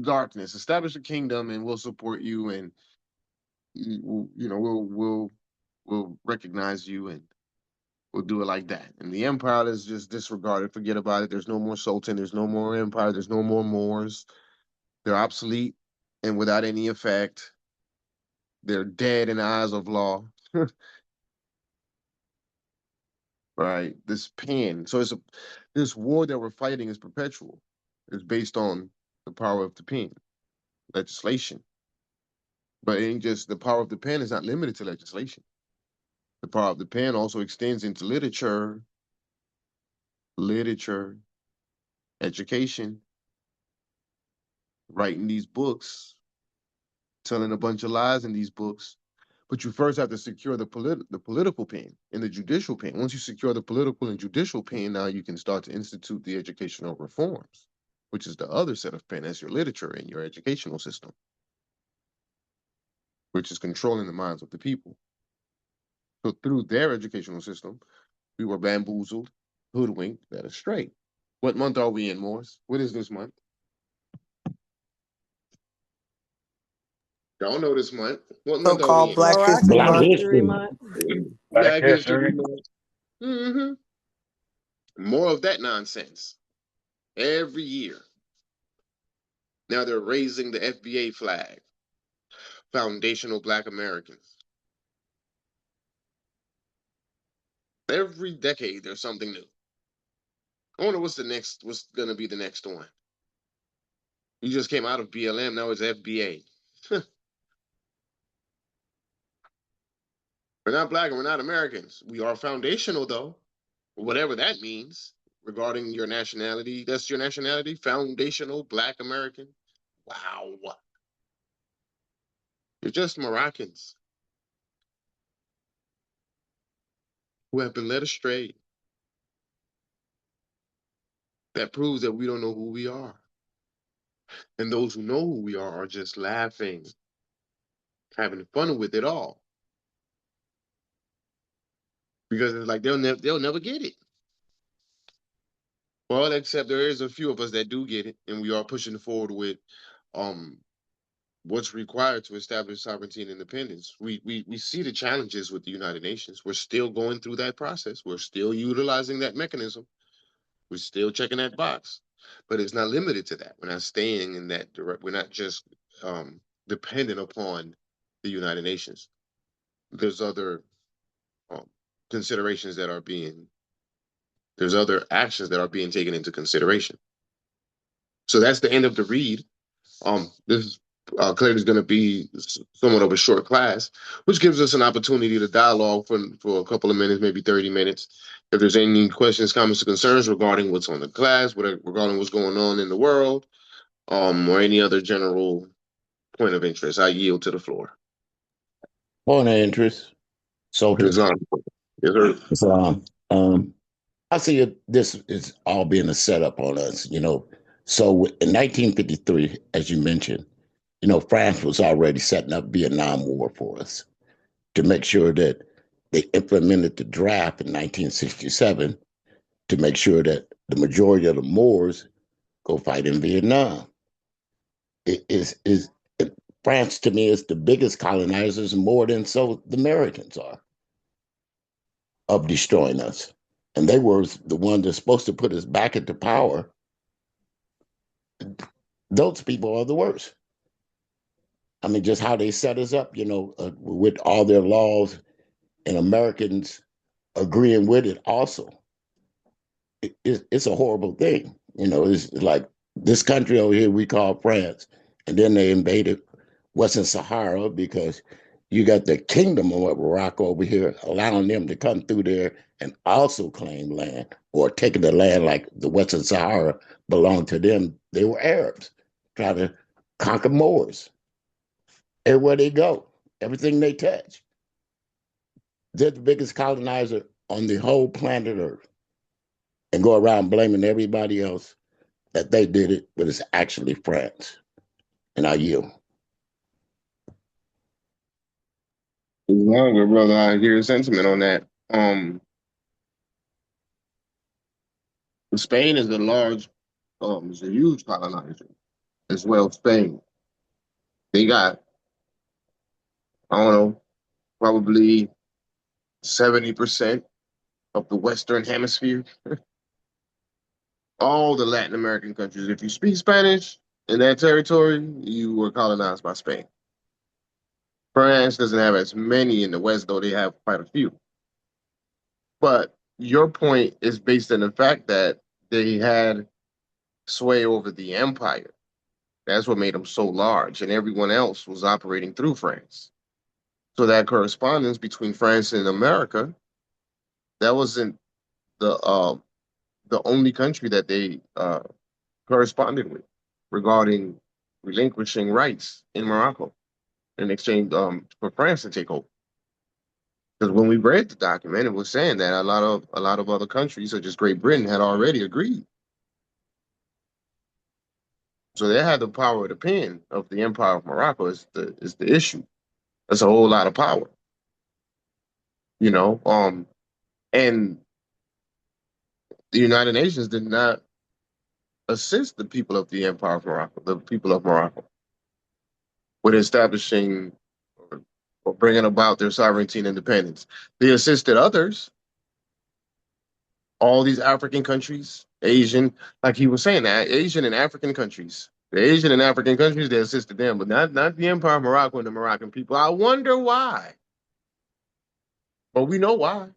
darkness, establish a kingdom, and we'll support you, and we'll recognize you, and we'll do it like that. And the empire is just disregarded. Forget about it. There's no more sultan. There's no more empire. There's no more Moors. They're obsolete and without any effect. They're dead in the eyes of law. Right? This pen. So this war that we're fighting is perpetual. It's based on the power of the pen, legislation. But it ain't just the power of the pen is not limited to legislation. The power of the pen also extends into literature, education, writing these books, telling a bunch of lies in these books, But you first have to secure the political pen and the judicial pen. Once you secure the political and judicial pen, now you can start to institute the educational reforms, which is the other set of pen. That's your literature and your educational system, which is controlling the minds of the people. So through their educational system, we were bamboozled, hoodwinked, led astray. What month are we in, Morris? What is this month? Y'all know this month. What month are we So-called in? Black History Moroccan Black Month. History history. Month. Black Black History history. Month. Mm-hmm. More of that nonsense every year. Now they're raising the FBA flag, foundational Black Americans. Every decade there's something new. I wonder what's gonna be the next one. You just came out of BLM, now it's FBA. We're not Black and we're not Americans. We are foundational though, whatever that means regarding your nationality. That's your nationality, foundational Black American. Wow. You're just Moroccans who have been led astray. That proves that we don't know who we are. And those who know who we are just laughing, having fun with it all. Because it's like they'll never get it. Well, except there is a few of us that do get it, and we are pushing forward with um what's required to establish sovereignty and independence. We see the challenges with the United Nations. We're still going through that process. We're still utilizing that mechanism. We're still checking that box. But it's not limited to that. We're not staying in that direct. We're not just dependent upon the United Nations. There's other um, considerations that are being. There's other actions that are being taken into consideration. So that's the end of the read. This is clearly is going to be somewhat of a short class, which gives us an opportunity to dialogue for a couple of minutes, maybe 30 minutes. If there's any questions, comments, or concerns regarding what's on the class, regarding what's going on in the world, or any other general point of interest, I yield to the floor. Point of interest. Salter. Yes, sir. So, I see this is all being a setup on us, you know. So in 1953, as you mentioned, you know, France was already setting up Vietnam War for us to make sure that they implemented the draft in 1967 to make sure that the majority of the Moors go fight in Vietnam. It is France to me is the biggest colonizers more than so the Americans are of destroying us. And they were the ones that's supposed to put us back into power. Those people are the worst. I mean, just how they set us up, you know, with all their laws and Americans agreeing with it also. It's a horrible thing. You know, it's like this country over here we call France, and then they invaded Western Sahara because you got the kingdom of Morocco over here allowing them to come through there and also claim land or taking the land like the Western Sahara belonged to them. They were Arabs trying to conquer Moors. Everywhere they go, everything they touch. They're the biggest colonizer on the whole planet Earth and go around blaming everybody else that they did it, but it's actually France. And I yield. Longer, brother. I hear sentiment on that. Spain is is a huge colonizer as well. Spain, they got, I don't know, probably 70% of the Western Hemisphere, all the Latin American countries. If you speak Spanish in that territory, you were colonized by Spain. France doesn't have as many in the West, though they have quite a few. But your point is based on the fact that they had sway over the empire. That's what made them so large, and everyone else was operating through France. So that correspondence between France and America, that wasn't the only country that they corresponded with regarding relinquishing rights in Morocco in exchange for France to take over. Because when we read the document, it was saying that a lot of other countries, such as Great Britain, had already agreed. So they had the power of the pen of the Empire of Morocco is the issue. That's a whole lot of power, you know. And the United Nations did not assist the people of the Empire of Morocco, the people of Morocco, with establishing or bringing about their sovereignty and independence. They assisted others, all these African countries, Asian, like he was saying, that Asian and African countries. The Asian and African countries, they assisted them, but not the Empire of Morocco and the Moroccan people. I wonder why. But we know why.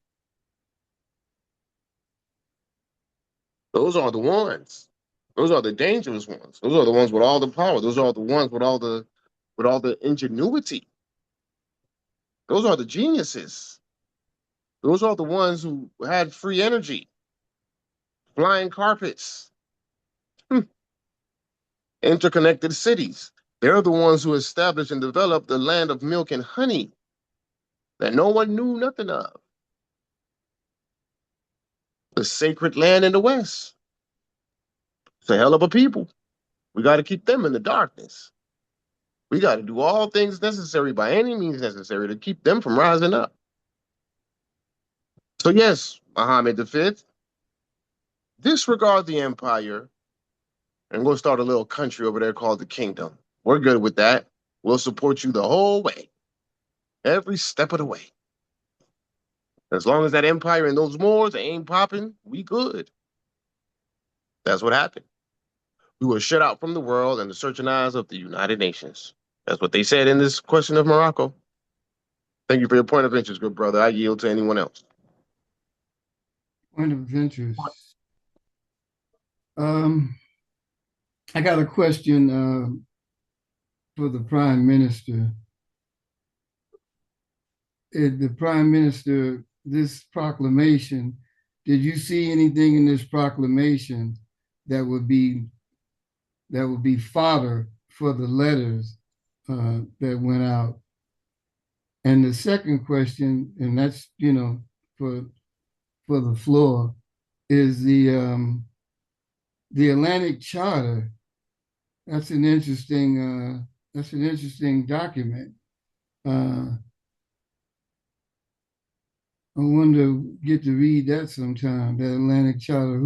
Those are the ones. Those are the dangerous ones. Those are the ones with all the power. Those are the ones with all the ingenuity. Those are the geniuses. Those are the ones who had free energy, flying carpets, interconnected cities. They're the ones who established and developed the land of milk and honey that no one knew nothing of. The sacred land in the West. It's a hell of a people. We got to keep them in the darkness. We got to do all things necessary by any means necessary to keep them from rising up. So yes, Muhammad V, disregard the empire and we'll start a little country over there called the kingdom. We're good with that. We'll support you the whole way, every step of the way. As long as that empire and those Moors ain't popping, we good. That's what happened. We were shut out from the world and the searching eyes of the United Nations. That's what they said in this question of Morocco. Thank you for your point of interest, good brother. I yield to anyone else. Point of interest. I got a question for the Prime Minister. The Prime Minister, this proclamation, did you see anything in this proclamation that would be fodder for the letters that went out? And the second question, and that's for the floor, is the Atlantic Charter. That's an interesting document. I wonder, get to read that sometime. That Atlantic Charter.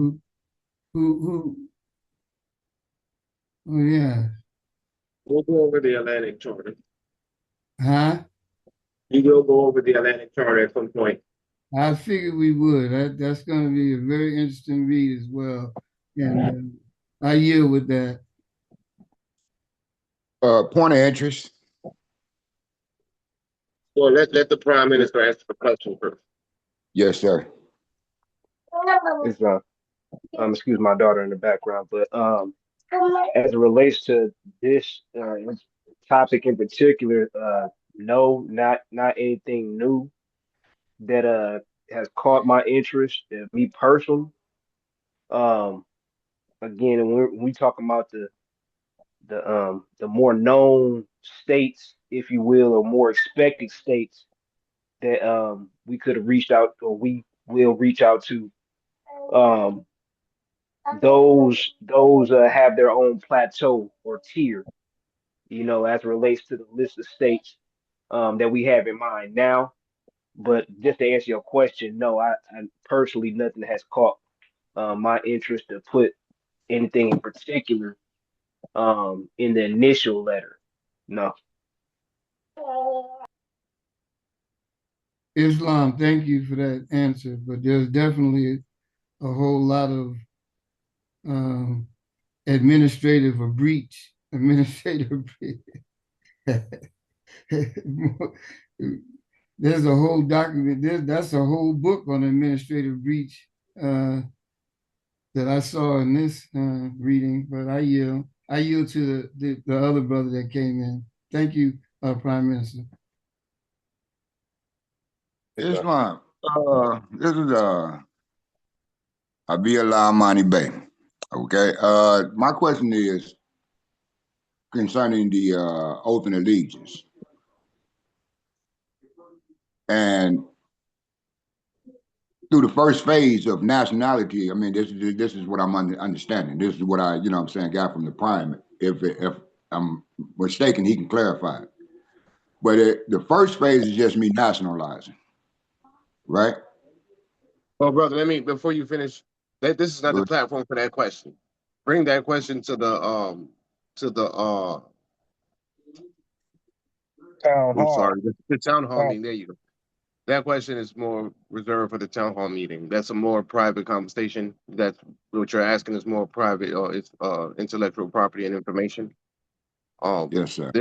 Who? Oh yeah. We'll go over the Atlantic Charter. Huh? You will go over the Atlantic Charter at some point. I figured we would. That's going to be a very interesting read as well. And I yield with that. Point of interest. Well, let the Prime Minister answer the question first. Yes, sir. It's excuse my daughter in the background, but as it relates to this topic in particular, no, not anything new that has caught my interest. Me personally, again, when we talk about the more known states, if you will, or more expected states that we could have reached out or we will reach out to. Those have their own plateau or tier, as it relates to the list of states that we have in mind now. But just to answer your question, no, I personally nothing has caught my interest to put anything in particular in the initial letter. No. Islam, thank you for that answer. But there's definitely a whole lot of administrative breach. There's a whole document. That's a whole book on administrative breach that I saw in this reading. But I yield to the other brother that came in. Thank you, Prime Minister. Islam. This is Abiyallah Amani Bey. Okay. My question is concerning the oath and allegiance. And through the first phase of nationality. I mean, this is what I'm understanding. This is what I, you know what I'm saying, got from the prime. If I'm mistaken, he can clarify it. But the first phase is just me nationalizing, right? Well, brother, let me before you finish. This is not the Good. platform for that question. Bring that question to the Town I'm hall. sorry, the town hall Uh, meeting. There you go. That question is more reserved for the town hall meeting. That's a more private conversation. That's what you're asking is more private, or it's intellectual property and information. Um, Yes, sir.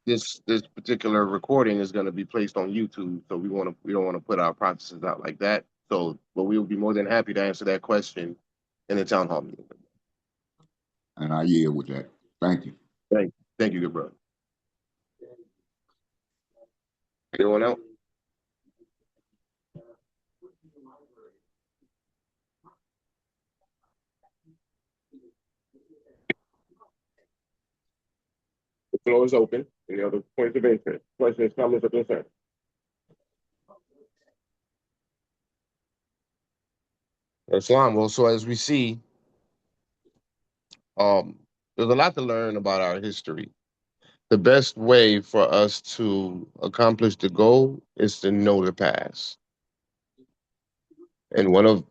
this this particular recording is going to be placed on YouTube, so we don't want to put our processes out like that. So, but we will be more than happy to answer that question in the town hall meeting. And I yield with that. Thank you. Thank you, good brother. Anyone else? The floor is open. Any other points of interest? Questions, comments, or concerns? Islam. Well, so as we see, there's a lot to learn about our history. The best way for us to accomplish the goal is to know the past. And one of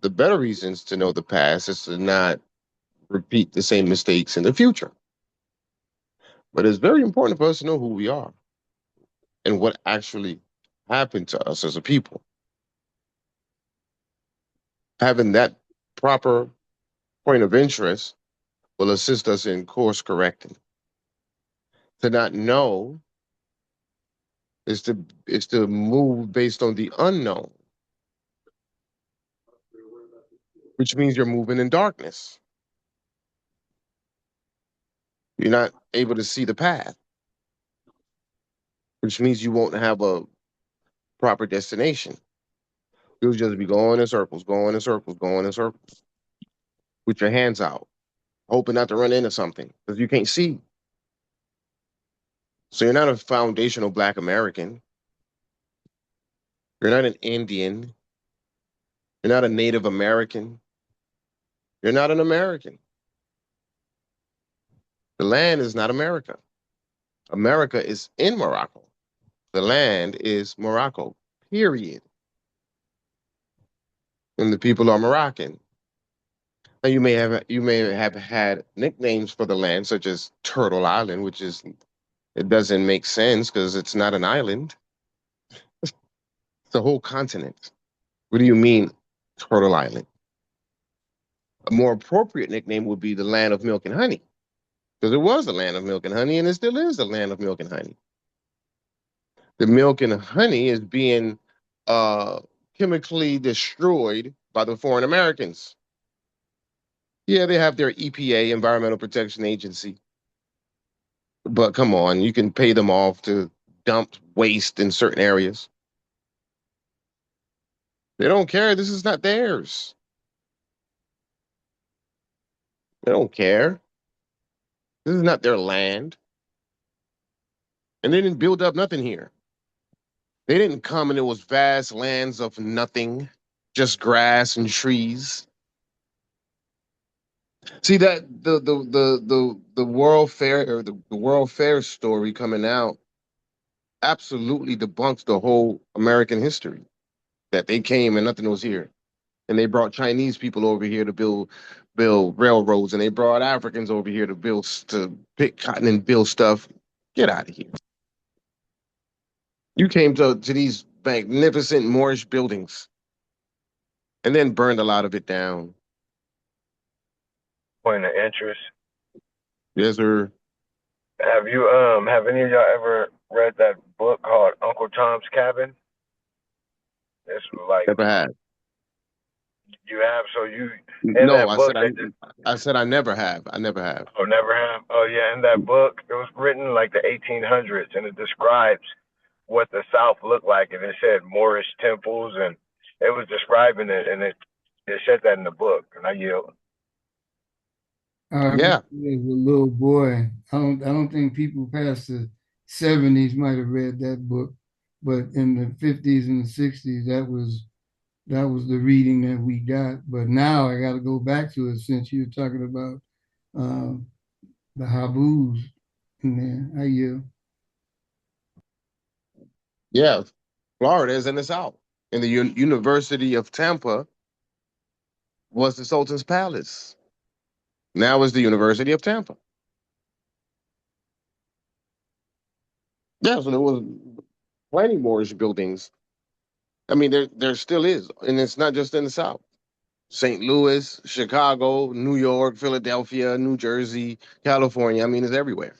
the better reasons to know the past is to not repeat the same mistakes in the future. But it's very important for us to know who we are and what actually happened to us as a people. Having that proper point of interest will assist us in course correcting. To not know is to move based on the unknown, which means you're moving in darkness. You're not able to see the path, which means you won't have a proper destination. You'll just be going in circles, going in circles, going in circles with your hands out, hoping not to run into something because you can't see. So you're not a foundational Black American. You're not an Indian. You're not a Native American. You're not an American. The land is not America. America is in Morocco. The land is Morocco, period. And the people are Moroccan. Now you may have had nicknames for the land, such as Turtle Island, which is it doesn't make sense because it's not an island. It's a whole continent. What do you mean, Turtle Island? A more appropriate nickname would be the land of milk and honey, because it was a land of milk and honey, and it still is a land of milk and honey. The milk and honey is being chemically destroyed by the foreign Americans. Yeah, they have their EPA, Environmental Protection Agency, but come on, you can pay them off to dump waste in certain areas. They don't care. This is not theirs. They don't care. This is not their land. And they didn't build up nothing here. They didn't come and it was vast lands of nothing, just grass and trees. See that the World Fair or the World Fair story coming out absolutely debunks the whole American history that they came and nothing was here. And they brought Chinese people over here to build railroads, and they brought Africans over here to pick cotton and build stuff. Get out of here. You came to these magnificent Moorish buildings and then burned a lot of it down. Point of interest. Yes, sir. Have any of y'all ever read that book called Uncle Tom's Cabin? It's like Never had. you have, so you in No, that book they just I said I never have. I never have. oh never have. Oh yeah, in that book it was written like the 1800s and it describes what the South looked like and it said Moorish temples and it was describing it and it said that in the book and I yield. I remember Yeah. as a little boy. I don't think people past the 70s might have read that book, but in the 50s and the 60s, that was that was the reading that we got. But now I got to go back to it since you're talking about the Habus in there. Yeah, Florida is in the South. And the University of Tampa was the Sultan's Palace. Now it's the University of Tampa. Yeah, so there was plenty Moorish buildings. I mean, there still is, and it's not just in the South. St. Louis, Chicago, New York, Philadelphia, New Jersey, California. I mean, it's everywhere.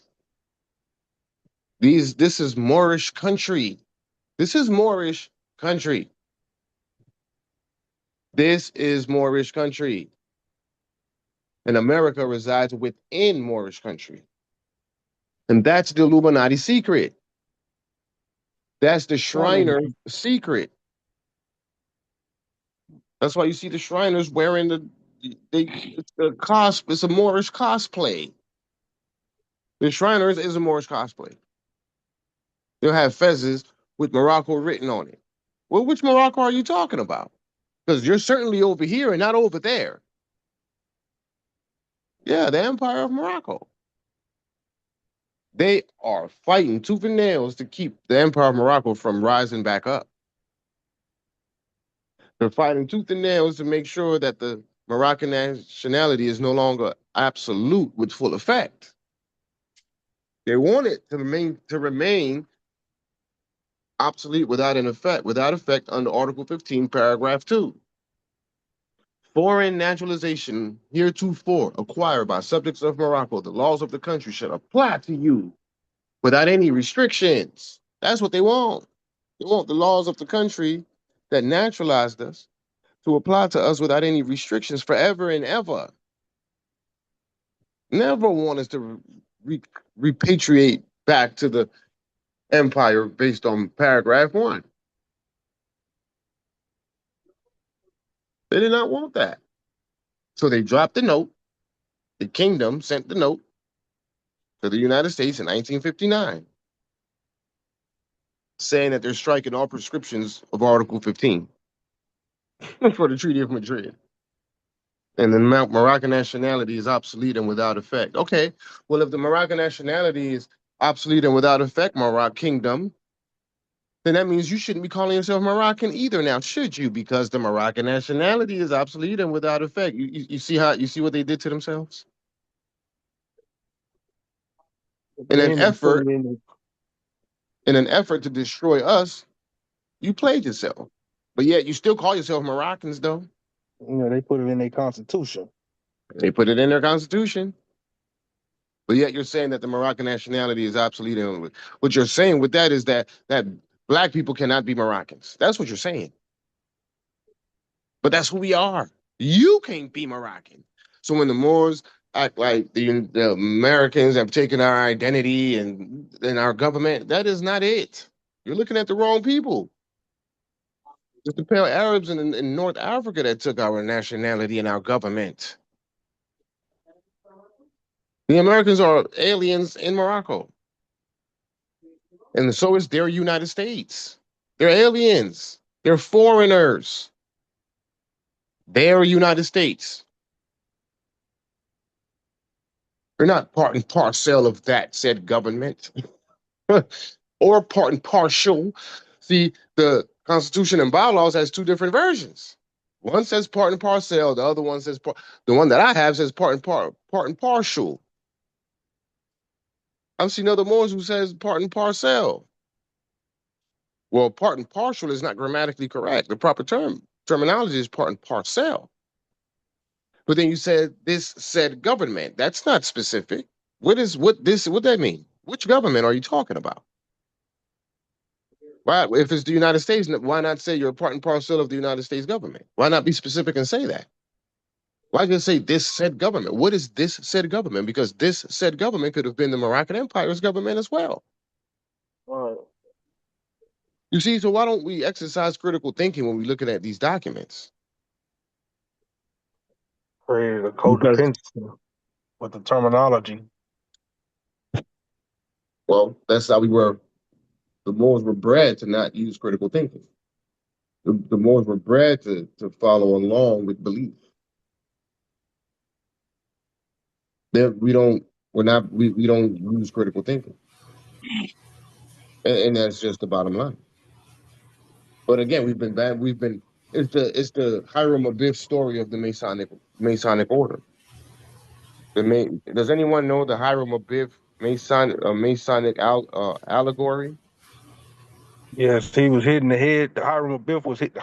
This is Moorish country. This is Moorish country. This is Moorish country. And America resides within Moorish country. And that's the Illuminati secret. That's the Shriner secret. That's why you see the Shriners wearing it's a Moorish cosplay. The Shriners is a Moorish cosplay. They'll have fezzes with Morocco written on it. Well, which Morocco are you talking about? Because you're certainly over here and not over there. Yeah, the Empire of Morocco. They are fighting tooth and nails to keep the Empire of Morocco from rising back up. They're fighting tooth and nails to make sure that the Moroccan nationality is no longer absolute with full effect. They want it to remain obsolete without effect under Article 15, paragraph 2. Foreign naturalization heretofore acquired by subjects of Morocco, the laws of the country shall apply to you without any restrictions. That's what they want. They want the laws of the country that naturalized us to apply to us without any restrictions forever and ever. Never want us to repatriate back to the empire based on paragraph 1. They did not want that. So they dropped the note. The kingdom sent the note to the United States in 1959, saying that they're striking all prescriptions of Article 15 for the Treaty of Madrid. And the Moroccan nationality is obsolete and without effect. Okay, well, if the Moroccan nationality is obsolete and without effect, Moroccan kingdom, then that means you shouldn't be calling yourself Moroccan either now, should you? Because the Moroccan nationality is obsolete and without effect. You see what they did to themselves? In an effort to destroy us, you played yourself. But yet you still call yourself Moroccans, though. They put it in their constitution. They put it in their constitution. But yet you're saying that the Moroccan nationality is obsolete. And what you're saying with that is that black people cannot be Moroccans. That's what you're saying. But that's who we are. You can't be Moroccan. So when the Moors act like the Americans have taken our identity and our government, that is not it. You're looking at the wrong people. It's the pale Arabs in North Africa that took our nationality and our government. The Americans are aliens in Morocco. And so is their United States. They're aliens. They're foreigners. They're United States. They're not part and parcel of that said government. Or part and partial. See, the Constitution and bylaws has two different versions. One says part and parcel. The other one says part. The one that I have says part and partial. I've seen other Moors who says part and parcel. Well, part and partial is not grammatically correct. The proper terminology is part and parcel. But then you said this said government. That's not specific. What that mean? Which government are you talking about? Why, if it's the United States, why not say you're a part and parcel of the United States government? Why not be specific and say that? Why just say this said government? What is this said government? Because this said government could have been the Moroccan Empire's government as well. You see, so why don't we exercise critical thinking when we're looking at these documents? Created a codependency with the terminology. Well, that's how the Moors were bred to not use critical thinking. The Moors were bred to follow along with belief. We don't we don't use critical thinking, and that's just the bottom line. But again, we've been bad. We've been it's the Hiram Abiff story of the Masonic order. Does anyone know the Hiram Abiff Masonic allegory? Yes, he was hitting the head. The Hiram Abiff was hit.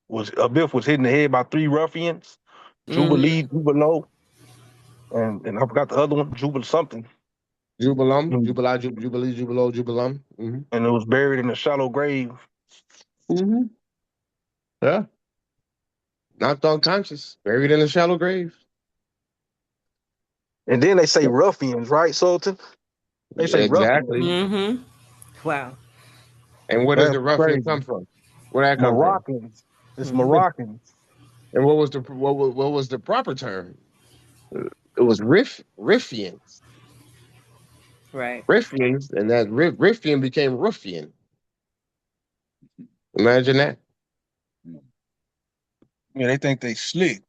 Was Abiff was hitting the head by three ruffians, Mm-hmm. Jubilee, Jubilo, and I forgot the other one, Jubal something. Jubilum, Mm. Jubilee, Jubilee, Jubilo, Jubilum. And it was buried in a shallow grave. Mm-hmm. Yeah, knocked unconscious, buried in a shallow grave. And then they say ruffians, right, Sultan? They say ruffians. Exactly. Mm-hmm. Wow. And where does That's the ruffian crazy. come from? Where that come from? Moroccans. It's Mm-hmm. Moroccans. And what was the proper term? It was Riffians. Right. Riffians, and that Riffian became Ruffian. Imagine that. Yeah, they think they slick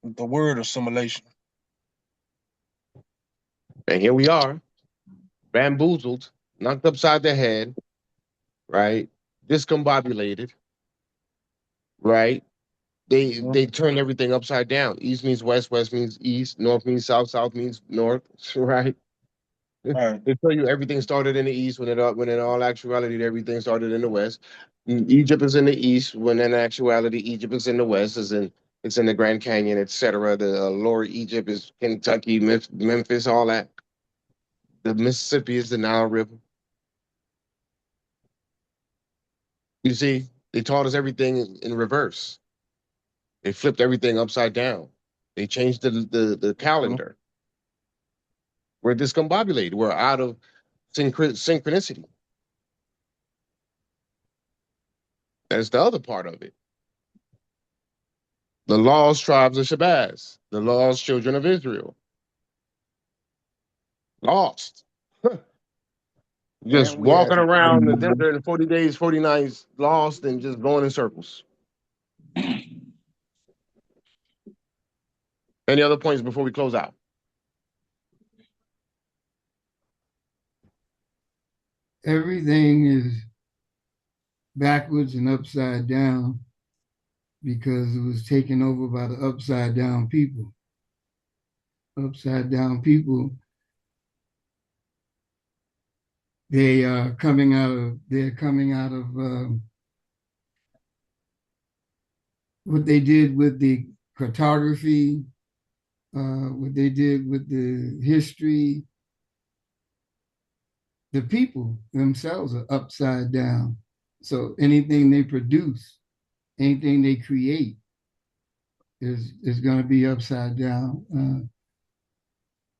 with the word assimilation. And here we are, bamboozled, knocked upside the head, right? Discombobulated, right? They turn everything upside down. East means west, west means east, north means south, south means north, right? Right. They tell you everything started in the east when in all actuality everything started in the west. Egypt is in the east when in actuality Egypt is in the west. It's in the Grand Canyon, etc. The lower Egypt is Kentucky, Memphis, all that. The Mississippi is the Nile River. You see, they taught us everything in reverse. They flipped everything upside down. They changed the calendar. We're discombobulated. We're out of synchronicity. That's the other part of it. The lost tribes of Shabazz, the lost children of Israel. Lost. Just And we have walking around the desert in 40 days, 40 nights, lost and just going in circles. Any other points before we close out? Everything is backwards and upside down because it was taken over by the upside down people. Upside down people, they're coming out of what they did with the cartography, what they did with the history. The people themselves are upside down. So anything they produce, anything they create is going to be upside down.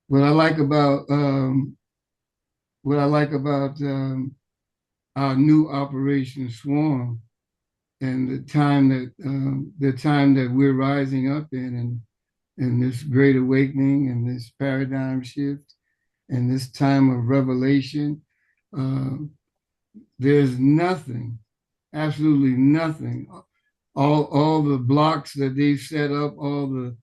What I like about our new Operation Swarm and the time that we're rising up in this great awakening and this paradigm shift and this time of revelation, uh, there's nothing, absolutely nothing. All the blocks that they've set up, all the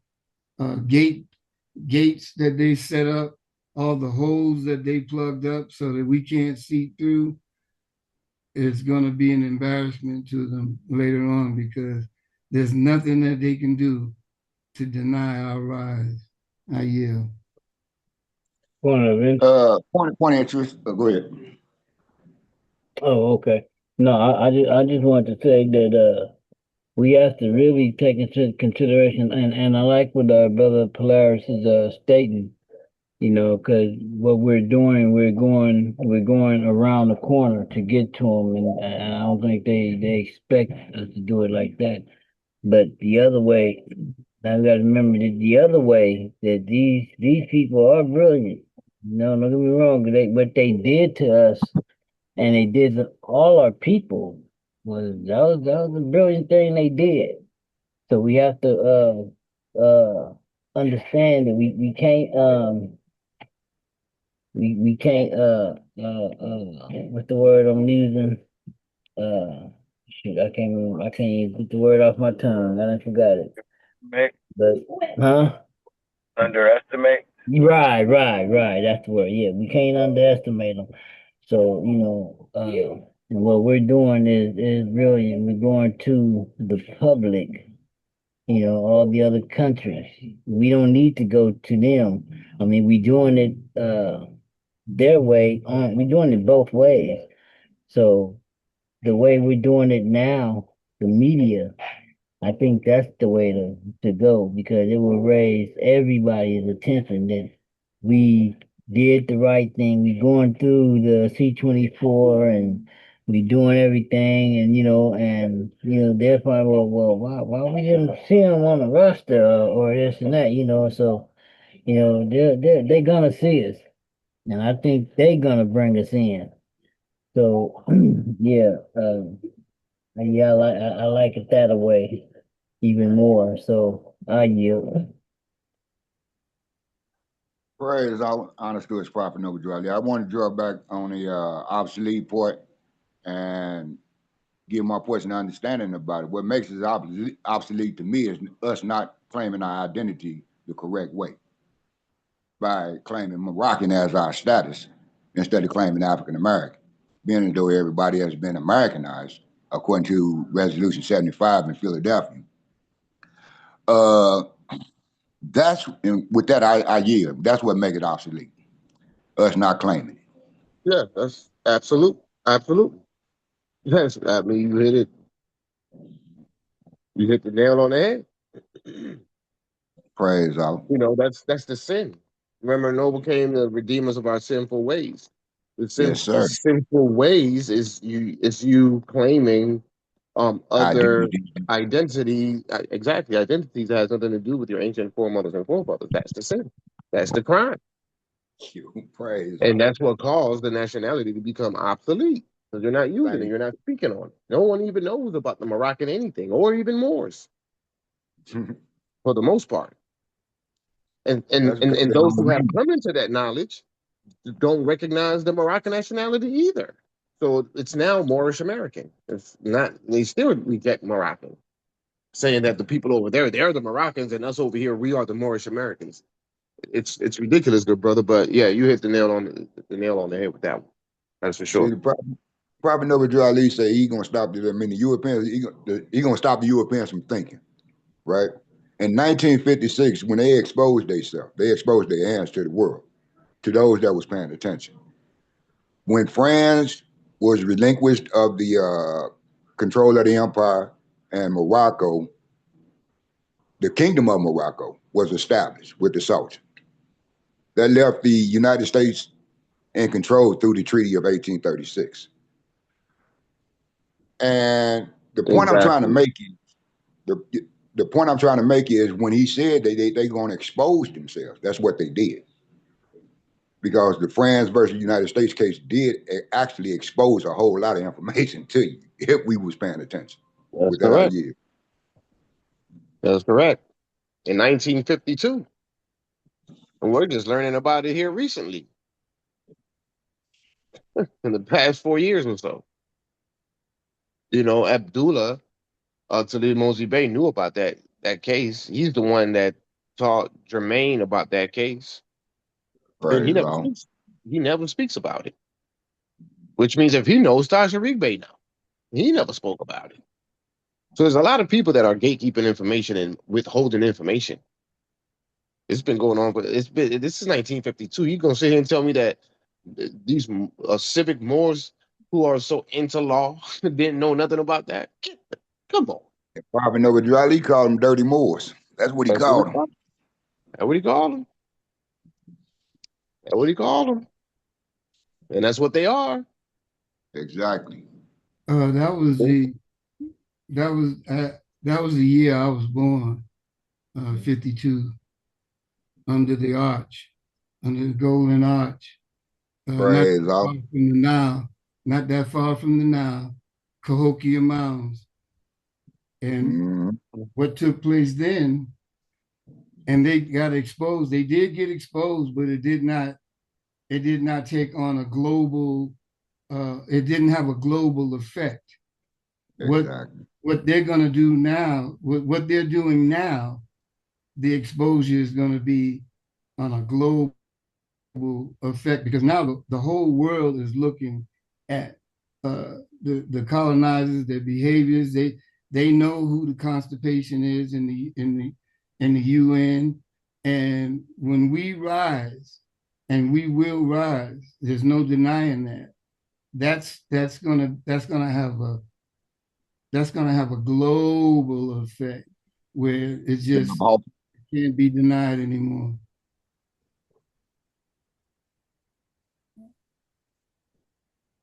gates that they set up, all the holes that they plugged up so that we can't see through, it's going to be an embarrassment to them later on because there's nothing that they can do to deny our rise. I yield. Point of truth. Go ahead. Oh, okay. No, I just wanted to say that we have to really take into consideration, and I like what our brother Polaris is stating. You know, because what we're going around the corner to get to them, and I don't think they expect us to do it like that. But the other way, now we got to remember that the other way that these people are brilliant. No, don't get me wrong. What they did to us and they did to all our people that was a brilliant thing they did. So we have to understand that we can't we can't what's the word I'm using? shoot, I can't remember, I can't even get the word off my tongue. I done forgot it. Make But huh? underestimate. Right. That's the word. Yeah, we can't underestimate them. So, what we're doing is really we're going to the public, all the other countries. We don't need to go to them. I mean, we're doing it their way on we're doing it both ways. So the way we're doing it now, the media, I think that's the way to go because it will raise everybody's attention that we did the right thing. We going through the C-24 and we doing everything, and they're probably why we didn't see them on the roster or this and that, So they're gonna see us, and I think they're gonna bring us in. So yeah, yeah, I like it that way even more. So I yield. Praise all honest to his prophet Noble Drew. I want to draw back on the obsolete part and give my person understanding about it. What makes it obsolete to me is us not claiming our identity the correct way by claiming Moroccan as our status instead of claiming African American, being as though everybody has been Americanized according to Resolution 75 in Philadelphia. With that I yield. That's what makes it obsolete. Us not claiming it. Yeah, that's absolute. Absolute. Yes, I mean you hit it. You hit the nail on the head. Praise all. That's the sin. Remember, Noble came the redeemers of our sinful ways. Yes, The sir. sinful ways is you claiming other identity. Exactly, identities has nothing to do with your ancient foremothers and forefathers. That's the sin. That's the crime. Praise And all. that's what caused the nationality to become obsolete. Because you're not using it, you're not speaking on it. No one even knows about the Moroccan anything, or even Moors, for the most part. And those who have come into that knowledge don't recognize the Moroccan nationality either. So it's now Moorish American. It's not, they still reject Moroccan, saying that the people over there, they're the Moroccans, and us over here, we are the Moorish Americans. It's ridiculous, good brother. But yeah, you hit the nail on the head with that one. That's for See, sure. the Prophet Noble Drew Ali say he gonna stop the. I mean, the Europeans. He gonna stop the Europeans from thinking, right? In 1956, when they exposed themselves, they exposed their hands to the world, to those that was paying attention. When France was relinquished of the control of the empire, and Morocco, the Kingdom of Morocco, was established with the Sultan. That left the United States in control through the Treaty of 1836. And the point I'm trying to make is the point I'm trying to make is when he said they going to expose themselves, that's what they did. Because the France versus United States case did actually expose a whole lot of information to you if we was paying attention. That's With that, I correct. yield. That's correct. In 1952. And we're just learning about it here recently, in the past 4 years or so. Abdullah Talib Mosey Bey knew about that case. He's the one that taught Jermaine about that case. And he Praise never all. speaks. He never speaks about it. Which means if he knows, Tashariq Bey now. He never spoke about it. So there's a lot of people that are gatekeeping information and withholding information. It's been going on, but this is 1952. You gonna sit here and tell me that these civic Moors who are so into law didn't know nothing about that? Come on. Prophet Noble Drew Ali called them dirty Moors. That's what he called them. That's what he called them. That's what he called them. And that's what they are. Exactly. That was the year I was born, 52, under the arch, under the golden arch. Praise all. Not that far from the Nile, Cahokia Mounds. And what took place then, and they got exposed. They did get exposed, but it did not take on a global, it didn't have a global effect. Exactly. What they're going to do now, what they're doing now, the exposure is going to be on a global effect, because now the whole world is looking at the colonizers, their behaviors. They know who the constipation is in the UN, and when we rise, and we will rise, there's no denying that. That's gonna have a global effect where it just can't be denied anymore.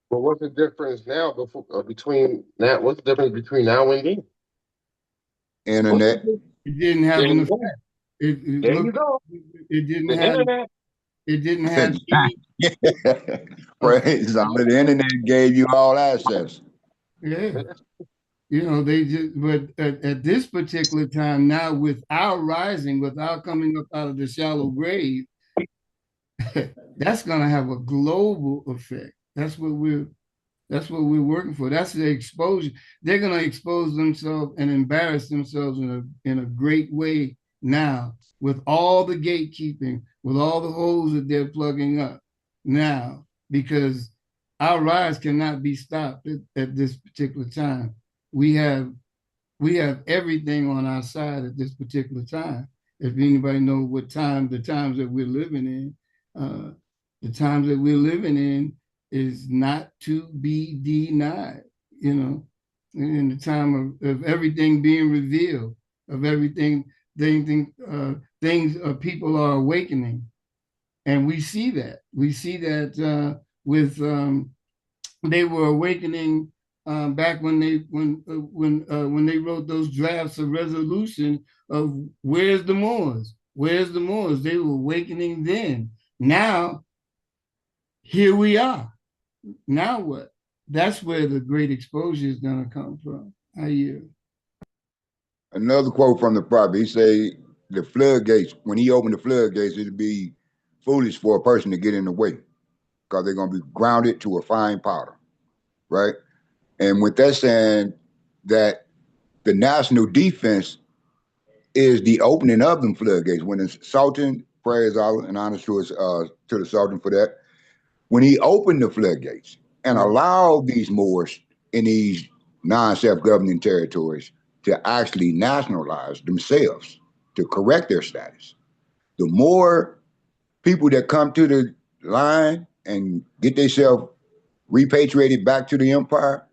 But what's the difference now between now? What's the difference between now and then? Internet. It didn't have There an you effect. go. It There you looked. go. It didn't The have. internet. It didn't have any. Praise Allah. The internet gave you all access. Yeah, they just. But at this particular time now, with our rising, with our coming up out of the shallow grave, that's going to have a global effect. That's what we're working for. That's the exposure. They're going to expose themselves and embarrass themselves in a great way now, with all the gatekeeping, with all the holes that they're plugging up now, because our rise cannot be stopped at this particular time. We have everything on our side at this particular time. If anybody knows the times that we're living in, the times that we're living in is not to be denied, in the time of everything being revealed, of everything, things people are awakening. And we see that. We see that with they were awakening back when they wrote those drafts of resolution of where's the Moors, where's the Moors. They were awakening then. Now, here we are. Now what? That's where the great exposure is going to come from. I hear. Another quote from the prophet. He say the floodgates. When he opened the floodgates, it'd be foolish for a person to get in the way, because they're going to be grounded to a fine powder, right? And with that saying, that the national defense is the opening of them floodgates. When the Sultan, praise Allah and honor to the Sultan for that, when he opened the floodgates and allowed these Moors in these non-self-governing territories to actually nationalize themselves, to correct their status, the more people that come to the line and get themselves repatriated back to the empire,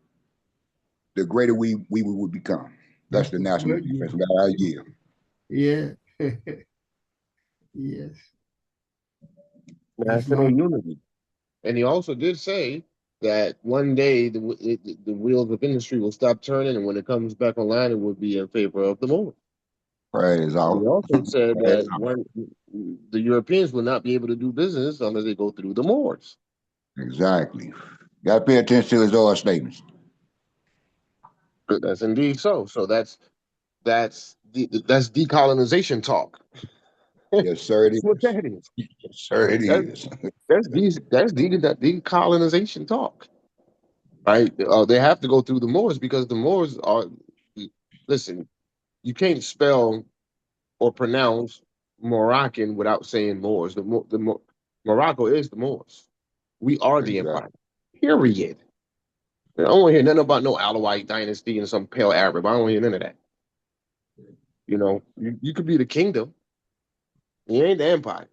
the greater we would become. That's the national defense. That I yield. Yeah. Yes. National unity. And he also did say that one day the wheels of industry will stop turning, and when it comes back online, it will be in favor of the Moors. Praise He Allah. also said that the Europeans will not be able to do business unless they go through the Moors. Exactly. Got to pay attention to his own statements. That's indeed so. So that's decolonization talk. Yes, sir. It That's what is. that is. Yes, sir. It is. That's decolonization talk, right? They have to go through the Moors because the Moors are. Listen, you can't spell or pronounce Moroccan without saying Moors. Morocco is the Moors. We are the Exactly. empire. Period. I don't want to hear nothing about no Alawite dynasty and some pale Arab. I don't want to hear none of that. You could be the kingdom. You ain't the empire.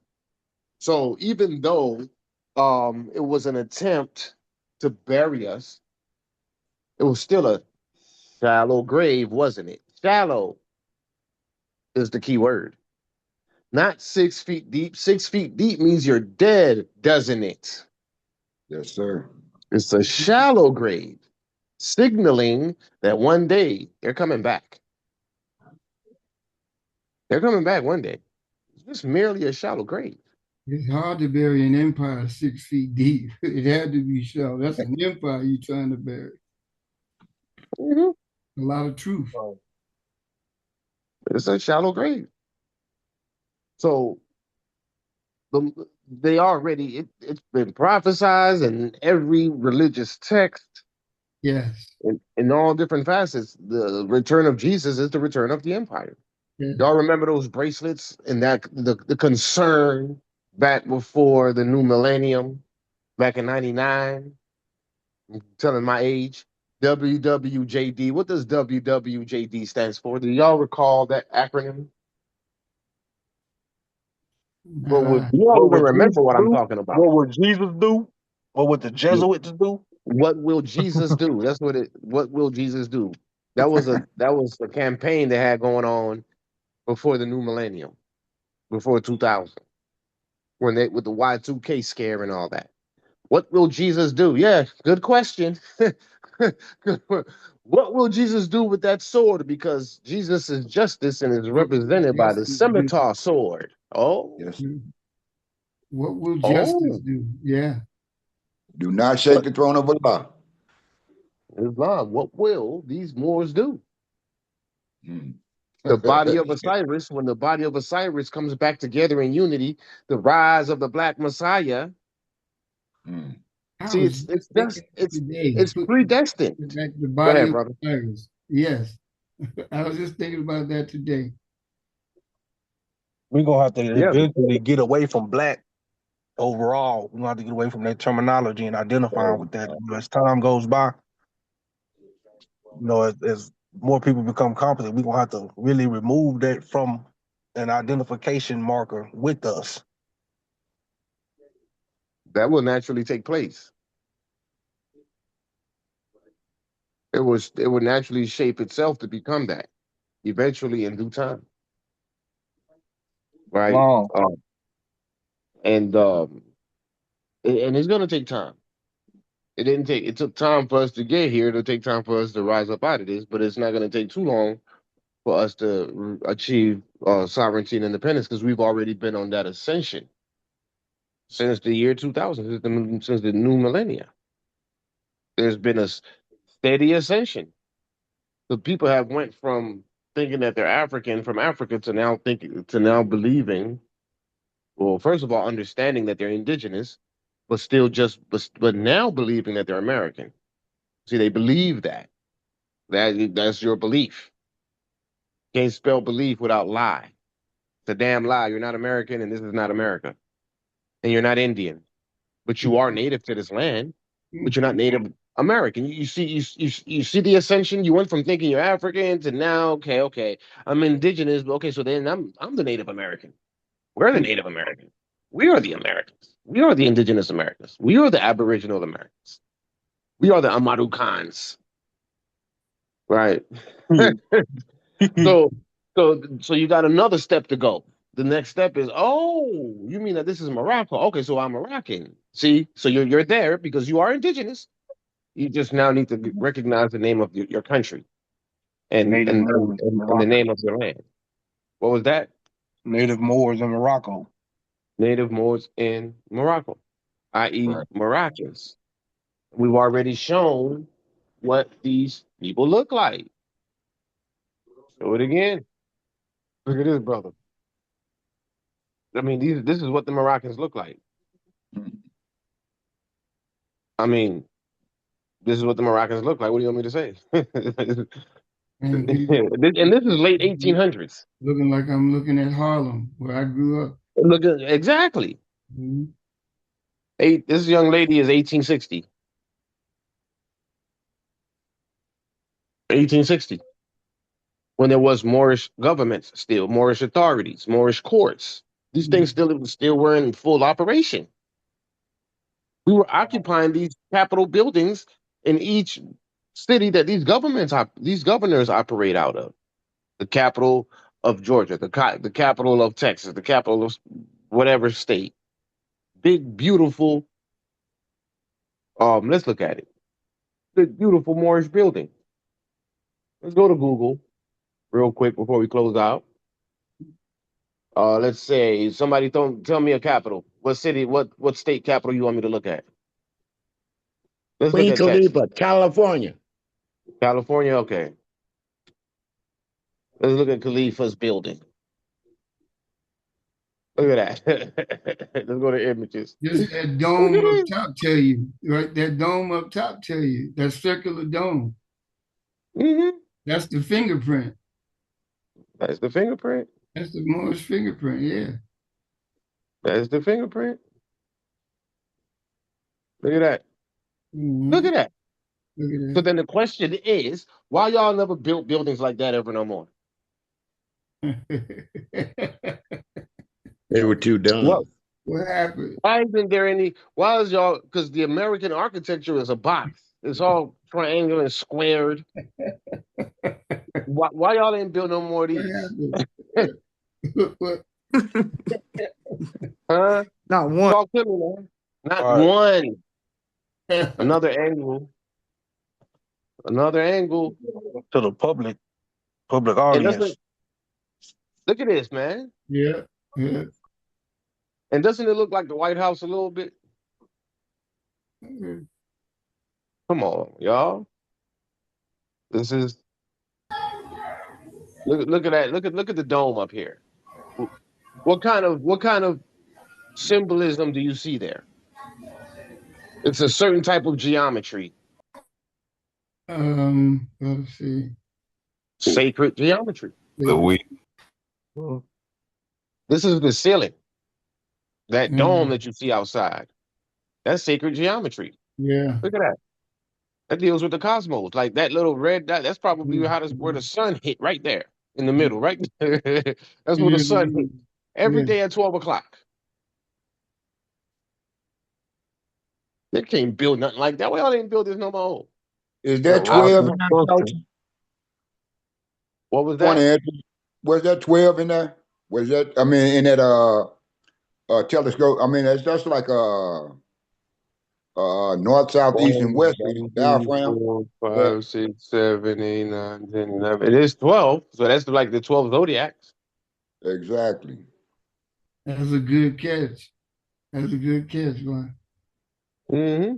So even though it was an attempt to bury us, it was still a shallow grave, wasn't it? Shallow is the key word. Not 6 feet deep. 6 feet deep means you're dead, doesn't it? Yes, sir. It's a shallow grave, signaling that one day they're coming back. They're coming back one day. It's just merely a shallow grave. It's hard to bury an empire 6 feet deep. It had to be shallow. That's an empire you're trying to bury. Mhm. A lot of truth. It's a shallow grave. So they already it's been prophesized in every religious text Yes. In all different facets. The return of Jesus is the return of the empire. Yeah. Y'all remember those bracelets and that the concern back before the new millennium, back in '99? I'm telling my age. WWJD. What does WWJD stands for? Do y'all recall that acronym? What would You all what even would remember Jesus what I'm do? talking about. What would Jesus do? What would the Jesuits do? What will Jesus do? That's what will Jesus do? That was a campaign they had going on before the new millennium, before 2000, when they with the Y2K scare and all that. What will Jesus do? Yeah, good question. What will Jesus do with that sword? Because Jesus is justice and is What will represented by the justice do? scimitar sword. Oh, Yes. What will justice oh, do? Yeah. Do not shake what the throne of Allah. Islam? What will these Moors do? Hmm. The body of Osiris, when the body of Osiris comes back together in unity, the rise of the Black Messiah. Hmm. I See, was it's just it's thinking just that today. it's predestined. Put back the Go body ahead, of brother. Osiris. Yes. I was just thinking about that today. We're gonna have to Yeah, eventually get away from black overall. We're gonna have to get away from that terminology and identifying with that. As time goes by, as more people become competent, we're gonna have to really remove that from an identification marker with us. that will naturally take place. It would naturally shape itself to become that eventually in due time, right? Long. And and it's gonna take time. It didn't take. It took time for us to get here. It'll take time for us to rise up out of this, but it's not gonna take too long for us to achieve sovereignty and independence because we've already been on that ascension since the year 2000, since the new millennia. There's been a steady ascension. The people have went from thinking that they're African from Africa to now believing. Well, first of all, understanding that they're indigenous, but still but now believing that they're American. See, they believe that. That's your belief. Can't spell belief without lie. It's a damn lie. You're not American, and this is not America, and you're not Indian, but you are native to this land, but you're not Native American. You see the ascension. You went from thinking you're African to now, okay, I'm indigenous, but okay, so then I'm the Native American. We're the Native American. We are the Americans. We are the indigenous Americans. We are the Aboriginal Americans. We are the Amaru Khans, right? So, so you got another step to go. The next step is, oh, you mean that this is Morocco? Okay, so I'm Moroccan. See, so you're there because you are indigenous. You just now need to recognize the name of your country and Native and, and Moors in and the Morocco. name of your land. What was that? Native Moors in Morocco. Native Moors in Morocco, i.e., Right. Moroccans. We've already shown what these people look like. Show it again. Look at this, brother. I mean, this is what the Moroccans look like. Hmm. I mean, this is what the Moroccans look like. What do you want me to say? And And this is late 1800s. looking like I'm looking at Harlem, where I grew up. Look at exactly. Mhm. This young lady is 1860. 1860. When there was Moorish governments still, Moorish authorities, Moorish courts. These things still were in full operation. We were occupying these capitol buildings in each city that these governors operate out of. The capital of Georgia, the capital of Texas, the capital of whatever state. Big, beautiful. Let's look at it. Big, beautiful Moorish building. Let's go to Google real quick before we close out. Let's say somebody tell me a capital. What city? What state capital you want me to look at? Let's look Queen at Texas, Khalifa, California. California. Okay, let's look at Khalifa's building. Look at that. Let's go to images. Just that Look dome at up this. top tell you, right? That dome up top tell you, that circular dome. Mm-hmm. That's the fingerprint. That's the fingerprint. That's the Moorish fingerprint, yeah. That's the fingerprint. Look at that. Look Mm-hmm. at that. Look at So that. then the question is, why y'all never built buildings like that ever no more? They were too What? dumb. What happened? Why isn't there any? Why is y'all? Because the American architecture is a box. It's all triangular and squared. Why y'all didn't build no more of What these? happened? What? Huh? Not one. Talk to me, man. Not All right. one. Another angle. Another angle. To the public And audience. doesn't look at this, man. Yeah, yeah. And doesn't it look like the White House a little bit? Mhm. Come on, y'all. This is look at that. Look at the dome up here. What kind of symbolism do you see there? It's a certain type of geometry, Let's see. sacred geometry. The we. Mhm. This is the ceiling, that dome that you see outside. That's sacred geometry. Yeah. Look at that. That deals with the cosmos. Like that little red dot. That's probably where the sun hit right there in the middle, right? That's where the sun hit every Yeah. day at 12 o'clock. They can't build nothing like that. Why y'all didn't build this no more? Is The that rock 12 in that construction. couch? What was Point that? answer. Was that 12 in there? Was that, I mean, in that telescope? I mean, that's like north, south, east, and 1, west, the 2, 3, diaphragm. 4, But 5, 6, 7, 8, 9, 10, 11. It is 12. So that's like the 12 zodiacs. exactly. That's a good catch. That's a good catch, man. Mm-hmm.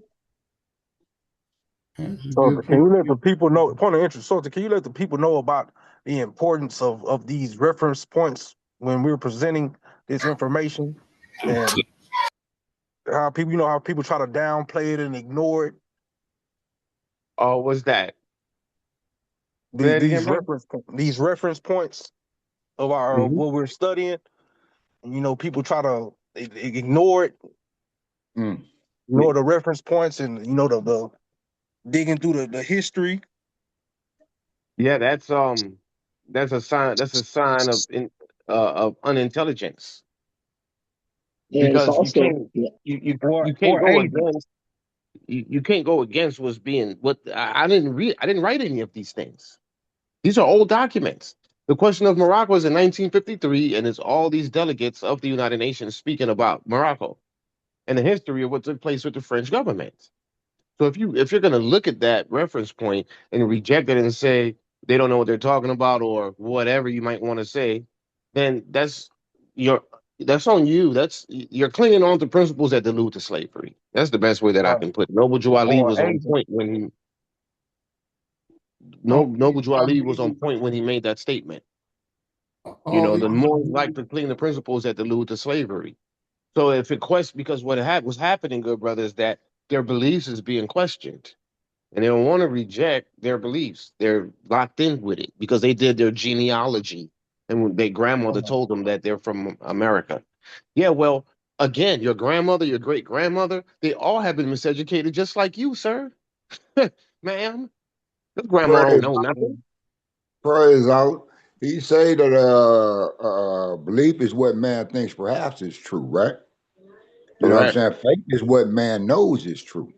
That's a So good can point. you let the people know, point of interest, so can you let the people know about the importance of these reference points when we're presenting this information, and how people, how people try to downplay it and ignore it? Oh, what's that? Say it again, bro. These reference points of our Mm-hmm. what we're studying, and people try to ignore it, Mm. ignore the reference points, and the digging through the history. Yeah, that's a sign. That's a sign of unintelligence And it's because you also, can't yeah, you can't Or go angry. against you can't go against what's being what I didn't write any of these things. These are old documents. The question of Morocco is in 1953, and it's all these delegates of the United Nations speaking about Morocco and the history of what took place with the French government. So if you're going to look at that reference point and reject it and say they don't know what they're talking about or whatever you might want to say, then your that's on you. That's you're clinging on to principles that delude to slavery. That's the best way that I Right. can put it. Noble Jew Ali Or was on angry. point when he Oh, Noble Jew I Ali was on mean, point when he made that statement. all The the Moors like to cling to principles that delude to slavery. So if it questions because what was happening, good brother, is that their beliefs is being questioned. And they don't want to reject their beliefs. They're locked in with it because they did their genealogy. And when their grandmother told them that they're from America. Yeah, well, again, your grandmother, your great grandmother, they all have been miseducated just like you, sir. Ma'am. Your grandma don't praise, know nothing. praise out. He say that belief is what man thinks perhaps is true, right? You know what I'm Correct. saying? Faith is what man knows is true.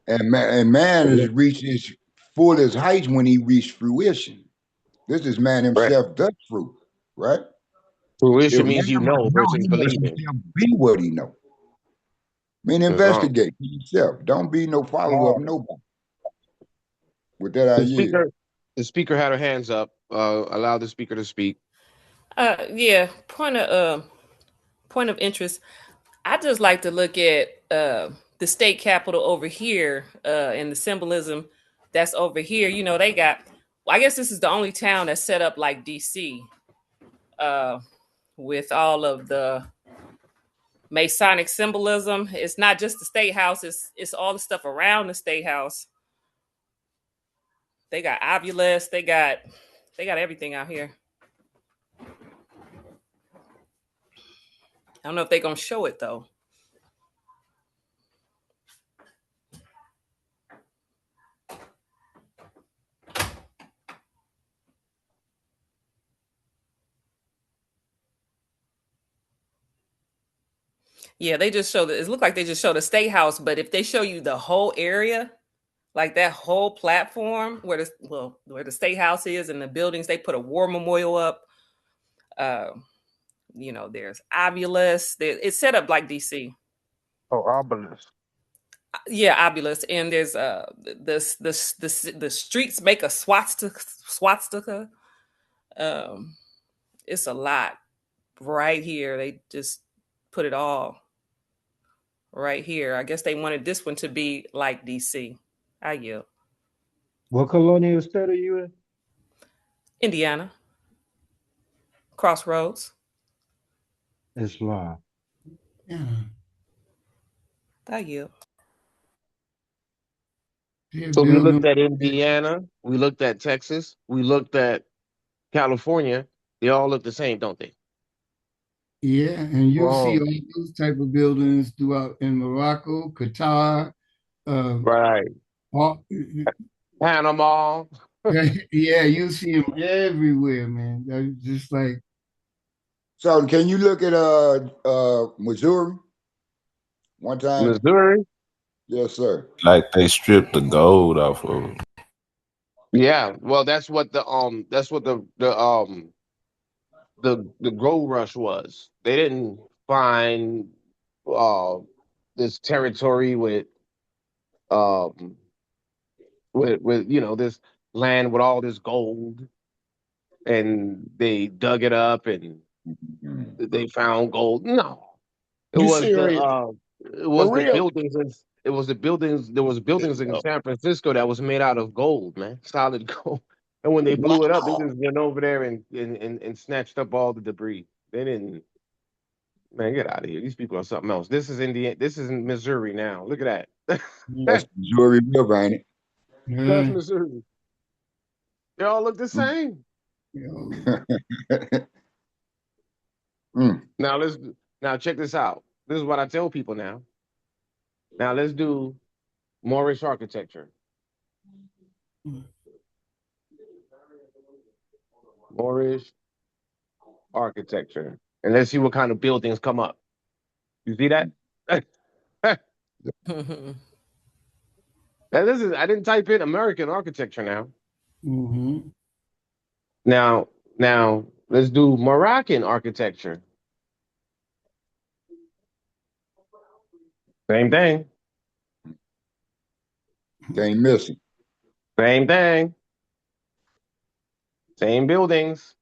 And man has reached his fullest heights when he reached fruition. This is man Correct. himself does fruit, right? If Fruition man means you must know know, versus he must believing. himself be what he know. I mean, That's wrong. investigate for yourself. Don't be no follower of nobody. With that, I The yield. speaker, the speaker had her hands up. Allow the speaker to speak. Yeah. Point of interest. I just like to look at the state capital over here and the symbolism that's over here. They got. I guess this is the only town that's set up like DC, with all of the Masonic symbolism. It's not just the state house, it's all the stuff around the state house. They got obelisks, they got everything out here. I don't know if they're gonna show it though. Yeah, they just show it looked like they just showed the state house, but if they show you the whole area, like that whole platform where the state house is and the buildings, they put a war memorial up. There's obelisks. It's set up like DC. Oh, obelisk. Yeah, obelisk, and there's the streets make a swastika. It's a lot right here. They just put it all right here. I guess they wanted this one to be like DC. I yield. What colonial state are you in? Indiana. Crossroads. Islam. Yeah. I yield. So we looked at Indiana, we looked at Texas, we looked at California. They all look the same, don't they? Yeah, and you'll see all those type of buildings throughout in Morocco, Qatar, right, Panama. Yeah, you'll see them everywhere, man. That's just like. So can you look at Missouri one time? Missouri? Yes, sir. Like they stripped the gold off of it. Yeah, well, that's what the gold rush was. They didn't find this territory with this land with all this gold, and they dug it up and they found gold. No, it was the buildings. It was the buildings. There was buildings in San Francisco that was made out of gold, man, solid gold. And when they blew it up, they just went over there and snatched up all the debris. They didn't. Man, get out of here. These people are something else. This is Indiana. This is in Missouri now. Look at that. That's Missouri River, ain't it? That's Missouri. They all look the same. Now check this out. This is what I tell people now. Now let's do Moorish architecture. Moorish architecture. And let's see what kind of buildings come up. You see that? Now I didn't type in American architecture now. Mm-hmm. Now let's do Moroccan architecture. Same thing. Ain't missing. Same thing. Same buildings.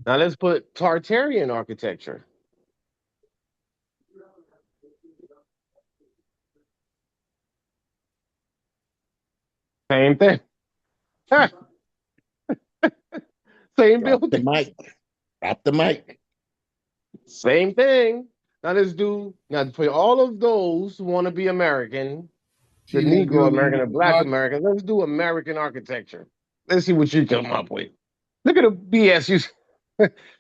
Now let's put Tartarian architecture. Same thing. Same building. Drop the mic. Same thing. Now for all of those who want to be American, the Negro American and Black American, let's do American architecture. Let's see what you come up with. Look at the BS you.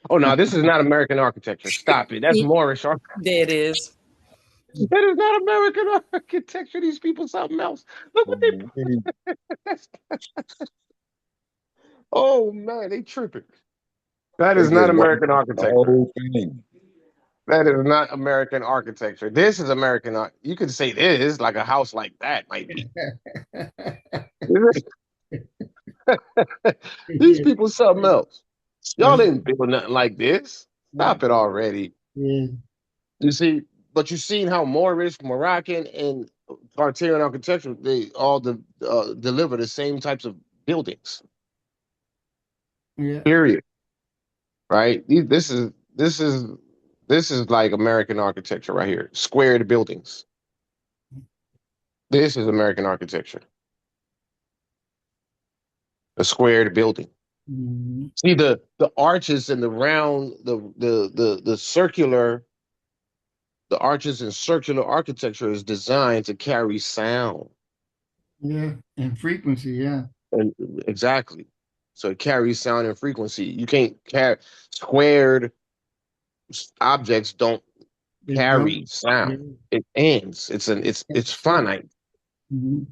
Oh no, this is not American architecture. Stop it. That's Moorish architecture. There it is. That is not American architecture. These people something else. Look what they. Oh man, they tripping. That is not American architecture. That is not American architecture. This is American art. You could say this like a house like that might be. These people something else. Y'all didn't build nothing like this. Stop it already. Yeah. You see, but you've seen how Moorish, Moroccan, and Tartarian architecture, they all deliver the same types of buildings. Yeah. Period. Right? This is like American architecture right here. Squared buildings. This is American architecture. A squared building. Mhm. See the arches and the round, the circular, the arches and circular architecture is designed to carry sound. Yeah, and frequency, yeah. And exactly. So it carries sound and frequency. You can't carry squared objects don't They carry don't. Yeah. sound. It ends. It's finite. Mhm.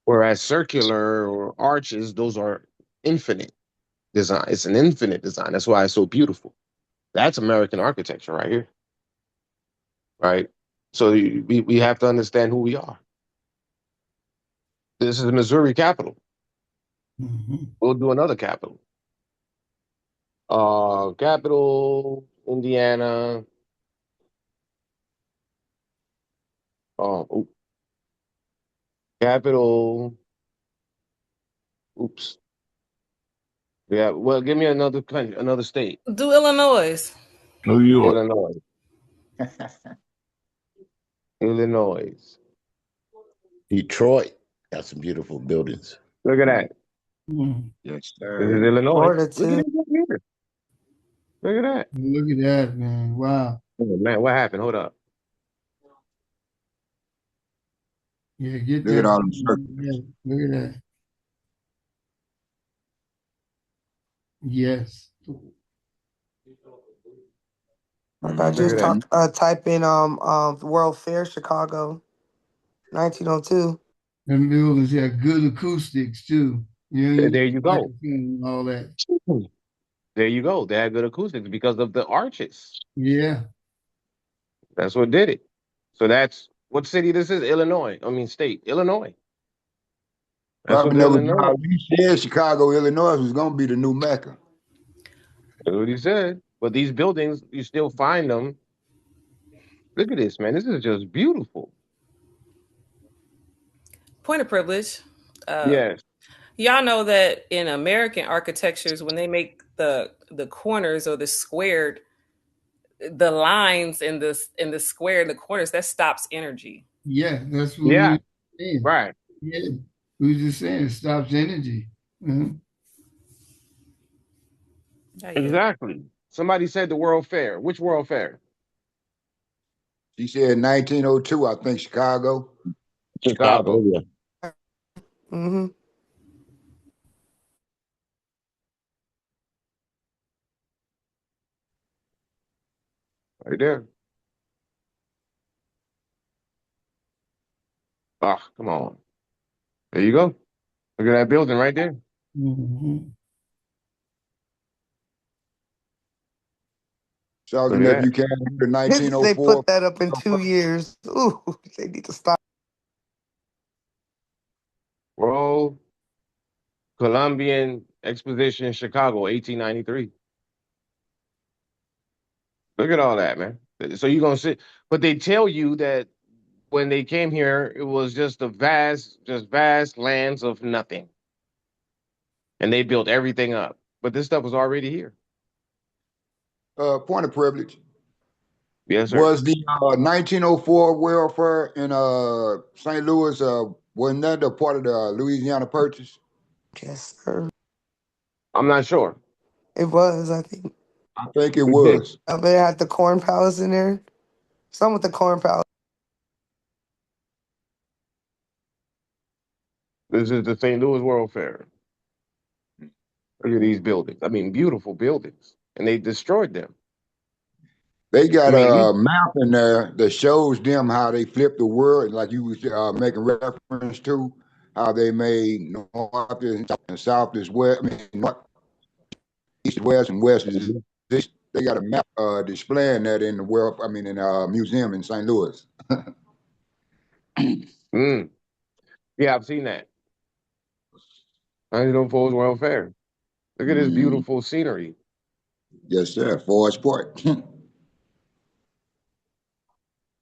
Whereas circular or arches, those are infinite design. It's an infinite design. That's why it's so beautiful. That's American architecture right here. Right. So we have to understand who we are. This is the Missouri capital. Mhm. We'll do another capital. Capital, Indiana. Oh, capital. Oops. Yeah. Well, give me another country, another state. Do Illinois. New York. Illinois. Illinois. Detroit got some beautiful buildings. Look at that. Mhm. Yes, This is sir. Illinois. Florida Look at too. it up here. Look at that. Look at that, man. Wow. Oh, man, what happened? Hold up. Yeah, get Look at that. all them circles. Yeah, look at that. Yes. Like I Look just at that. Mm-hmm. talk, type in World Fair Chicago 1902. Them buildings have good acoustics too. You There know, there you go. microphone and all that. There you go. They had good acoustics because of the arches. Yeah. That's what did it. So that's what city this is? Illinois. I mean state. Illinois. That's what Probably never Illinois. he said Chicago, Illinois was gonna be the new Mecca. That's what he said. But these buildings, you still find them. Look at this, man. This is just beautiful. Point of privilege. Uh, Yes. y'all know that in American architectures, when they make the corners or the squared, the lines in the square, the corners, that stops energy. Yeah, that's what we Yeah. were saying. Right. Yeah. We were just saying it stops energy. Yeah, yeah. Exactly. Somebody said the World Fair. Which World Fair? She said 1902, I think Chicago. Chicago, Chicago. yeah. Mm-hmm. Right there. Ah, come on. There you go. Look at that building right there. Mm-hmm. Sergeant, Look if at you can, the They 1904. put that up in 2 years. Ooh, they need to stop. that. World Columbian Exposition, Chicago, 1893. Look at all that, man. So you're gonna see, but they tell you that when they came here, it was just just vast lands of nothing, and they built everything up. But this stuff was already here. Point of privilege. Yes, sir. Was the 1904 welfare in St. Louis, wasn't that a part of the Louisiana Purchase? Yes, sir. I'm not sure. It was, I think. I think it was. They had the Corn Palace in there. Some with the Corn Palace. This is the St. Louis World Fair. Look at these buildings. I mean, beautiful buildings, and they destroyed them. They I got mean, a map in there that shows them how they flipped the world, like you was making reference to, how they made north and south is west, I mean, north, east is west, and west is this. They got a map displaying that in the world, I mean, in a museum in St. Louis. mm, yeah, I've seen that. 1904 World Fair. Look at this Mm, beautiful scenery. yes, sir. Forest Park.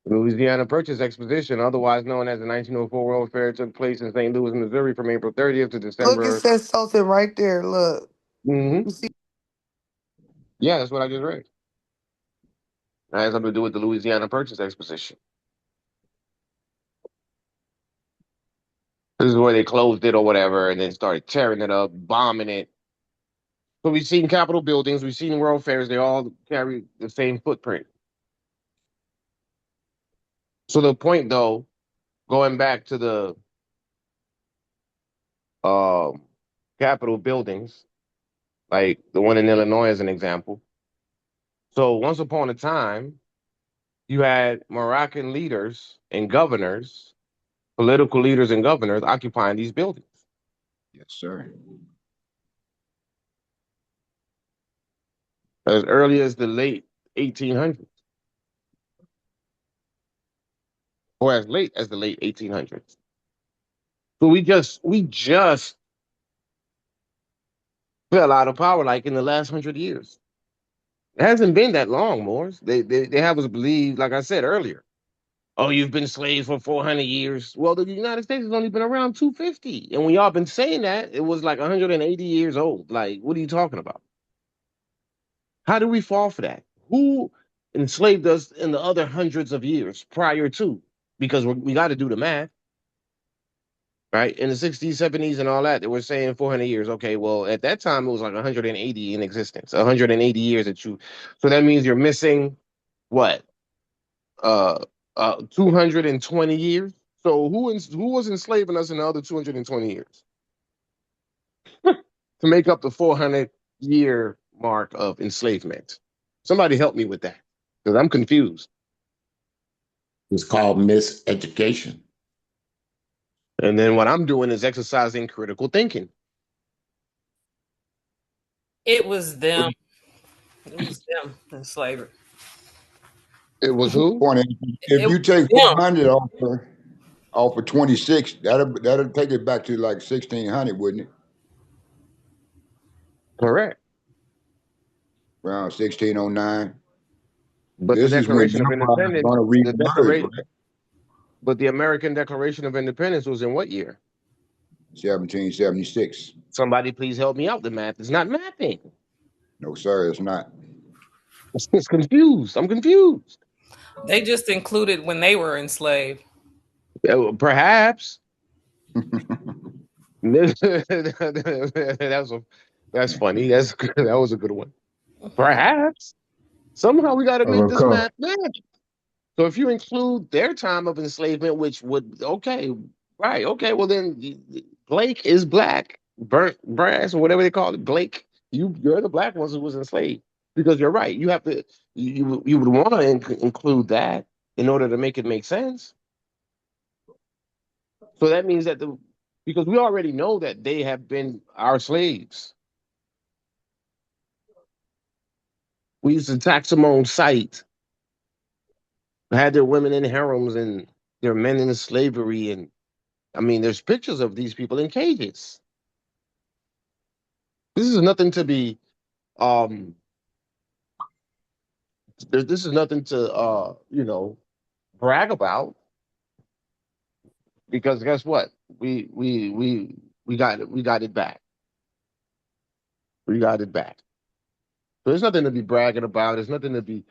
Louisiana Purchase Exposition, otherwise known as the 1904 World Fair, took place in St. Louis, Missouri from April 30th to Look, it December. says something right there. Look. Hmm. You see, Yeah, that's what I just read. That has something to do with the Louisiana Purchase Exposition. This is where they closed it or whatever and then started tearing it up, bombing it. So we've seen Capitol buildings, we've seen World Fairs, they all carry the same footprint. So the point, though, going back to the Capitol buildings, like the one in Illinois as an example. So once upon a time, you had Moroccan leaders and governors, political leaders and governors occupying these buildings. Yes, sir. As early as the late 1800s, or as late as the late 1800s. So we just fell out of power like in the last 100 years. It hasn't been that long, Morris. They have us believe, like I said earlier, oh, you've been slaves for 400 years. Well, the United States has only been around 250. And when y'all been saying that, it was like 180 years old. Like, what are you talking about? How do we fall for that? Who enslaved us in the other hundreds of years prior to? Because we got to do the math, right? In the 60s, 70s, and all that, they were saying 400 years. Okay, well, at that time, it was like 180 in existence, 180 years that you. So that means you're missing what? 220 years. So who was enslaving us in the other 220 years to make up the 400-year mark of enslavement? Somebody help me with that because I'm confused. It's called miseducation. And then what I'm doing is exercising critical thinking. It was them. It was them in slavery. It was who? Point is, if It you take was them. 400 off of 26, that'll take it back to like 1600, wouldn't it? Correct. Around 1609. But the This is when Declaration of empires Independence, going to the reemerge, Declaration, right? but the American Declaration of Independence was in what year? 1776. Somebody please help me out. The math is not mapping. No, sir, it's not. It's confused. I'm confused. They just included when they were enslaved. Perhaps. that's funny. That was a good one. Perhaps somehow we got to make this math match. So if you include their time of enslavement, which would right, well then Blake is black, burnt brass or whatever they call it. Blake, you're the black ones who was enslaved because you're right. You have to you would want to include that in order to make it make sense. So that means that because we already know that they have been our slaves. We used to tax them on sight. Had their women in harems and their men in slavery. And I mean, there's pictures of these people in cages. This is nothing to be, this is nothing to, brag about. Because guess what? We got it. We got it back. We got it back. So there's nothing to be bragging about. There's nothing to be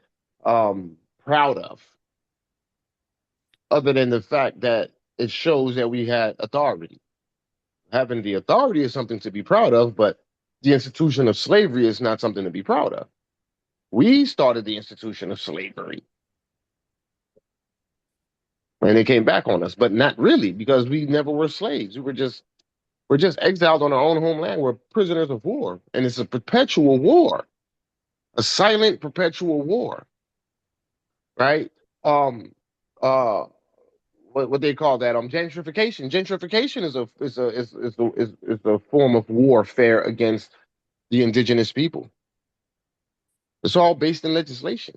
proud of, other than the fact that it shows that we had authority. Having the authority is something to be proud of, but the institution of slavery is not something to be proud of. We started the institution of slavery. And it came back on us, but not really, because we never were slaves. We're just exiled on our own homeland. We're prisoners of war. And it's a perpetual war. A silent perpetual war. Right? What they call that? Gentrification. Gentrification is a form of warfare against the indigenous people. It's all based in legislation.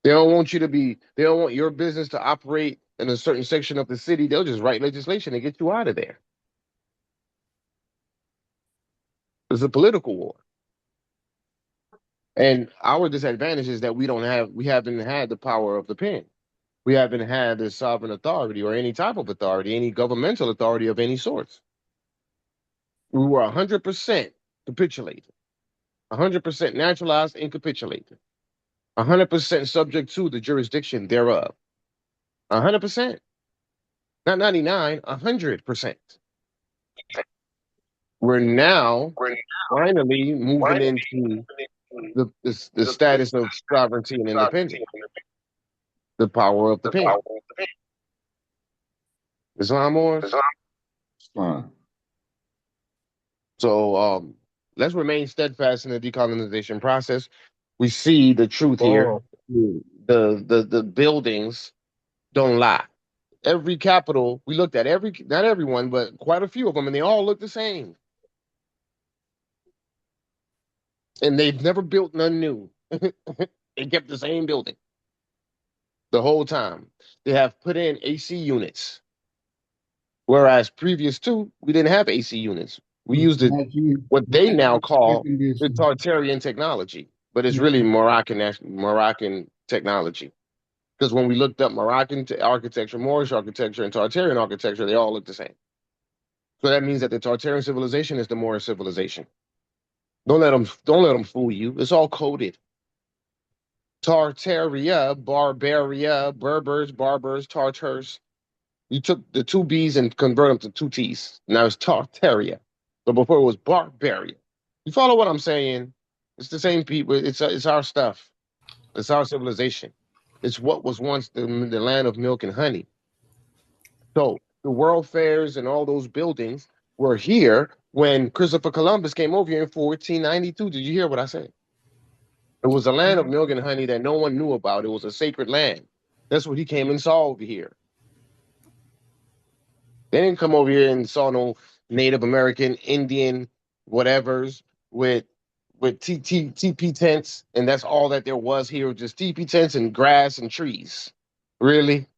They don't want your business to operate in a certain section of the city. They'll just write legislation to get you out of there. It's a political war. And our disadvantage is that we haven't had the power of the pen. We haven't had the sovereign authority or any type of authority, any governmental authority of any sort. We were 100% capitulated, 100% naturalized and capitulated, 100% subject to the jurisdiction thereof. 100%. Not 99, 100%. We're now finally moving into the status of sovereignty and independence, the power of the pen. Islam Moors? Fine. So let's remain steadfast in the decolonization process. We see the truth here. The buildings don't lie. Every capital we looked at, not everyone, but quite a few of them, and they all look the same. And they've never built none new. They kept the same building the whole time. They have put in AC units, whereas previous to we didn't have AC units. We used what they now call the Tartarian technology, but it's really Moroccan technology. Because when we looked up Moroccan architecture, Moorish architecture, and Tartarian architecture, they all look the same. So that means that the Tartarian civilization is the Moorish civilization. Don't let them fool you. It's all coded. Tartaria, Barbaria, Berbers, Barbers, Tartars. You took the two B's and converted them to two T's. Now it's Tartaria. But before it was Barbaria. You follow what I'm saying? It's the same people. It's our stuff. It's our civilization. It's what was once the land of milk and honey. So the world fairs and all those buildings were here when Christopher Columbus came over here in 1492. Did you hear what I said? It was a land of milk and honey that no one knew about. It was a sacred land. That's what he came and saw over here. They didn't come over here and saw no Native American, Indian, whatevers with teepee tents, and that's all that there was here, just teepee tents and grass and trees. Really?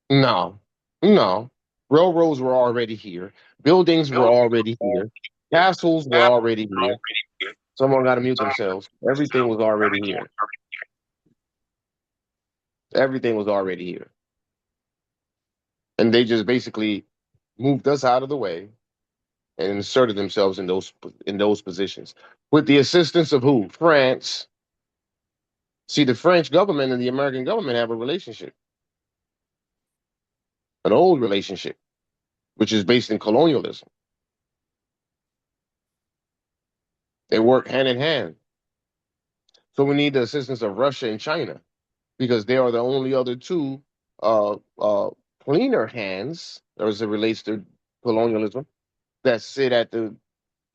No. No. Railroads were already here. Buildings were already here. Castles were already here. Someone got to mute themselves. Everything was already here. Everything was already here. And they just basically moved us out of the way and inserted themselves in those positions. With the assistance of who? France. See, the French government and the American government have a relationship. An old relationship, which is based in colonialism. They work hand in hand. So we need the assistance of Russia and China because they are the only other two cleaner hands as it relates to colonialism that sit at the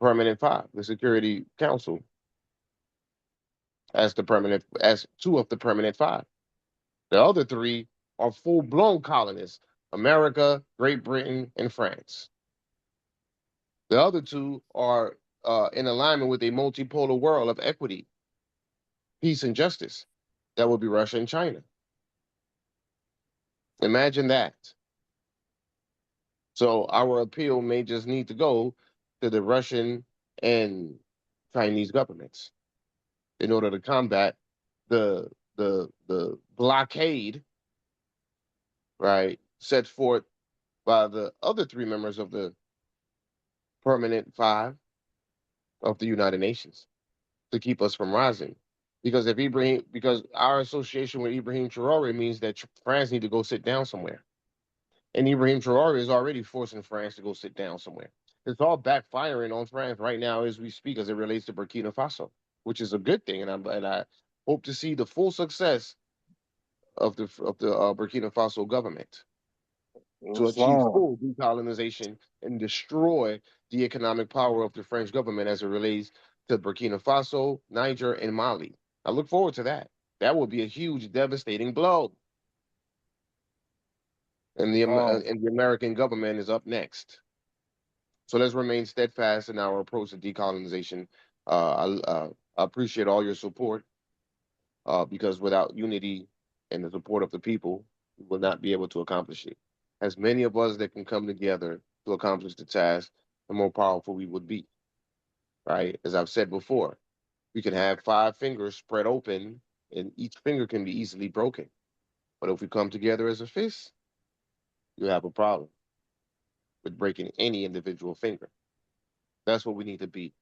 Permanent Five, the Security Council, as two of the Permanent Five. The other three are full-blown colonists: America, Great Britain, and France. The other two are in alignment with a multipolar world of equity, peace, and justice. That would be Russia and China. Imagine that. So our appeal may just need to go to the Russian and Chinese governments in order to combat the blockade, right, set forth by the other three members of the Permanent Five of the United Nations to keep us from rising. Because because our association with Ibrahim Traore means that France need to go sit down somewhere. And Ibrahim Traore is already forcing France to go sit down somewhere. It's all backfiring on France right now as we speak as it relates to Burkina Faso, which is a good thing. And I hope to see the full success of the Burkina Faso government to achieve full decolonization and destroy the economic power of the French government as it relates to Burkina Faso, Niger, and Mali. I look forward to that. That will be a huge, devastating blow. And the American government is up next. So let's remain steadfast in our approach to decolonization. I appreciate all your support because without unity and the support of the people, we will not be able to accomplish it. As many of us that can come together to accomplish the task, the more powerful we would be. Right? As I've said before, we can have 5 fingers spread open and each finger can be easily broken. But if we come together as a fist, you have a problem with breaking any individual finger. That's what we need to be.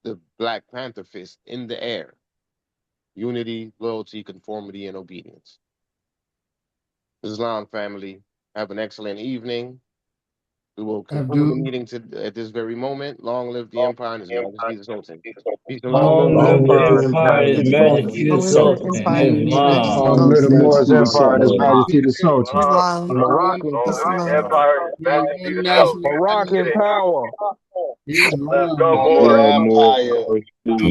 The Black Panther fist in the air. Unity, loyalty, conformity, and obedience. Islam family, have an excellent evening. We will conclude the Abdul. meeting at this very moment. Long live the Empire and His Majesty the Sultan. Peace and love. Long Long live live the the Empire. Empire Empire and and His His Majesty the Majesty Long the live the Sultan. Sultan. Empire and His Majesty Islam. Long live the Sultan. Moorish Empire and His Islam. Majesty the Sultan. Islam. Moroccan Peace and power. love. Empire and His Majesty One the nation Sultan. under Let's get God. Moroccan it. power. Let's go, Islam. Moors. More.